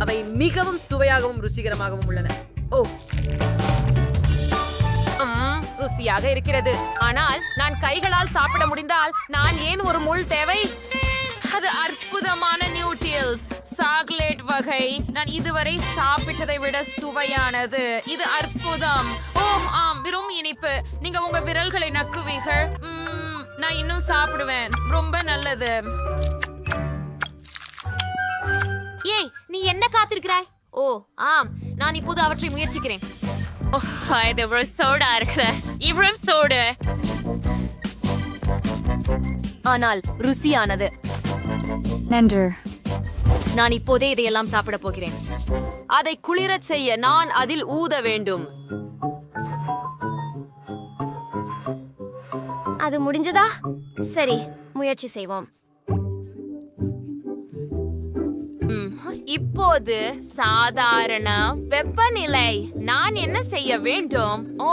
அவை மிகவும் சுவையாகவும் ருசிகரமாகவும் உள்ளன. ஓ, ருசியாக இருக்கிறது. ஆனால் நான் கைகளால் சாப்பிட முடிந்தால் நான் ஏன் ஒரு முள் தேவை? அது அற்புதமான நியூட்டில்ஸ் சாக்லேட் வகை. நான் இதுவரை சாப்பிட்டதை விட சுவையானது. இது அற்புதம். ஓ ஆம், வெறும் இனிப்பு. நீங்க உங்க விரல்களை நக்குவீர்கள். நான் இன்னும் சாப்பிடுவேன். ரொம்ப நல்லது. ஏய், நீ என்ன காத்திருக்கிறாய்? ஓ ஆம், நான் இப்போது அவற்றை முயற்சிக்கிறேன். இது சோடா இருக்கிற இவ்வளவு சோடு. ஆனால் ருசியானது. நன்று. நான் இப்போதே இதையெல்லாம் சாப்பிட போகிறேன். அதை குளிரச் செய்ய நான் அதில் ஊத வேண்டும். அது முடிஞ்சதா? சரி, முயற்சி செய்வோம். இப்போது சாதாரண வெப்பநிலை. நான் என்ன செய்ய வேண்டும்? ஓ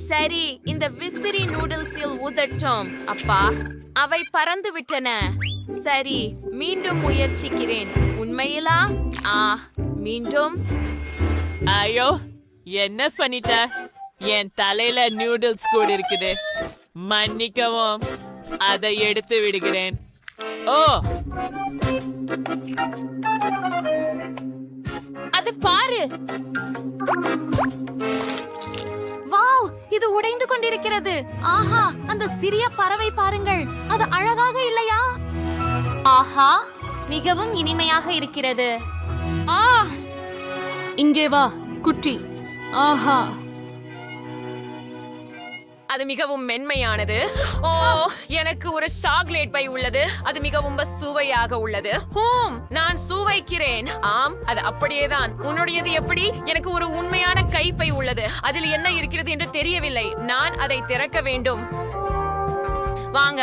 சரி, இந்த விசிறி நூடுல்ஸில் ஊதட்டும். அப்பா, அவை பறந்து விட்டன. சரி, மீண்டும் முயற்சிக்கிறேன். உண்மையிலா? மீண்டும். ஐயோ, என்ன பண்ணிட்ட? என் தலையில நூடுல்ஸ் கூட இருக்குது. மன்னிக்கவும், அதை எடுத்து விடுகிறேன். ஓ, அது பாரு. வாவ், இது உடைந்து கொண்டிருக்கிறது. ஆஹா, அந்த சிறிய பறவை பாருங்கள். அது அழகாக இல்லையா? ஆஹா, மிகவும் இனிமையாக இருக்கிறது. இங்கே வா குட்டி. ஆஹா, அது மிகவும் மென்மையானது. ஓ, எனக்கு ஒரு சாக்லேட் பை உள்ளது. அது மிகவும் சுவையாக உள்ளது. நான் சுவைக்கிறேன். ஆம், அது அப்படியேதான். உன்னுடையது எப்படி? எனக்கு ஒரு உண்மையான கைப்பை உள்ளது. அதில் என்ன இருக்கிறது என்று தெரியவில்லை. நான் அதை திறக்க வேண்டும். வாங்க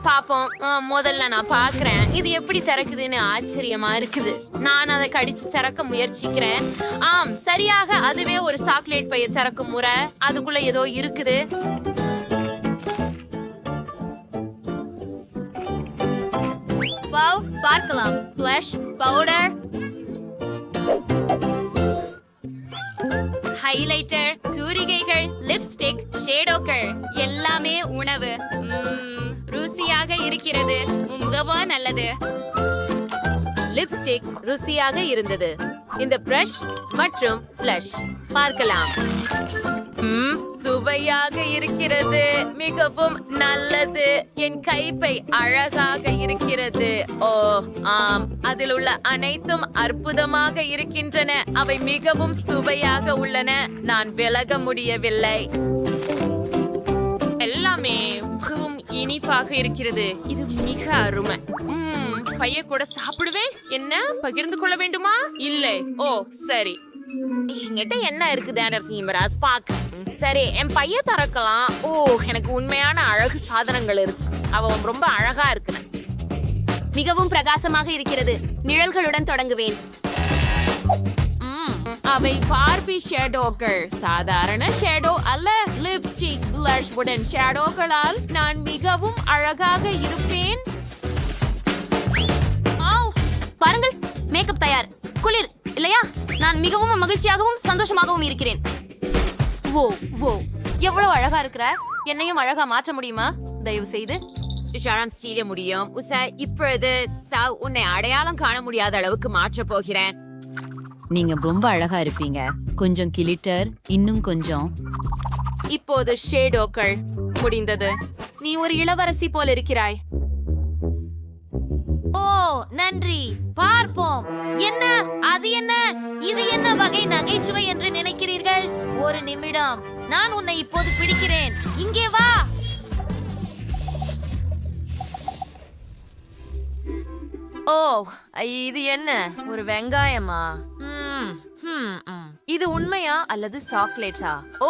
பாப்போம். முதல்ல நான் பாக்குறேன் இது எப்படி திறக்குதுன்னு. ஆச்சரியமா இருக்குது. நான் அதை கடிச்சு திறக்க முயற்சிக்கிறேன். சரியாக அதுவே ஒரு சாக்லேட் பைய திறக்கும் முறை. அதுக்குள்ள ஏதோ இருக்குது. வாவ், பார்க்கலாம். ஃப்ளஷ் பவுடர், ஹைலைட்டர், தூரிகைகள், லிப்ஸ்டிக், ஷேடோக்கள், எல்லாமே உணவு. ருசியாக இருக்கிறது. மிகவும் நல்லது. லிப்ஸ்டிக் ருசியாக இருந்தது. இந்த பிரஷ் மற்றும் ப்ளஷ் பார்க்கலாம். சுவையாக இருக்கிறது. மிகவும் நல்லது. என் கைப்பை அழகாக இருக்கிறது. ஓ ஆம், அதில் உள்ள அனைத்தும் அற்புதமாக இருக்கின்றன. அவை மிகவும் சுவையாக உள்ளன. நான் விலக முடியவில்லை. எல்லாமே மிகவும் இனிப்பாக இருக்கிறது. இது மிக அருமை. பைய கூட சாப்பிடுவேன். என்ன பகிர்ந்து கொள்ள வேண்டுமா? இல்லை. ஓ சரி, என்கிட்ட என்ன இருக்குது ஆண்டர்சன் இம்பராஸ் பாக்க. சரி, என் பைய திறக்கலாம். ஓ, எனக்கு உண்மையான அழகு சாதனங்கள் இருக்கு. அவன் ரொம்ப அழகா இருக்கு. மிகவும் பிரகாசமாக இருக்கிறது. நிழல்களுடன் தொடங்குவேன். அவை பார்பி ஷேடோக்கள். சாதாரண ஷேடோ அல்ல. லிப்ஸ்டிக் பிளஷ் உடன் ஷேடோக்களால் நான் மிகவும் அழகாக இருப்பேன். பாருங்கள், மேக்கப் தயார். குளிர் இல்லையா? நான் மிகவும் மகிழ்ச்சியாகவும் சந்தோஷமாகவும் இருக்கிறேன். ஓ ஓ, எவ்வளவு அழகா இருக்கிற. என்னையும் அழகா மாற்ற முடியுமா? தயவு செய்து. செய்ய முடியும். இப்பொழுது உன்னை அடையாளம் காண முடியாத அளவுக்கு மாற்ற போகிறேன். நீங்க ரொம்ப அழகா இருப்பீங்க. கொஞ்சம் கிளிட்டர், இன்னும் கொஞ்சம். இப்போது ஷேடோக்கள் முடிந்தது. நீ ஒரு இளவரசி போல இருக்கிறாய். ஓ நன்றி. பார்ப்போம். என்ன அது? என்ன இது? என்ன வகை நகைச்சுவை என்று நினைக்கிறீர்கள்? ஒரு நிமிடம், நான் உன்னை இப்போது பிடிக்கிறேன். இங்கே வா. ஓ, இது என்ன? ஒரு வெங்காயமா? இது உண்மையா அல்லது சாக்லேட்டா? ஓ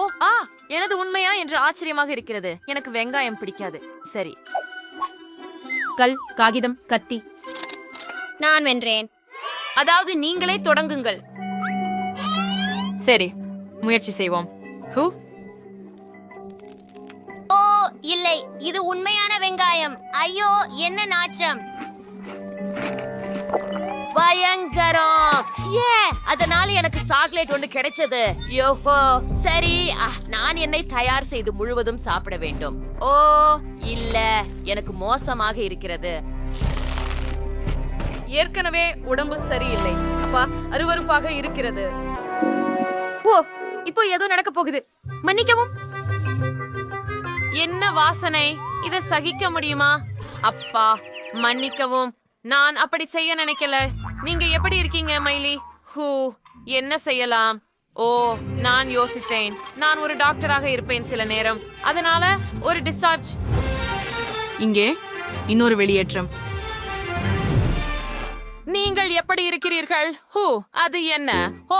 எனது உண்மையா என்று ஆச்சரியமாக இருக்கிறது. எனக்கு வெங்காயம் பிடிக்காது. சரி, கல், காகிதம், கத்தி. நான் வென்றேன். அதாவது நீங்களே தொடங்குங்கள். சரி, முயற்சி செய்வோம். ஓ இல்லை, இது உண்மையான வெங்காயம். ஐயோ, என்ன நாற்றம். பயங்கரம். அதனால எனக்கு சாக்லேட் ஒன்று கிடைச்சது. யோஹோ, சரி, நான் என்னை தயார் செய்து முழுவதும் சாப்பிட வேண்டும். ஓ இல்ல, எனக்கு மோசமாக இருக்கிறது. ஏற்கனவே உடம்பு சரியில்லை. அப்பா, அருவருப்பாக இருக்கிறது. ஓ, இப்போ ஏதோ நடக்க போகுது. மன்னிக்கவும். என்ன வாசனை! இதை சகிக்க முடியுமா? அப்பா, மன்னிக்கவும். நான் அப்படி செய்ய நினைக்கல. நீங்க எப்படி இருக்கீங்க மைலி? என்ன செய்யலாம்? ஓ, நான் யோசித்தேன். நான் ஒரு டாக்டராக இருப்பேன் சில நேரம். அதனால ஒரு டிஸ்சார்ஜ். இங்கே இன்னொரு வெளியேற்றம். நீங்கள் எப்படி இருக்கிறீர்கள்? ஹூ, அது என்ன? ஓ,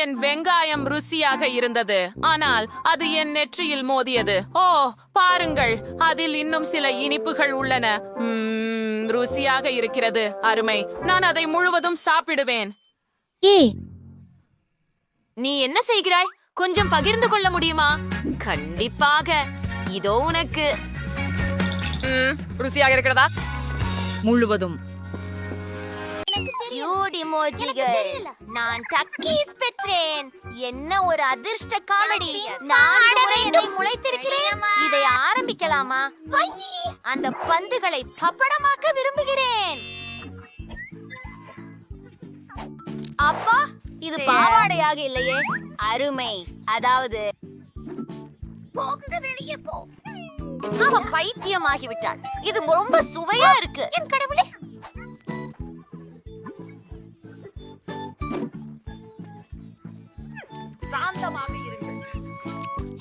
என் வெங்காயம் ருசியாக இருந்தது, ஆனால் அது என் நெற்றியில் மோதியது. ஓ, பாருங்கள், அதில் இன்னும் சில இனிப்புகள் உள்ளன. ருசியாக இருக்கிறது. அருமை. நான் அதை முழுவதும் சாப்பிடுவேன். நீ என்ன செய்கிறாய்? கொஞ்சம் பகிர்ந்து கொள்ள முடியுமா? கண்டிப்பாக. இதோ உனக்கு. ருசியாக இருக்கிறதா? முழுவதும். நான் டக்கீஸ் பெற்றேன். என்ன ஒரு அதிர்ஷ்ட காமெடி. நான் என்னை முளைத்திருக்கிறேன். இதை ஆரம்பிக்கலாமா? அந்த பந்துகளை பப்படமாக்க விரும்புகிறேன். அப்பா, இது பாவாடையாக இல்லையே. அருமை. அதாவது வெளியே போ. அவ பைத்தியமாகிவிட்டாள். இது ரொம்ப சுவையா இருக்கு. என் கடவுளே.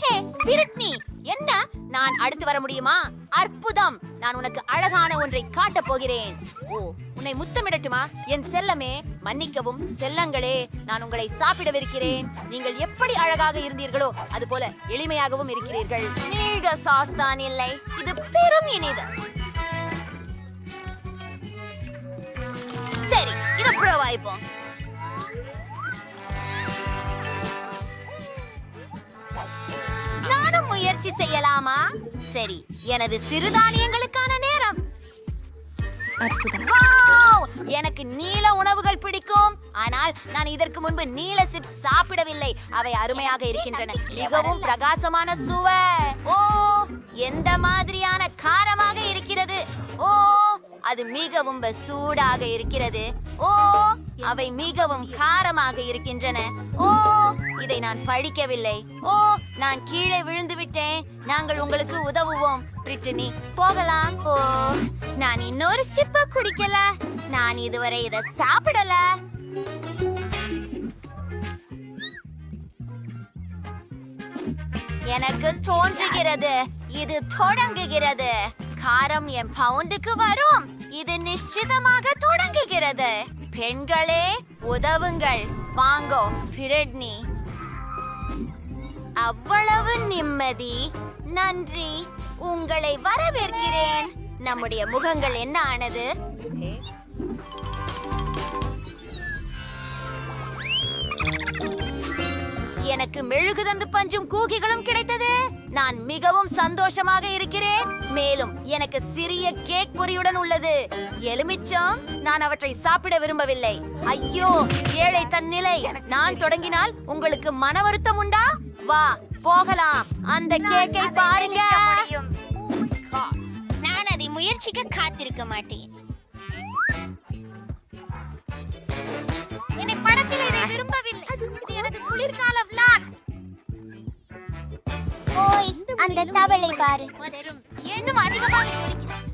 ஹே பிரிட்னி, என்ன? நான் அடுத்து வர முடியுமா? அற்புதம். நான் உனக்கு அழகான ஒன்றை காட்டப் போகிறேன். ஓ, உன்னை முத்தமிடட்டுமா என் செல்லமே? மன்னிக்கவும் செல்லங்களே, நான் உங்களை சாப்பிடவிருக்கிறேன். நீங்கள் எப்படி அழகாக இருந்தீர்களோ அது போல எளிமையாகவும் இருக்கிறீர்கள். நீங்க சாஸ் தான் இல்லை, இது பெரும் இனிது. சரி, இதை புறவாய்ப்போம். நானும் முயற்சி செய்யலாமா? சரி, எனது சிறுதானியங்களுக்கான நேரம். வாவ்! எனக்கு நீல உணவுகள் பிடிக்கும், ஆனால் நான் இதற்கு முன்பு நீல சிப்ஸ் சாப்பிடவில்லை. அவை அருமையாக இருக்கின்றன. மிகவும் பிரகாசமான சுவை. ஓ, எந்த மாதிரியான காரமாக இருக்கிறது. ஓ, அது மிகவும் சூடாக இருக்கிறது. ஓ, அவை மிகவும் காரமாக இருக்கின்றன. ஓ, இதை நான் படிக்கவில்லை. ஓ, நான் கீழே விழுந்து விட்டேன். நாங்கள் உங்களுக்கு உதவுவோம். பிரிட்டனி, போகலாம். ஓ, நான் இன்னொரு சிப்ப குடிக்கல. நான் இதுவரை இதை சாப்பிடல. எனக்கு தோன்றுகிறது இது தொடங்குகிறது. காரம் என் பவுண்டுக்கு வரும். இது நிச்சயமாக தொடங்குகிறது. பெண்களே, உதவுங்கள். வாங்கோ பிரிட்னி. அவ்வளவு நிம்மதி. நன்றி. உங்களை வரவேற்கிறேன். நம்முடைய முகங்கள் என்ன ஆனது? எனக்கு மெழுகுதந்து பஞ்சும் கூகிகளும் கிடைத்தது. நான் மிகவும் சந்தோஷமாக இருக்கிறேன். மேலும் எனக்கு சிறிய கேக் பொரியுடன் உள்ளது. எலுமிச்சம். நான் அவற்றை சாப்பிட விரும்பவில்லை. ஐயோ, ஏழை தன்னிலை. நான் தொடங்கினால் உங்களுக்கு மன வருத்தம் உண்டா? வா, போகலாம். அந்த கேக்கை பாருங்க. நான் அதை முயற்சிக்க காத்திருக்க மாட்டேன். என்னை படத்தில் இதை விரும்பவில்லை. இது எனது குளிர்கால vlog. ஓய், அந்த தவளை பாரு. இன்னும் அதிகமாக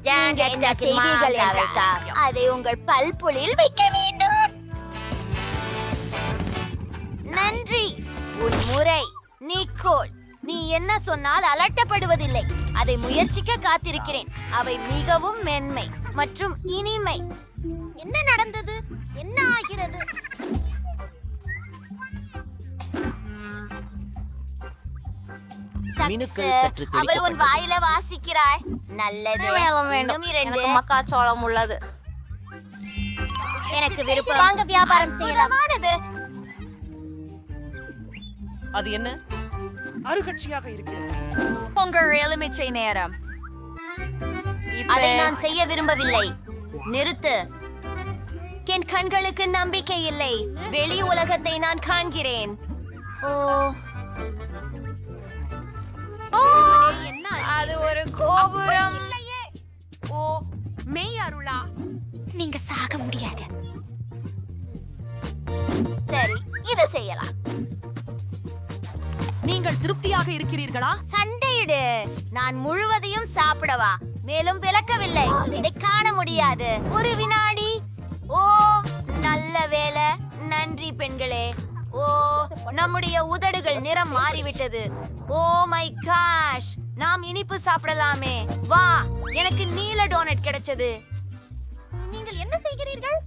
நீங்க என்ன செய்வீர்கள் என்றால் அதை உங்கள் பல்புலில் வைக்க வேண்டும். நன்றி. உன் முறை. நிக்கோல், நீ என்ன சொன்னால் அலட்டப்படுவதில்லை. அதை முயற்சிக்க காத்திருக்கிறேன். அவை மிகவும் மென்மை மற்றும் இனிமை. என்ன நடந்தது? என்ன ஆகிறது? அவள் உன் வாயில வாசிக்கிறாள். நல்லது. இன்னும் 2 மக்காச்சோளம் உள்ளது. எனக்கு விருப்பம். வாங்க வியாபாரம் செய்யலாம். அது என்ன? அருகட்சியாக இருக்கிறது. உங்கள் எலுமிச்சை நேரம். அதை நான் செய்ய விரும்பவில்லை. நிறுத்து. என் கண்களுக்கு நம்பிக்கை இல்லை. வெளி உலகத்தை நான் காண்கிறேன். ஓ, அது ஒரு கோபுரம். ஓ, மெய் அருளா. நீங்க சாக முடியாது. சரி, இதை செய்யலாம். நீங்கள் திருப்தியாக இருக்கிறீர்களா? சண்டையிடு. நான் முழுவதையும் சாப்பிடவா? மேலும் விளக்கவில்லை. இதை காண முடியாது. ஒரு வினாடி. ஓ, நல்ல வேலை. நன்றி பெண்களே. ஓ, ஓ, நம்முடைய உதடுகள் நிறம் மாறிவிட்டது. ஓ மை காஷ், நாம் இனிப்பு சாப்பிடலாமே. வா, எனக்கு நீல டோனட் கிடைச்சது. நீங்கள் என்ன செய்கிறீர்கள்?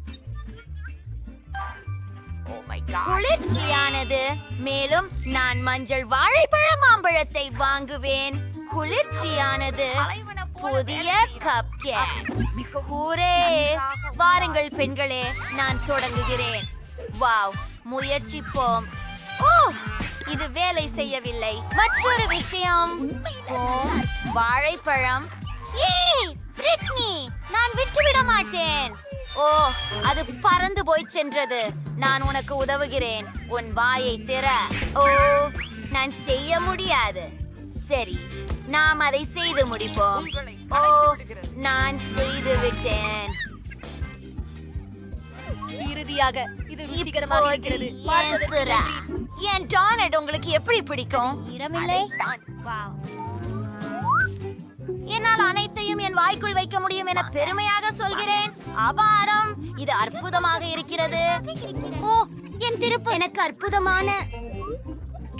குளிர்ச்சியானது. மேலும் நான் மஞ்சள் வாழைப்பழ மாம்பழத்தை வாங்குவேன். குளிர்ச்சியானது. புதிய கப் கேக். ஹூரே! வாருங்கள் பெண்களே, நான் தொடங்குகிறேன். வாவ், முயற்சிப்போம். ஓ, இது வேலை செய்யவில்லை. மற்றொரு விஷயம். வாழைப்பழம். ஏய், பிரிட்னி, நான் விட்டுவிட மாட்டேன். ஓ, அது பறந்து போய் சென்றது. நான் உனக்கு உதவுகிறேன். உன் வாயை திற. ஓ, நான் செய்ய முடியாது. சரி, நாம் அதை செய்து முடிப்போம். ஓ, நான் செய்து விட்டேன். இறுதியாக இது ருசிகரமாக இருக்கிறது. என் டோனட் உங்களுக்கு எப்படி பிடிக்கும்? இடமில்லை. என்னால் அனைத்தையும் என் வாய்க்குள் வைக்க முடியும் என பெருமையாக சொல்கிறேன். அபாரம், இது அற்புதமாக இருக்கிறது. ஓ, என் திருப்பு எனக்கு அற்புதமான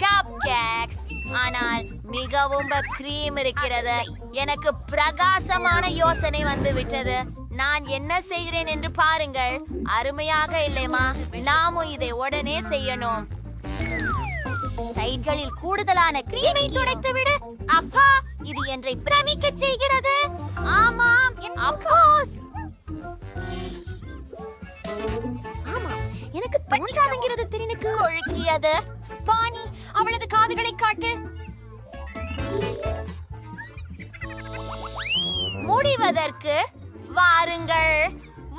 கப் கேக்ஸ். ஆனால் மிகவும் கிரீம் இருக்கிறது. எனக்கு பிரகாசமான யோசனை வந்து விட்டது. நான் என்ன செய்கிறேன் என்று பாருங்கள். அருமையாக இல்லைமா? நாமும் இதை உடனே செய்யணும். சைட்களில் கூடுதலான கிரீமை துடைத்து விடு. அப்பா, இது என்னை பிரமிக்க செய்கிறது. ஆமாம், அப்போஸ். ஆமாம், எனக்கு தோன்றாதுங்கிறது திறனுக்கு கொழுக்கியது. பாணி, அவளது காதுகளை காட்டு. முடிவதற்கு வாருங்கள்.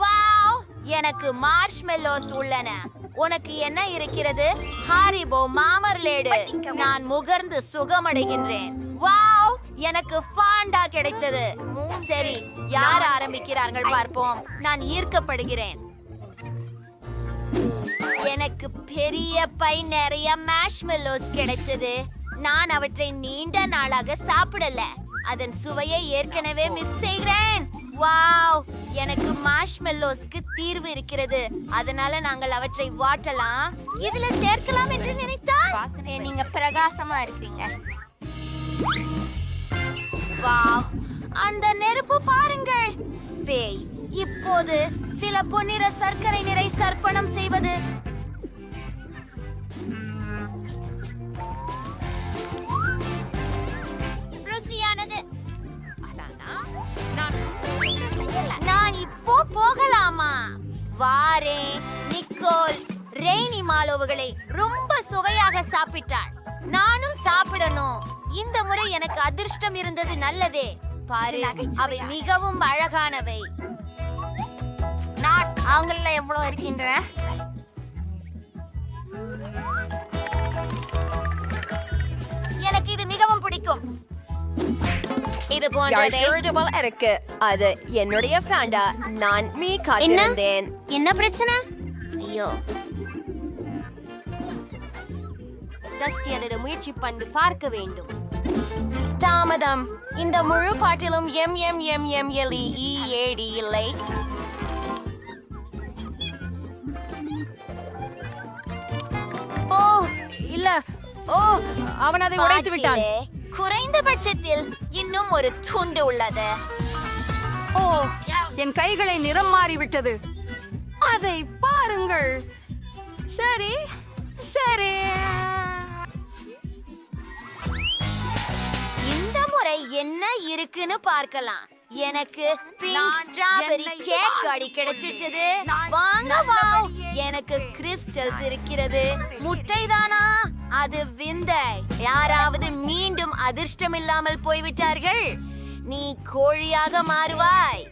வாவ், எனக்கு மார்ஷ்மெல்லோஸ் உள்ளன. உனக்கு என்ன இருக்கிறது? ஹாரிபோ மாமர்லேடு. நான் முகர்ந்து சுகமடைகின்றேன். வாவ், எனக்கு ஃபாண்டா கிடைச்சது. சரி, யார் ஆரம்பிக்கிறார்கள் பார்ப்போம். நான் ஈர்க்கப்படுகிறேன். எனக்கு பெரிய பை நிறைய மார்ஷ்மெல்லோஸ் கிடைச்சது. நான் அவற்றை நீண்ட நாளாக சாப்பிடல. அதன் சுவையை ஏற்கனவே மிஸ் செய்கிறேன். வாவ், எனக்கு மார்ஷ்மெல்லோஸ்க்கு தீர்வு இருக்கிறது. அதனால நாங்கள் அவற்றை வாட்டலாம். இதுல சேர்க்கலாம் என்று நினைத்தால் நீங்க பிரகாசமா இருக்கீங்க. வாவ், அந்த நெருப்பு பாருங்கள். பேய், இப்போது சில பொன்னிற சர்க்கரை நிறை சர்ப்பணம் செய்வது. ருசியானது. நான் இப்போ போகலாமா? வாரே நிக்கோல். ரெய்னி மாலோவுகளை ரொம்ப சுவையாக சாப்பிட்டாள். நானும் சாப்பிடணும். இந்த முறை எனக்கு அதிர்ஷ்டம் இருந்தது. நல்லதே. பாரு, அவை மிகவும் அழகானவை. அவங்கள எவ்வளவு இருக்கின்றன? எனக்கு இது மிகவும் பிடிக்கும். இது போன்றதே இருக்கு. அது என்னுடைய ஃபேண்டா. நான் காத்திருந்தேன். என்ன பிரச்சனை? ஐயோ, டஸ்டி அதை முயற்சி பண்ணி பார்க்க வேண்டும். தாமதம். இந்த முழு பாட்டிலும் MMMMLEEAD இல்லை. ஓ இல்ல. ஓ, அவன் அதை உடைத்து விட்டான். குறைந்தபட்சத்தில் இன்னும் ஒரு துண்டு உள்ளது. ஓ, என் கைகளை நிறம் மாறிவிட்டது. அதை பாருங்கள். சரி சரி. இந்த முறை என்ன இருக்குன்னு பார்க்கலாம். எனக்கு பிங்க் ஸ்ட்ராபெரி கேக் அடி கிடைச்சிடுச்சு. வாங்க வாவ், எனக்கு கிறிஸ்டல்ஸ் இருக்கிறது. முட்டைதானா? அது விந்தை. யாராவது மீண்டும் அதிர்ஷ்டம் இல்லாமல் போய்விட்டார்கள். நீ கோழியாக மாறுவாய்.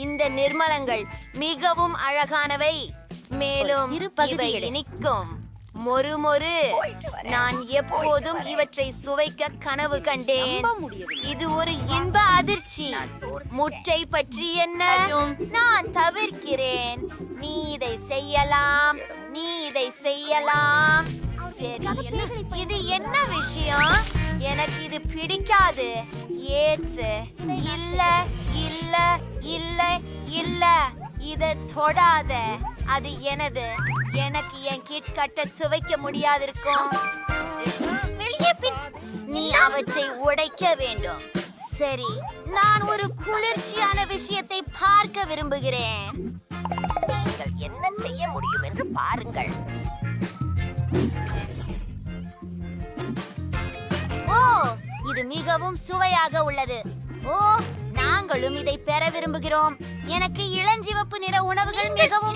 இந்த நிர்மலங்கள் மிகவும் அழகானவை. மேலும் இவை இனிக்கும். மொறு. நான் எப்போதும் இவற்றை சுவைக்க கனவு கண்டேன். இது ஒரு இன்ப அதிர்ச்சி. முட்டை பற்றி என்ன? நான் தவிர்க்கிறேன். நீ இதை செய்யலாம். சரி, இது என்ன விஷயம்? எனக்கு இது பிடிக்காது. ஏற்று. இல்ல. இத தொடாத. அது எனது. எனக்கு என் கிட் கட்ட சுவைக்க முடியாதிருக்கும். வெளியே பின். நீ அவற்றை உடைக்க வேண்டும். சரி, நான் ஒரு குளிர்ச்சியான விஷயத்தை பார்க்க விரும்புகிறேன். நீங்கள் என்ன செய்ய முடியும் என்று பாருங்கள். ஓ, இது மிகவும் சுவையாக உள்ளது. ஓ, நாங்களும் இதை பெற விரும்புகிறோம். எனக்கு இளஞ்சிவப்பு நிற உணவுகள் மிகவும்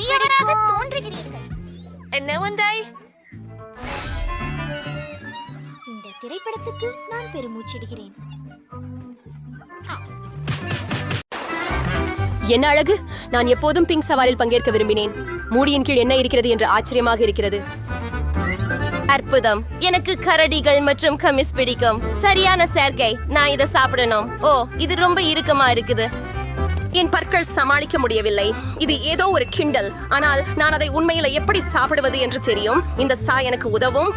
தோன்றுகிறீர்கள். என்ன வந்தாய்? இந்த திரைப்படத்துக்கு நான் பெருமூச்சிடுகிறேன். என்ன அழகு! நான் எப்போதும் பிங்க் சவாரில் பங்கேற்க விரும்பினேன். மூடியின் கீழ் என்ன இருக்கிறது என்று ஆச்சரியமாக இருக்கிறது. அற்புதம்! எனக்கு கரடிகள் மற்றும் கமிஸ் பிடிக்கும். சரியான சேர்க்கை. நான் இதை சாப்பிடணும். ஓ, இது ரொம்ப இறுக்கமா இருக்குது. என் பற்கள் சமாளிக்க முடியவில்லை. இது ஏதோ ஒரு கிண்டல். ஆனால் நான் அதை உண்மையில எப்படி சாப்பிடுவது என்று தெரியும். இந்த சாய் எனக்கு உதவும்.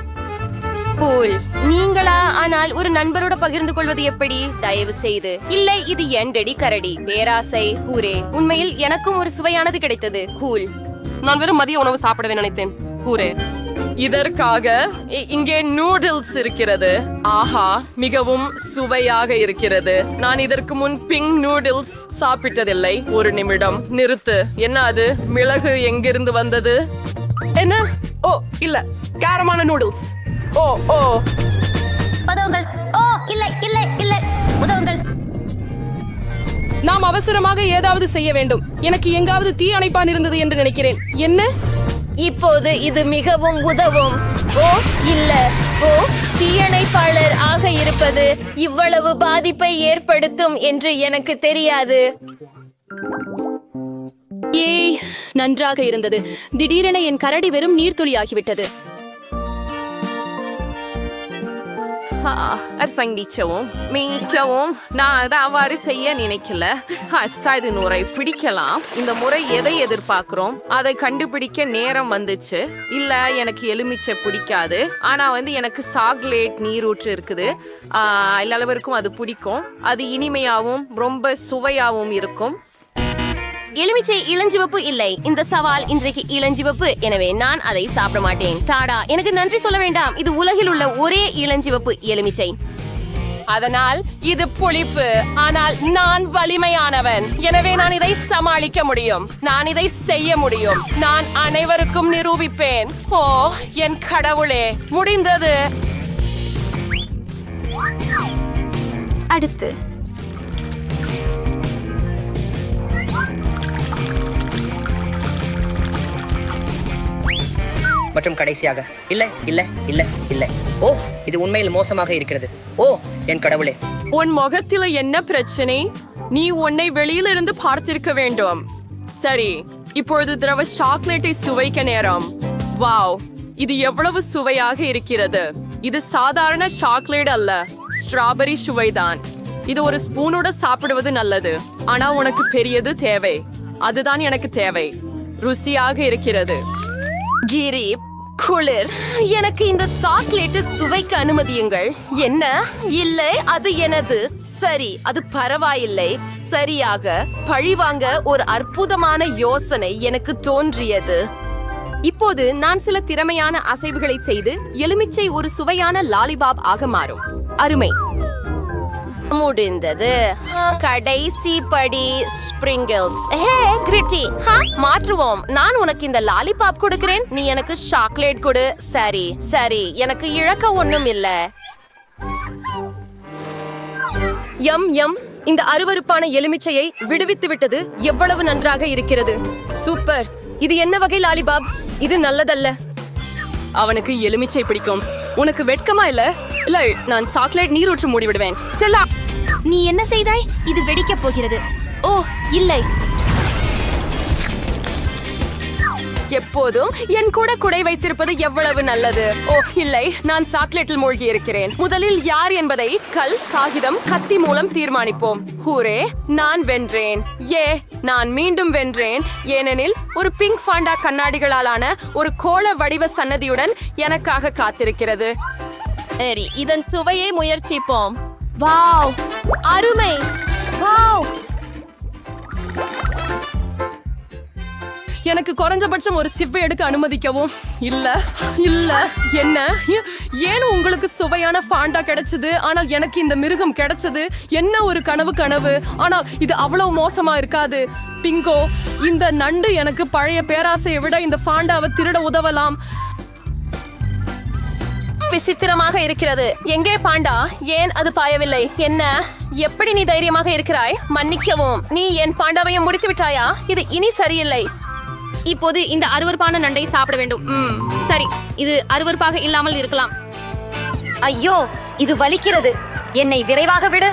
கூல். நீங்களா? ஆனால் ஒரு நண்பரோட பகிர்ந்து கொள்வது எப்படி? தயவு செய்து. இல்லை, இது என்டடி கரடி. பேராசை. ஹூரே. உண்மையில் எனக்கும் ஒரு சுவையானது கிடைத்தது. கூல். நான் வெறும் மதிய உணவு சாப்பிடவே நினைத்தேன். ஹூரே. இதற்காக இங்கே நூடுல்ஸ் இருக்கிறது. ஆஹா, மிகவும் சுவையாக இருக்கிறது. நான் இதற்கு முன் பிங்க் நூடுல்ஸ் சாப்பிட்டதில்லை. ஒரு நிமிடம் நிறுத்து. என்ன அது? மிளகு எங்கிருந்து வந்தது? என்ன? ஓ இல்ல, காரமான நூடுல்ஸ். ஓ ஓ உதவுங்கள். ஓ இல்லை இல்லை இல்லை, உதவுங்கள். நாம் அவசரமாக ஏதாவது செய்ய வேண்டும். எனக்கு எங்காவது தீ அணைப்பான் இருந்தது என்று நினைக்கிறேன். என்ன? இப்போது இது மிகவும் உதவும். ஓ இல்ல, ஓ தீயணைப்பாளர் ஆக இருப்பது இவ்வளவு பாதிப்பை ஏற்படுத்தும் என்று எனக்கு தெரியாது. ஏய், நன்றாக இருந்தது. திடீரென என் கரடி வெறும் நீர்த்துளியாகிவிட்டது. சங்கிச்சவும் மிகவும் நான் அதை அவ்வாறு செய்ய நினைக்கல. இது நூறை பிடிக்கலாம். இந்த முறை எதை எதிர்பார்க்கிறோம் அதை கண்டுபிடிக்க நேரம் வந்துச்சு. இல்ல, எனக்கு எலுமிச்சை பிடிக்காது. ஆனா எனக்கு சாக்லேட் நீரூற்று இருக்குது. எல்லாருக்கும் அது பிடிக்கும். அது இனிமையாவும் ரொம்ப சுவையாவும் இருக்கும். எலுமிச்சை இளஞ்சிவப்பு இல்லை. இந்த சவால் இன்றைக்கு இளஞ்சிவப்பு. எனவே நான் அதை சாப்பிட மாட்டேன். டாடா. எனக்கு நன்றி சொல்ல வேண்டாம். இது உலகில் உள்ள ஒரே இளஞ்சிவப்பு எலுமிச்சை. அதனால் இது புளிப்பு. ஆனால் நான் வலிமையானவன். எனவே நான் இதை சமாளிக்க முடியும். நான் இதை செய்ய முடியும். நான் அனைவருக்கும் நிரூபிப்பேன். ஓ என் கடவுளே, முடிந்தது. அடுத்து மற்றும் கடைசியாக இல்லை இல்லை இல்லை இல்லை. ஓ, இது உண்மையில் மோசமாக இருக்கிறது. ஓ என் கடவுளே. உன் முகத்தில என்ன பிரச்சனை? நீ உன்னை வெளியிலிருந்து பார்த்திருக்க வேண்டும். சரி, இப்பொழுது திரவ சாக்லேட்டை சுவைக்க நேரம். வாவ், இது எவ்வளவு சுவையாக இருக்கிறது. இது சாதாரண சாக்லேட் அல்ல, ஸ்ட்ராபெரி சுவைதான். இது ஒரு ஸ்பூனோட சாப்பிடுவது நல்லது. ஆனா உனக்கு பெரியது தேவை. அதுதான் எனக்கு தேவை. ருசியாக இருக்கிறது. கிரி, குளிர். எனக்கு இந்த சாக்லேட்டை சுவைக்க அனுமதியுங்கள். என்ன? இல்லை, அது எனது. சரி, அது பரவாயில்லை. சரியாக பழிவாங்க ஒரு அற்புதமான யோசனை எனக்கு தோன்றியது. இப்போது நான் சில திறமையான அசைவுகளை செய்து எலுமிச்சை ஒரு சுவையான லாலிபாப் ஆக மாறும். அருமை. முடிந்தது. கடைசி படி ஸ்பிரிங்கிள்ஸ். ஹே கிரிட்டி, மாற்றுவோம். நான் உனக்கு இந்த லாலிபாப் கொடுக்கிறேன். நீ எனக்கு சாக்லேட் கொடு. சரி சரி, எனக்கு இழக்க ஒண்ணும் இல்ல. யம் யம். இந்த அருவருப்பான எலுமிச்சையை விடுவித்து விட்டது எவ்வளவு நன்றாக இருக்கிறது. சூப்பர். இது என்ன வகை லாலிபாப்? இது நல்லதல்ல. அவனுக்கு எலுமிச்சை பிடிக்கும். உனக்கு வெட்கமா இல்ல? இல்ல, நான் சாக்லேட் நீரூற்று மூடி விடுவேன். செல்லா, நீ என்ன செய்தாய்? இது வெடிக்கப் போகிறது. ஓ இல்லை. எப்போதும் என் கூட குடை வைத்திருப்பது எவ்வளவு நல்லது. ஓ இல்லை, நான் சாக்லேட்டில் மூழ்கி இருக்கிறேன். முதலில் யார் என்பதை கல், காகிதம், கத்தி மூலம் தீர்மானிப்போம். ஹூரே, நான் வென்றேன். நான் மீண்டும் வென்றேன். ஏனெனில் ஒரு பிங்க் ஃபாண்டா கண்ணாடிகளாலான ஒரு கோள வடிவ சன்னதியுடன் எனக்காக காத்திருக்கிறது. சரி, இதன் சுவையை முயற்சிப்போம். வாவ், அருமை. வாவ். எனக்கு குறைஞ்சபட்சம் ஒரு சிவ்வை எடுக்க அனுமதிக்கவும். இல்ல இல்ல என்ன ஏன் உங்களுக்கு சுவையான ஃபாண்டா கிடைச்சது ஆனால் எனக்கு இந்த மிருகம் கிடைச்சது? என்ன ஒரு கனவு. ஆனால் இது அவ்வளவு மோசமா இருக்காது. பிங்கோ, இந்த நண்டு எனக்கு பழைய பேராசையை விட இந்த ஃபாண்டாவை திருட உதவலாம். விசித்திரமாக இருக்கிறது. எங்கே பாண்டா? ஏன் அது பாயவில்லை? என்ன? எப்படி நீ தைரியமாக இருக்கிறாய்? மன்னிக்கவும், நீ என் பாண்டாவையும் முடித்து விட்டாயா? இது இனி சரியில்லை. இப்போது இந்த அருவருப்பான நண்டை சாப்பிட வேண்டும். சரி, இது அருவருப்பாக இல்லாமல் இருக்கலாம். ஐயோ, இது வலிக்கிறது. என்னை விரைவாக விடு.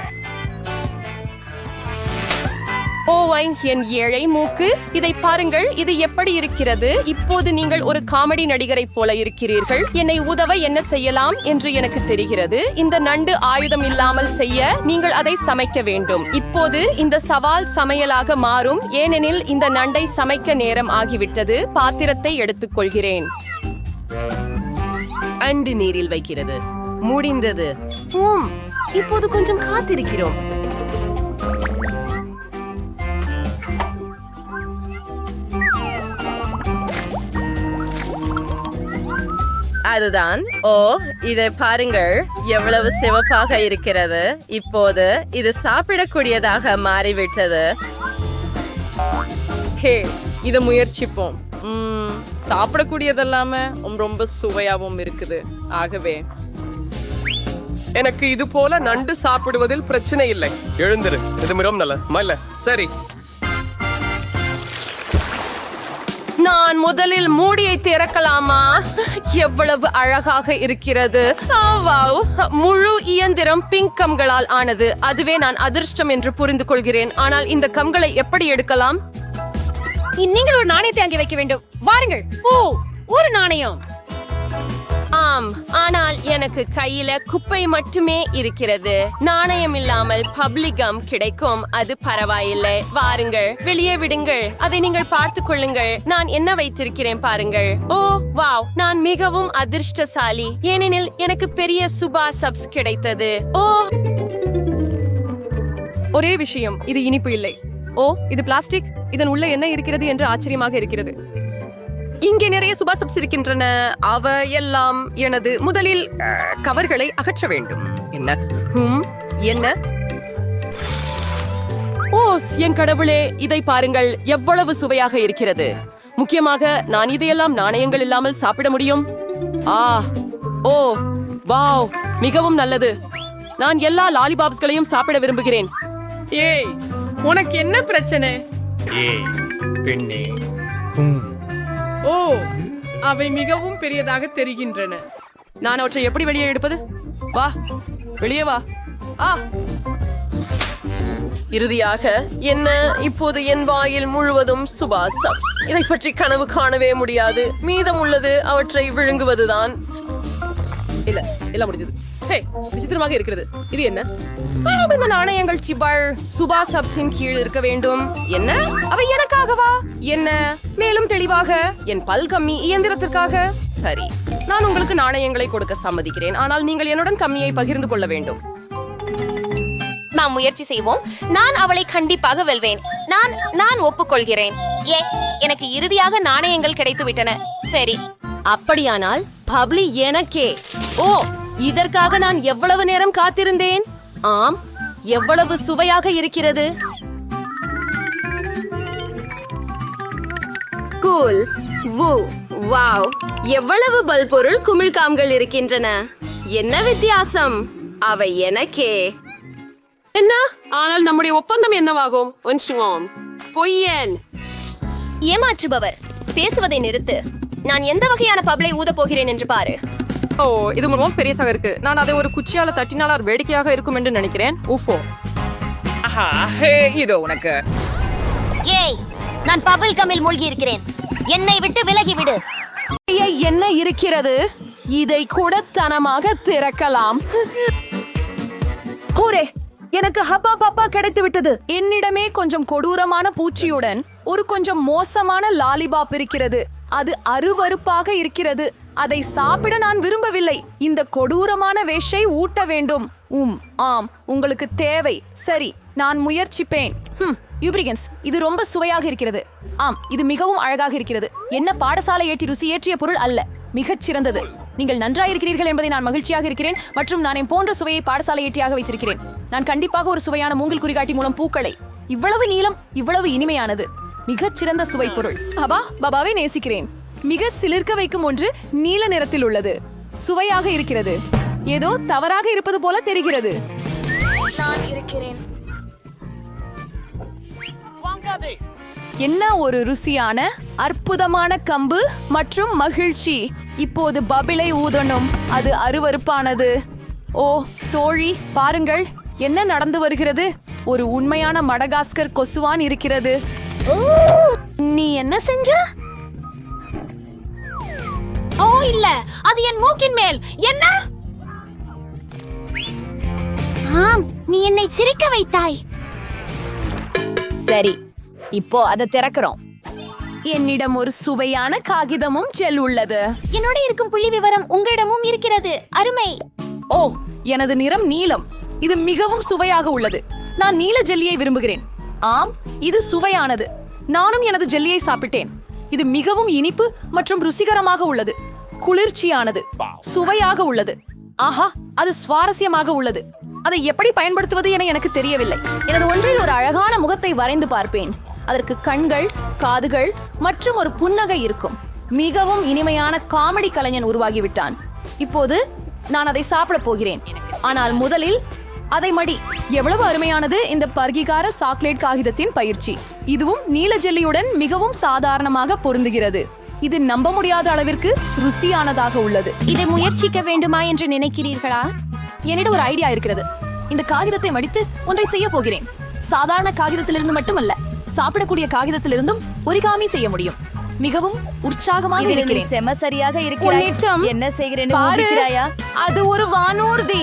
ஓவை, என் ஏழை மூக்கு, இதை பாருங்கள். இது எப்படி இருக்கிறது? இப்போது நீங்கள் ஒரு காமெடி நடிகரை போல இருக்கிறீர்கள். என்னை உதவ என்ன செய்யலாம் என்று எனக்கு தெரிகிறது. இந்த நண்டு ஆயுதம் இல்லாமல் செய்ய நீங்கள் அதை சமைக்க வேண்டும். இப்போது இந்த சவால் சமையலாக மாறும், ஏனெனில் இந்த நண்டை சமைக்க நேரம் ஆகிவிட்டது. பாத்திரத்தை எடுத்துக்கொள்கிறேன். அண்டு நீரில் வைக்கிறது. முடிந்தது. இப்போது கொஞ்சம் காத்திருக்கிறோம். அதுதான். ஓ, இதை பாருங்கள், எவ்வளவு சிவப்பாக இருக்கிறது. இப்போது இது சாப்பிடக்கூடியதாக மாறிவிட்டது. ஹே, இதை முயற்சிப்போம். சாப்பிடக்கூடியதெல்லாம ரொம்ப சுவையாகவும் இருக்குது. ஆகவே எனக்கு இது போல நண்டு சாப்பிடுவதில் பிரச்சனை இல்லை. எழுந்திரு, இது மிகவும் நல்ல. சரி, நான் முதலில் மூடியை திறக்கலாமா? எவ்வளவு அழகாக இருக்கிறது. வாவ், முழு இயந்திரம் பிங்க் கம்களால் ஆனது. அதுவே நான் அதிர்ஷ்டம் என்று புரிந்து கொள்கிறேன். ஆனால் இந்த கம்களை எப்படி எடுக்கலாம்? நீங்கள் ஒரு நாணயத்தை அங்கே வைக்க வேண்டும். வாருங்கள். ஓ, ஒரு நாணயம். ஆம், ஆனால் எனக்கு கையில குப்பை மட்டுமே இருக்கிறது. நாணயம் இல்லாமல் பப்ளிகம் கிடைக்கும். அது பரவாயில்லை. வாருங்கள், வெளியே விடுங்கள். அதை நீங்கள் பார்த்துக் கொள்ளுங்கள். நான் என்ன வைத்திருக்கிறேன் பாருங்கள். ஓ வாவ், நான் மிகவும் அதிர்ஷ்டசாலி, ஏனெனில் எனக்கு பெரிய சுபா சப்ஸ் கிடைத்தது. ஓ, ஒரே விஷயம், இது இனிப்பு இல்லை. ஓ, இது பிளாஸ்டிக். இதன் உள்ள என்ன இருக்கிறது என்று ஆச்சரியமாக இருக்கிறது. இங்கே நிறைய சுபாசப்ஸ் இருக்கின்றன. அவ எல்லாம் எனது. முதலில் கவர்களை அகற்ற வேண்டும். என்ன? ஓ, என் கடவுளே, இதை பாருங்கள், எவ்வளவு சுவையாக இருக்கிறது. முக்கியமாக நான் இதையெல்லாம் நாணயங்கள் இல்லாமல் சாப்பிட முடியும். ஓ வாவ், மிகவும் நல்லது. நான் எல்லா லாலிபாப்ஸ்களையும் சாப்பிட விரும்புகிறேன். ஏய், உனக்கு என்ன பிரச்சனை? பெண்ணே, ஓ, அவை மிகவும் பெரியதாக தெரிகின்றன. நான் அவற்றை எப்படி வெளியே எடுப்பது? வா, வெளியே வா. இறுதியாக என்ன? இப்போது என் வாயில் முழுவதும் சுபா சப்ஸ். இதை பற்றி கனவு காணவே முடியாது. மீதம் உள்ளது அவற்றை விழுங்குவதுதான். இல்ல முடிஞ்சது. ஹே, விசித்திரமாக இருக்கிறது. இது என்ன? இந்த நாணயங்கள் சிபாள் சுபா சப்ஸின் கீழ் இருக்க வேண்டும். என்ன? அவை எனக்காகவா? என்ன? மேலும் தெளிவாக, என் பல்கம்மி இயந்திரத்திற்காக. சரி, நான் உங்களுக்கு நாணயங்களை கொடுக்க சம்மதிக்கிறேன். ஆனால் நீங்கள் என்னுடன் கம்மியை பகிர்ந்து கொள்ள வேண்டும். நாம் முயற்சி செய்வோம். நான் அவளை கண்டிப்பாக வெல்வேன். நான் ஒப்புக்கொள்கிறேன். எனக்கு இறுதியாக நாணயங்கள் கிடைத்து விட்டன. சரி, அப்படியானால் பப்ளி எனக்கே. ஓ, இதற்காக நான் எவ்வளவு நேரம் காத்திருந்தேன். ஆம், எவ்வளவு சுவையாக இருக்கிறது. கூல். வாவ், எவ்வளவு பல்பொருள் குமிழ்காம்கள் இருக்கின்றன. என்ன வித்தியாசம்? அவை எனக்கே. என்ன? ஆனால் நம்முடைய ஒப்பந்தம் என்னவாகும்? பொய்யன். ஏமாற்றுபவர், பேசுவதை நிறுத்து. நான் எந்த வகையான பப்ளை ஊத போகிறேன் என்று பாரு. ஓ, இது மிகவும் பெரியசாக இருக்கு. நான் அதை ஒரு குச்சியால தட்டினால் வேடிக்கையாக இருக்கும் என்று நினைக்கிறேன். ஊஃபோ. இதோ உனக்கு. ஏய், நான் பபிள் கம்மில் மூழ்கி இருக்கிறேன். என்னை விட்டு விலகி விடு. என்ன இருக்கிறது? இதை கூட தனமாக திறக்கலாம். ஹூரே, எனக்கு ஹப்பா பாப்பா கிடைத்து விட்டது. என்னிடமே கொஞ்சம் கொடூரமான பூச்சியுடன் ஒரு கொஞ்சம் மோசமான லாலிபாப் இருக்கிறது. அது அருவருப்பாக இருக்கிறது. அதை சாப்பிட நான் விரும்பவில்லை. இந்த கொடூரமான வேஷை ஊட்ட வேண்டும். ஆம், உங்களுக்கு தேவை. சரி, நான் முயற்சிப்பேன். யூப்ரிகன்ஸ், இது ரொம்ப சுவையாக இருக்கிறது. ஆம், இது மிகவும் அழகாக இருக்கிறது. என்ன பாடசாலை ஏற்றி ருசி ஏற்றிய பொருள் அல்ல, மிகச் சிறந்தது. நீங்கள் நன்றாயிருக்கிறீர்கள் என்பதை நான் மகிழ்ச்சியாக இருக்கிறேன். மற்றும் நான் என் போன்ற சுவையை பாடசாலை ஏற்றியாக வைத்திருக்கிறேன். நான் கண்டிப்பாக ஒரு சுவையான மூங்கில் குறிகாட்டி மூலம் பூக்களை, இவ்வளவு நீளம், இவ்வளவு இனிமையானது, மிகச் சிறந்த சுவை பொருள். பாபாவை நேசிக்கிறேன். மிக சிலிர்க்க வைக்கும் ஒன்று நீல நிறத்தில் உள்ளது, சுவையாக இருக்கிறது. ஏதோ தவறாக இருப்பது போல தெரிகிறது. நான் இருக்கிறேன். என்ன ஒரு ருசியான அற்புதமான கம்பு மற்றும் மகிழ்ச்சி. இப்போது பபிளை ஊதணும், அது அருவருப்பானது. ஓ தோழி, பாருங்கள் என்ன நடந்து வருகிறது. ஒரு உண்மையான மடகாஸ்கர் கொசுவான் இருக்கிறது. நீ என்ன செஞ்ச? ஓ இல்ல, அது என் மூக்கின் மேல். என்ன? ஆம், நீ என்னை சிரிக்க வைத்தாய். சரி, இப்போ அதை திறக்கிறோம். என்னிடம் ஒரு சுவையான காகிதமும் ஜெல் உள்ளது. என்னோட இருக்கும் புள்ளி விவரம் உங்களிடமும் இருக்கிறது. அருமை. ஓ, எனது நிறம் நீலம். இது மிகவும் சுவையாக உள்ளது. நான் நீல ஜெல்லியை விரும்புகிறேன். ஆம், இது சுவையானது. நானும் எனது ஜெல்லியை சாப்பிட்டேன். இது மிகவும் இனிப்பு மற்றும் ருசிகரமாக உள்ளது. குளிர்ச்சியானது, சுவையாக உள்ளது. ஆஹா, அது சுவாரஸ்யமாக உள்ளது. அதை எப்படி பயன்படுத்துவது என எனக்கு தெரியவில்லை. எனது ஒன்றில் ஒரு அழகான முகத்தை வரைந்து பார்ப்பேன். அதற்கு கண்கள், காதுகள் மற்றும் ஒரு புன்னகை இருக்கும். மிகவும் இனிமையான காமெடி கலைஞன் உருவாகிவிட்டான். இப்போது நான் அதை சாப்பிட போகிறேன். ஆனால் முதலில் அதை மடி. எவ்வளவு அருமையானது இந்த பர்கிகார சாக்லேட் காகிதத்தின் பயிற்சி. இதுவும் நீல ஜெல்லியுடன் மிகவும் சாதாரணமாக பொருந்துகிறது. இது நம்ப முடியாத அளவிற்கு ருசியானதாக உள்ளது. இதை முயற்சிக்க வேண்டுமா என்று நினைக்கிறீர்களா? என்னிடம் ஒரு ஐடியா இருக்கிறது. இந்த காகிதத்தை மடித்து ஒன்றை செய்ய போகிறேன். சாதாரண காகிதத்திலிருந்து மட்டுமல்ல, சாப்பிடக்கூடிய காகிதத்திலிருந்தும் ஒரிகாமி செய்ய முடியும். மிகவும் உற்சாகமாக இருக்கிறேன். செம சரியாக இருக்கிறாய். என்ன செய்கிறேன்னு ஊகிக்கிறாயா? அது ஒரு வானூர்தி.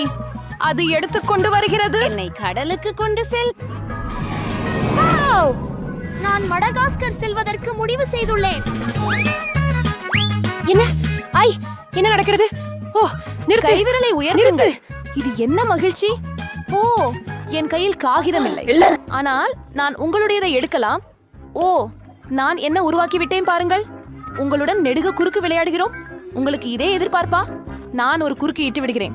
அது எடுத்துக்கொண்டு வருகிறது. என்னை கடலுக்கு கொண்டு செல். நான் மடகாஸ்கர் செல்வதற்கு முடிவு செய்துள்ளேன். என்ன? ஐ, என்ன நடக்கிறது? ஓ, நிறுத்து. கைவிரலை உயர்த்து. இது என்ன மகிழ்ச்சி! ஓ, என் கையில் காகிதம் இல்லை. ஆனால் நான் உங்களுடையதை எடுக்கலாம். ஓ, நான் என்ன உருவாக்கி விட்டேன் பாருங்கள். உங்களுடன் நெடுக குறுக்கு விளையாடுகிறோம். உங்களுக்கு இதே எதிர்பார்ப்பா? நான் ஒரு குறுக்கு இட்டு விடுகிறேன்.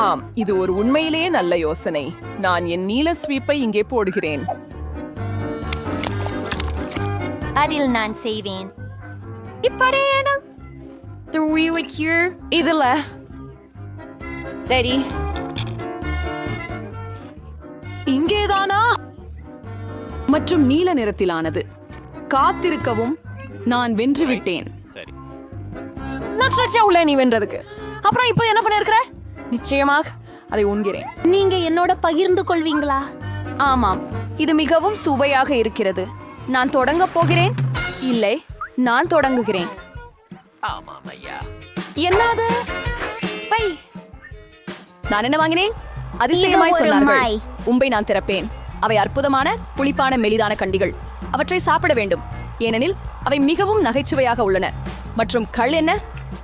ஆம், இது ஒரு உண்மையிலேயே நல்ல யோசனை. நான் என் நீல ஸ்வீப்பை இங்கே போடுகிறேன். அதில் நான் செய்வேன். இதுல சரி, இங்கேதானா? மற்றும் நீல நிறத்திலானது. காத்திருக்கவும், நான் வென்று விட்டேன். நீ வென்றதுக்கு அப்புறம் இப்போ என்ன பண்ணிருக்கிற? நிச்சயமாக அதை உண்கிறேன். நீங்க என்னோட பகிர்ந்து கொள்வீங்களா? ஆமாம், இது மிகவும் சுவையாக இருக்கிறது. நான் தொடங்க போகிறேன். இல்லை, நான் தொடங்குகிறேன். என்னது? பை. நான் என்ன வாங்கினேன்? அதிசயமாய் சொன்னார்கள். உம்பை நான் திறப்பேன். அவை அற்புதமான புளிப்பான மெலிதான கண்டிகள். அவற்றை சாப்பிட வேண்டும், ஏனெனில் அவை மிகவும் நகைச்சுவையாக உள்ளன. மற்றும் கள் என்ன?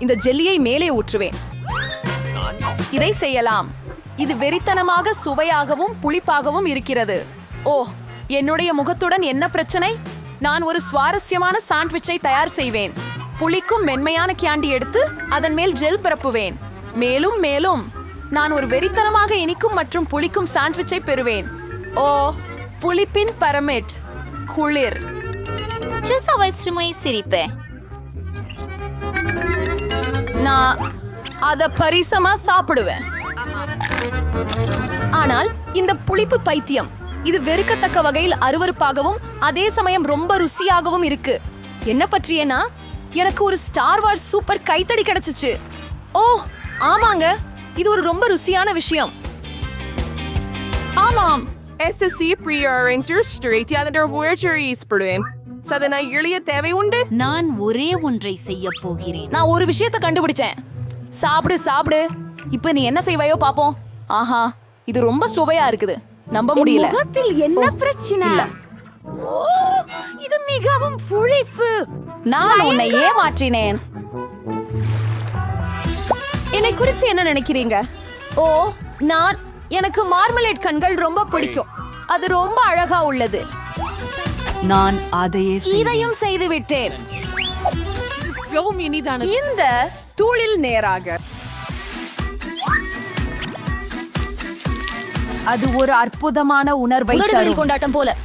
இந்த ஜெல்லியை மேலே ஊற்றுவேன். இதை செய்யலாம். இது வெறித்தனமாக சுவையாகவும் புளிப்பாகவும் இருக்கிறது. ஓ, என்னுடைய முகத்துடன் என்ன பிரச்சனை? நான் ஒரு சுவாரஸ்யமான சாண்ட்விச்சை தயார் செய்வேன். புளிக்கும் மென்மையான கேண்டி எடுத்து அதன் மேல் ஜெல் பரப்புவேன். மேலும் மேலும் நான் ஒரு வெறித்தனமாக இனிக்கும் மற்றும் புளிக்கும் சாண்ட்விச்சை பெறுவேன். ஓ, புளிப்பின் பரமிட், குளிர். சிரிப்பேன். நான் அத பரிசமா சாப்பிடுவேன். ஆனால் இந்த புளிப்பு பைத்தியம், இது வெறுக்கத்தக்க வகையில் அருவருப்பாகவும் அதே சமயம் ரொம்ப ருசியாகவும் இருக்கு. என்ன பற்றியனா, எனக்கு ஒரு ஸ்டார் வார்ஸ் சூப்பர் கைத்தடி கிடைச்சிச்சு. ஓ ஆமாங்க, இது ஒரு ரொம்ப ருசியான விஷயம். ஆமாம், தேவை உண்டு. நான் ஒரே ஒன்றை செய்ய போகிறேன். நான் ஒரு விஷயத்தை கண்டுபிடிச்சேன். சாப்பிடு சாப்பிடு. இப்ப நீ என்ன செய்வாயோ பாப்போம். ஆஹா, இது ரொம்ப சுவையா இருக்குது. நம்ப முடியல. முகத்தில் என்ன பிரச்சனை? இது மிகவும் புளிப்பு. நான் உன்னை ஏமாற்றினேன். என்னை குறித்து என்ன நினைக்கிறீங்க? ஓ, எனக்கு மார்மலேட் கண்கள் ரொம்ப பிடிக்கும். அது ரொம்ப அழகா உள்ளது. நான் அதையே இதையும் செய்து விட்டேன். மிகவும் இனிதானது. இந்த தூளில் நேராக அது ஒரு அற்புதமான உணர்வை உதடுகளில் தரும். கொண்டாட்டம் போல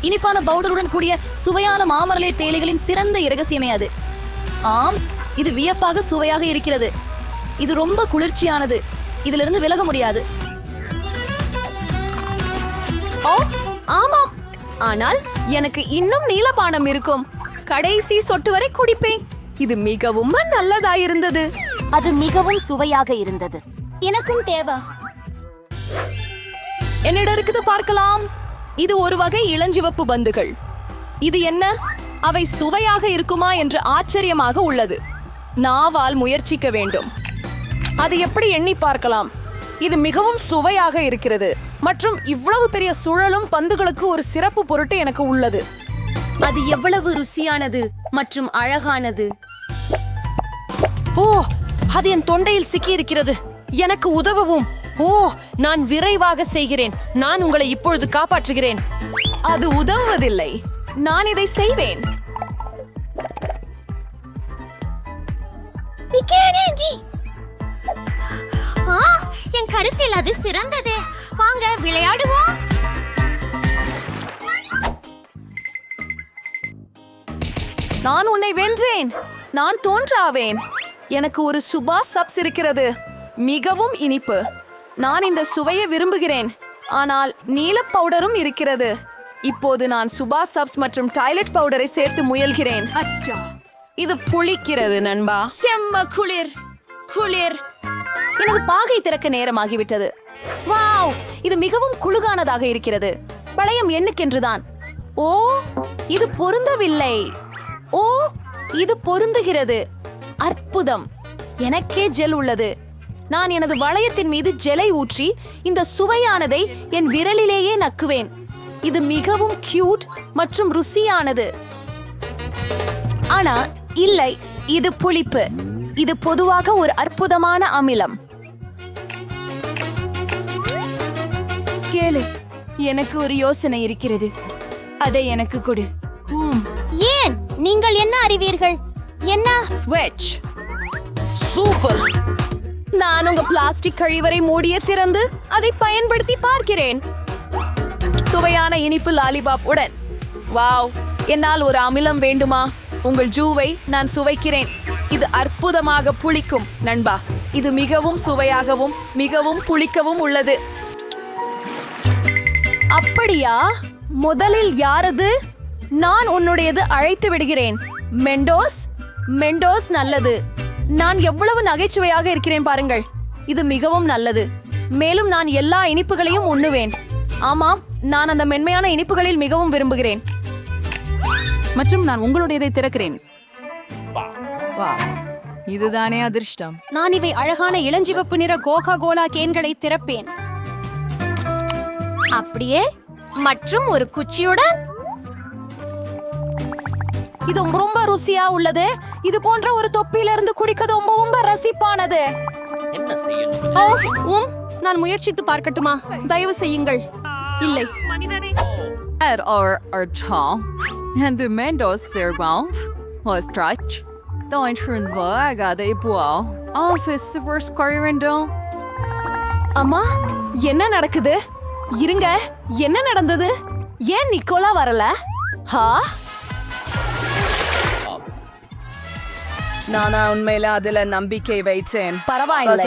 இனிப்பான பவுடருடன் கூடிய சுவையான மாமரலேட் தேயிலைகளின் சிறந்த இரகசியமே அது. ஆம், இது வியப்பாக சுவையாக இருக்கிறது. இது ரொம்ப குளிர்ச்சியானது. இதிலிருந்து விலக முடியாது. ஓ ஆமாம், ஆனால் எனக்கு இன்னும் நீலபானம் இருக்கும். கடைசி சொட்டு வரை குடிப்பேன். இது மிகவும் நல்லதாயிருந்தது. அது மிகவும் சுவையாக இருந்தது. எனக்கும் தேவை. என்னிடம் இருக்குது, பார்க்கலாம். இது ஒரு வகை இளஞ்சிவப்பு பந்துகள். இது என்ன? அவை சுவையாக இருக்குமா என்று ஆச்சரியமாக உள்ளது. நாவால் முயற்சிக்க வேண்டும். அது எப்படி எண்ணி பார்க்கலாம். இது மிகவும் சுவையாக இருக்கிறது மற்றும் இவ்வளவு பெரிய சுழலும் பந்துகளுக்கு ஒரு சிறப்பு பொருட்டு எனக்கு உள்ளது. அது எவ்வளவு ருசியானது மற்றும் அழகானது. ஓ, அது என் தொண்டையில் சிக்கி இருக்கிறது. எனக்கு உதவவும். ஓ, நான் விரைவாக செய்கிறேன். நான் உங்களை இப்பொழுது காப்பாற்றுகிறேன். அது உதவுவதில்லை. நான் இதை செய்வேன். என் கருத்தில் அது சிறந்தது. வாங்க விளையாடுவோம். நான் உன்னை வென்றேன். நான் தோன்றாவேன். எனக்கு ஒரு சுபா சப்ஸ் இருக்கிறது. மிகவும் இனிப்பு. நான் இந்த சுவையை விரும்புகிறேன். ஆனால் நீல பவுடரும் இருக்கிறது. இப்போது நான் சுபா சப்ஸ் மற்றும் டாய்லெட் பவுடரை சேர்த்து முயல்கிறேன். இது புளிக்கிறது நண்பா. செம்ம குளிர் குளிர். எனது பாகை திறக்க நேரமாகிவிட்டது. வாவ், இது மிகவும் குளுகானதாக இருக்கிறது. பழையம் எண்ணுக்கென்றுதான். ஓ, இது பொருந்தவில்லை. ஓ, இது பொருந்துகிறது. அற்புதம். எனக்கே ஜெல் உள்ளது. நான் எனது வளையத்தின் மீது ஜெலை ஊற்றி இந்த சுவையானதை என் விரலிலேயே நக்குவேன். இது மிகவும் கியூட் மற்றும் ருசியானது. ஆனா இல்லை, இது புளிப்பு. இது பொதுவாக ஒரு அற்புதமான அமிலம். கேளு, எனக்கு ஒரு யோசனை இருக்கிறது. அதை எனக்கு கொடு. ஏன் நீங்கள் என்ன அறிவீர்கள்? என்ன ஸ்விட்ச். சூப்பர். நான் உங்க பிளாஸ்டிக் கழிவறை மூடிய திறந்து அதை பயன்படுத்தி பார்க்கிறேன். சுவையான இனிப்பு லாலிபாப் உடன். வாவ், என்னால் ஒரு அமிலம் வேண்டுமா? உங்கள் ஜூவை நான் சுவைக்கிறேன். இது அற்புதமாக புளிக்கும் நண்பா. இது மிகவும் சுவையாகவும் மிகவும் புளிக்கவும் உள்ளது. அப்படியா? முதலில் யாரது? நான் உன்னுடையது அழைத்து விடுகிறேன். மெண்டோஸ். மெண்டோஸ் நல்லது. நான் எவ்வளவு நகைச்சுவையாக இருக்கிறேன் பாருங்கள். இது மிகவும் நல்லது. மேலும் நான் எல்லா இனிப்புகளையும் உண்ணுவேன். ஆமாம், நான் அந்த மென்மையான இனிப்புகளில் மிகவும் விரும்புகிறேன். மற்றும் நான் உங்களுடையதை திறக்கிறேன். இதுதானே அதிர்ஷ்டம். நான் இவை அழகான இளஞ்சிவப்பு நிற கோகா கோலா கேன்களை திறப்பேன். அப்படியே மற்றும் ஒரு குச்சியுடன். இது ரொம்ப ருசியா உள்ளது. இது போன்ற ஒரு தொப்பியிலிருந்து குடிக்க ரொம்ப ரசிப்பானது. நான் முயற்சித்து பார்க்கட்டுமா? தயவு செய்யுங்கள். இல்லை. And the Mendoz Serval was stretch. Don't agada ipuao. Office first corriendo. அம்மா, என்ன நடக்குது? இருங்க, என்ன நடந்தது? ஏன் நிக்கோலா வரல? நானா உண்மையில அதுல நம்பிக்கை வைச்சேன். பரவாயில்லை.